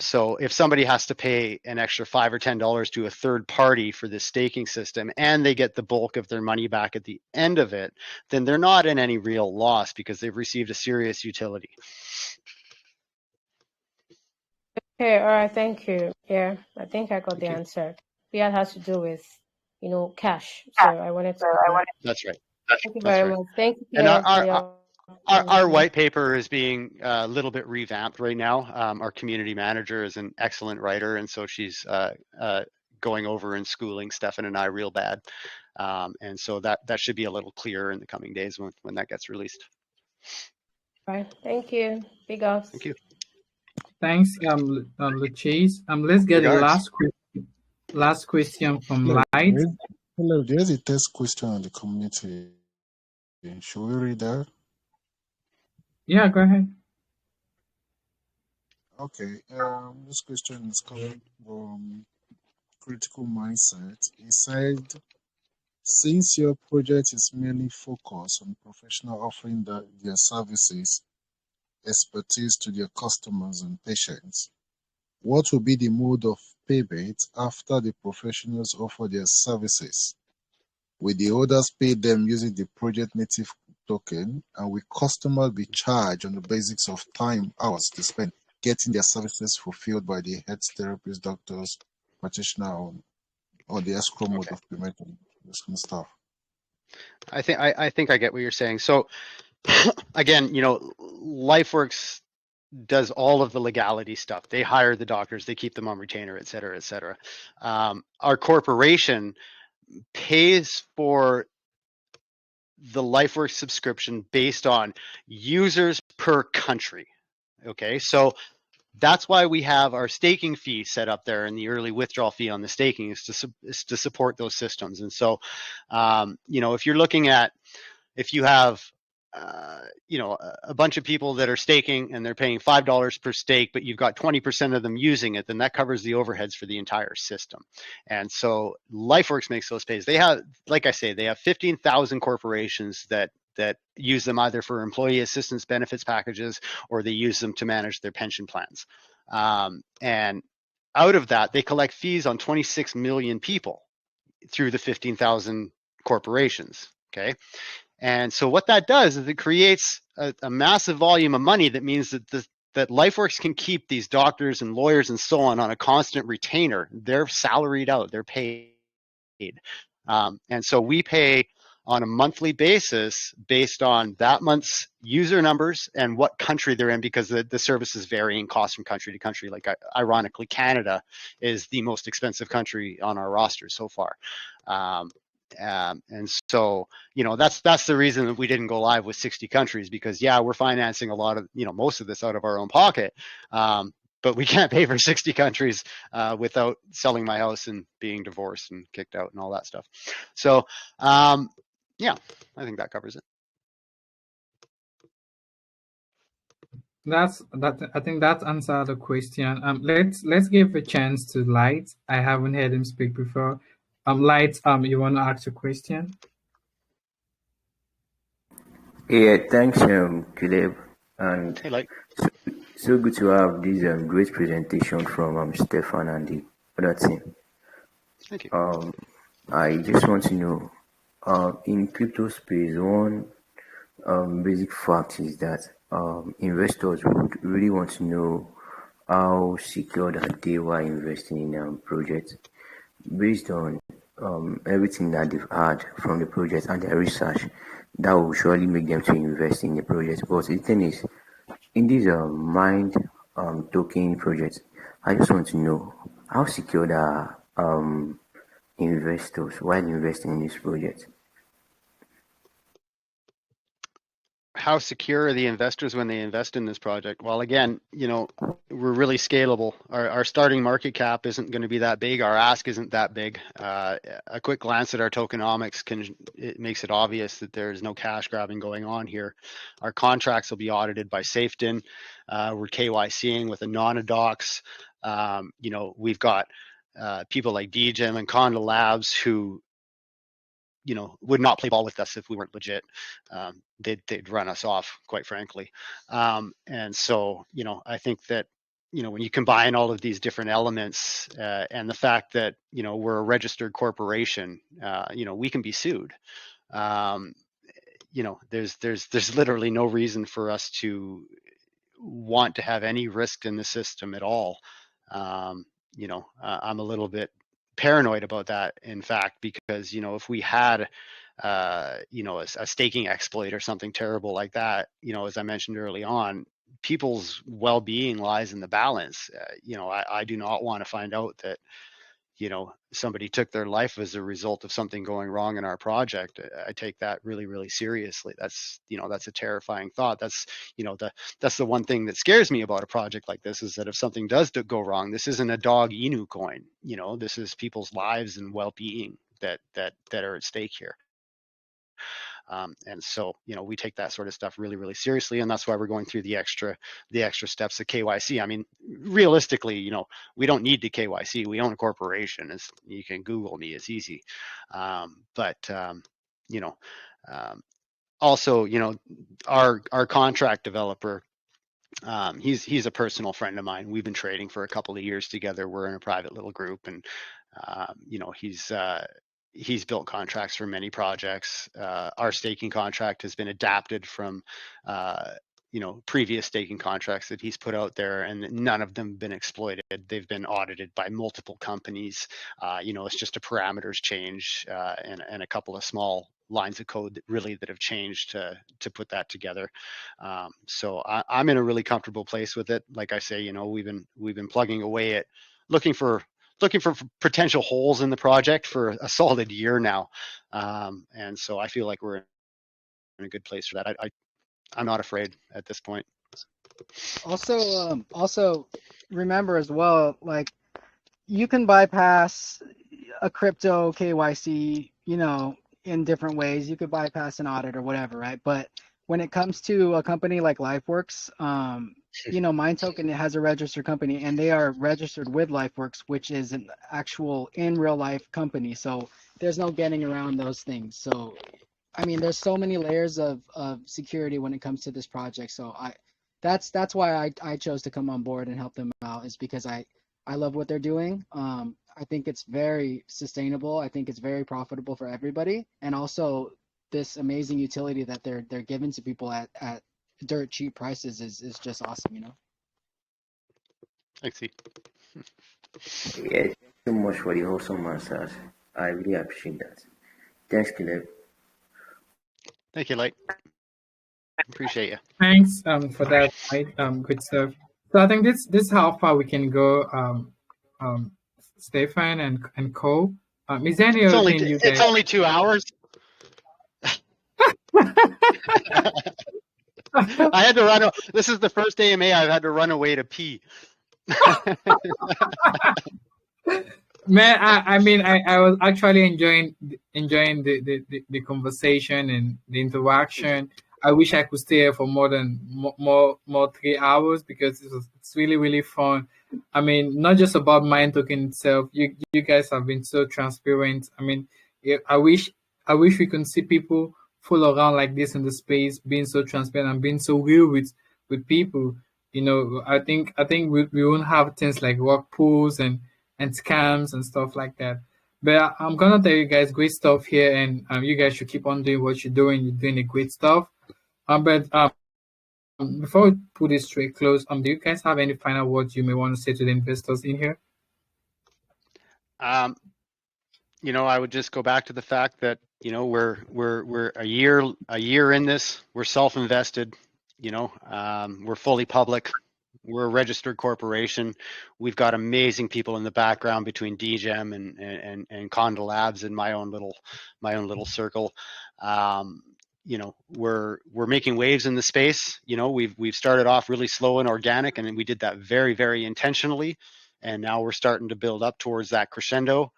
So if somebody has to pay an extra $5 or $10 to a third party for this staking system, and they get the bulk of their money back at the end of it, then they're not in any real loss because they've received a serious utility. Okay, all right, thank you. Yeah, I think I got Thank the you. answer. Fiat has to do with, cash. So I wanted to. That's right. Thank you That's very right. much. Thank you, And Pierre, for your. our white paper is being a little bit revamped right now. Our community manager is an excellent writer, and so she's going over and schooling Stefan and I real bad. And so that should be a little clearer in the coming days when that gets released. Right. Thank you. Big ups. Thank you. Thanks, Luchis. Let's get the last question from Light. Hello, there's a test question on the community. Should we read that? Yeah, go ahead. Okay. This question is coming from Critical Mindset. He said, since your project is mainly focused on professional offering their services, expertise to their customers and patients, what will be the mode of payment after the professionals offer their services? Will the others pay them using the project native token, and will customers be charged on the basis of time hours they spend getting their services fulfilled by the health therapists, doctors, practitioner, or the escrow mode of payment and this kind of stuff? I think I get what you're saying. So again, LifeWorks does all of the legality stuff. They hire the doctors, they keep them on retainer, et cetera, et cetera. Our corporation pays for the LifeWorks subscription based on users per country. Okay, so that's why we have our staking fee set up there, and the early withdrawal fee on the staking is to support those systems. And so, if you're looking at, if you have a bunch of people that are staking and they're paying $5 per stake, but you've got 20% of them using it, then that covers the overheads for the entire system. And so LifeWorks makes those pays. They have, like I say, they have 15,000 corporations that use them either for employee assistance benefits packages, or they use them to manage their pension plans. And out of that, they collect fees on 26 million people through the 15,000 corporations. Okay. And so what that does is it creates a massive volume of money that means that LifeWorks can keep these doctors and lawyers and so on a constant retainer. They're salaried out, they're paid. And so we pay on a monthly basis based on that month's user numbers and what country they're in, because the services vary in cost from country to country. Like, ironically, Canada is the most expensive country on our roster so far. And so, that's the reason that we didn't go live with 60 countries, because we're financing a lot of, most of this out of our own pocket. But we can't pay for 60 countries without selling my house and being divorced and kicked out and all that stuff. So, I think that covers it. I think that answered the question. Let's give a chance to Light. I haven't heard him speak before. Light, you want to ask a question? Yeah, thanks, Caleb. And Hey, Light. so good to have this great presentation from Stefan and the other team. Thank you. I just want to know, in crypto space, one basic fact is that investors would really want to know how secure that they were investing in projects based on everything that they've had from the project and their research. That will surely make them to invest in the project. But the thing is, in this mind token project, I just want to know how secure are investors while investing in this project. How secure are the investors when they invest in this project? Well, again, we're really scalable. Our starting market cap isn't going to be that big. Our ask isn't that big. A quick glance at our tokenomics makes it obvious that there's no cash grabbing going on here. Our contracts will be audited by Safeton. We're KYCing with Anonymous. We've got people like DGEM and Conda Labs who would not play ball with us if we weren't legit. They'd run us off, quite frankly. And so, I think that, when you combine all of these different elements and the fact that, we're a registered corporation, we can be sued. There's literally no reason for us to want to have any risk in the system at all. I'm a little bit paranoid about that, in fact, because if we had a staking exploit or something terrible like that, as I mentioned early on, people's well-being lies in the balance. I do not want to find out that somebody took their life as a result of something going wrong in our project. I take that really, really seriously. That's a terrifying thought. That's the one thing that scares me about a project like this, is that if something does go wrong, this isn't a dog Inu coin. This is people's lives and well-being that are at stake here. And so, we take that sort of stuff really, really seriously, and that's why we're going through the extra steps of KYC. I mean, realistically, we don't need to KYC. We own a corporation. You can Google me; it's easy. Also, our contract developer. He's a personal friend of mine. We've been trading for a couple of years together. We're in a private little group, and he's built contracts for many projects. Our staking contract has been adapted from previous staking contracts that he's put out there, and none of them have been exploited. They've been audited by multiple companies. It's just a parameters change and a couple of small lines of code that have changed to put that together. So I'm in a really comfortable place with it. Like I say, we've been plugging away at looking for looking for potential holes in the project for a solid year now, and so I feel like we're in a good place for that. I'm not afraid at this point. Also remember as well, like you can bypass a crypto KYC, in different ways. You could bypass an audit or whatever, right? But when it comes to a company like LifeWorks, MindToken has a registered company, and they are registered with LifeWorks, which is an actual in real life company. So there's no getting around those things. So I mean, there's so many layers of security when it comes to this project. So that's why I chose to come on board and help them out, is because I love what they're doing. I think it's very sustainable. I think it's very profitable for everybody, and also this amazing utility that they're giving to people at dirt cheap prices is just awesome. Thanks, Steve. Yeah, thanks so much for the wholesome answers. I really appreciate that. Thanks, Caleb. Thank you, Light. Appreciate you. Thanks for that, right? Good stuff. So I think this is how far we can go. Stefan and Cole. Is there any other thing you guys? It's only 2 hours. I had to run. This is the first AMA I've had to run away to pee. Man, I mean, I was actually enjoying the conversation and the interaction. I wish I could stay here for more 3 hours, because it's really, really fun. I mean, not just about Mind Token itself. You guys have been so transparent. I mean, I wish we could see people full around like this in the space, being so transparent and being so real with people. I think we won't have things like rock pools and scams and stuff like that. But I'm gonna tell you guys great stuff here, and you guys should keep on doing what you're doing. You're doing a great stuff. But before we put this straight close, do you guys have any final words you may want to say to the investors in here? I would just go back to the fact that we're a year in this. We're self-invested. We're fully public. We're a registered corporation. We've got amazing people in the background between DGEM and Conda Labs and my own little circle. We're making waves in the space. We've started off really slow and organic, and we did that very, very intentionally. And now we're starting to build up towards that crescendo.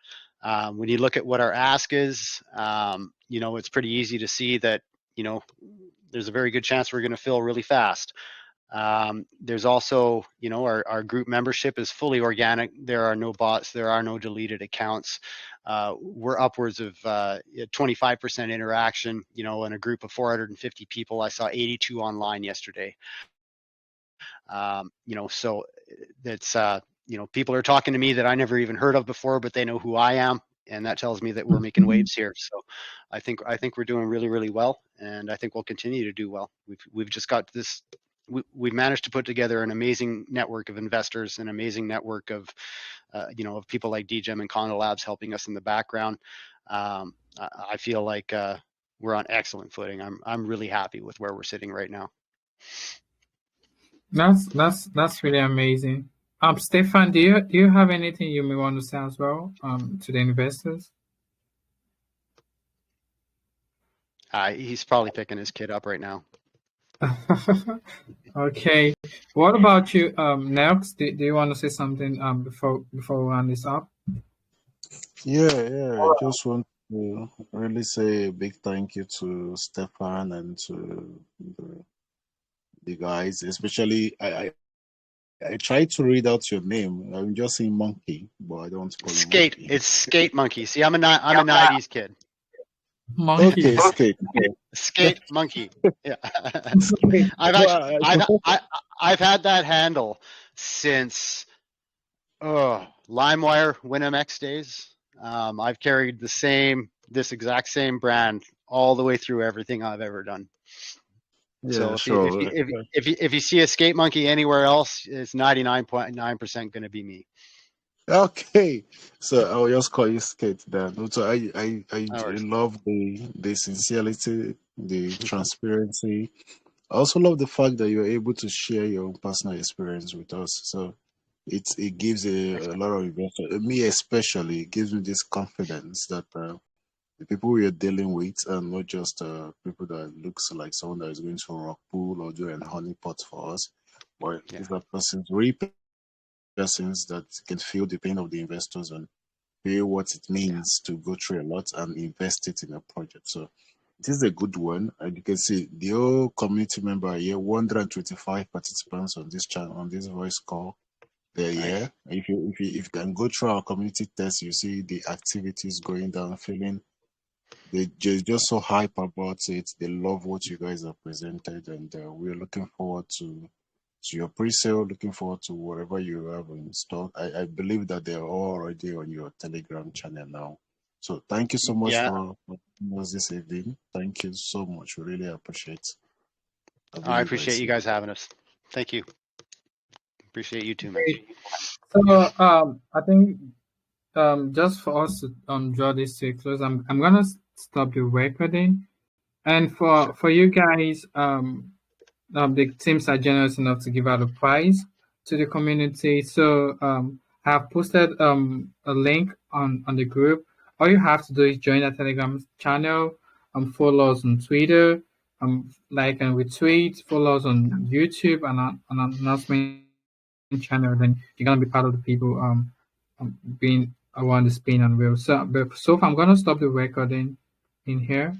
When you look at what our ask is, it's pretty easy to see that, there's a very good chance we're going to fill really fast. There's also, our group membership is fully organic. There are no bots. There are no deleted accounts. We're upwards of 25% interaction, in a group of 450 people. I saw 82 online yesterday. So it's, people are talking to me that I never even heard of before, but they know who I am. And that tells me that we're making waves here. So I think we're doing really, really well. And I think we'll continue to do well. We've just got this. We've managed to put together an amazing network of investors, an amazing network of, of people like DGEM and Conda Labs helping us in the background. I feel like we're on excellent footing. I'm really happy with where we're sitting right now. That's really amazing. Stefan, do you have anything you may want to say as well to the investors? He's probably picking his kid up right now. Okay. What about you, Nelks? Do you want to say something before we round this up? Yeah. I just want to really say a big thank you to Stefan and to the guys, especially I tried to read out your name. I'm just saying Monkey, but I don't want to call him Skate. Monkey. It's Skate Monkey. See, I'm a 90s kid. Monkey. Okay, Skate. Skate Monkey. Yeah. I've had that handle since LimeWire WinMX days. I've carried this exact same brand all the way through everything I've ever done. Yeah, so sure. if you see a Skate Monkey anywhere else, it's 99.9% going to be me. Okay, so I'll just call you Skate then. So I love the sincerity, the transparency. I also love the fact that you're able to share your own personal experience with us. So it gives a lot of investors, me especially, it gives me this confidence that the people we are dealing with are not just people that looks like someone that is going to rock pool or do an honeypot for us, but Yeah. these are persons, real persons that can feel the pain of the investors and feel what it Yeah. means to go through a lot and invest it in a project. So it is a good one. And you can see the whole community member here, 125 participants on this channel, on this voice call. They're Nice. here. If you can go through our community test, you see the activities going down, feeling they're just so hype about it. They love what you guys have presented, and we're looking forward to your pre-sale. Looking forward to whatever you have in stock. I believe that they're all already on your Telegram channel now. So thank you so much Yeah. for joining us this evening. Thank you so much. We really appreciate having I you appreciate guys you here. guys having us. Thank you. Appreciate you too, man. Great. So I think just for us to draw this to a close, I'm gonna stop the recording. And Sure. for you guys, the teams are generous enough to give out a prize to the community. So I have posted a link on the group. All you have to do is join the Telegram channel, follow us on Twitter, like and retweet, follow us on YouTube and an announcement channel. Then you're gonna be part of the people being around the spin and wheel. So far, I'm gonna stop the recording in here.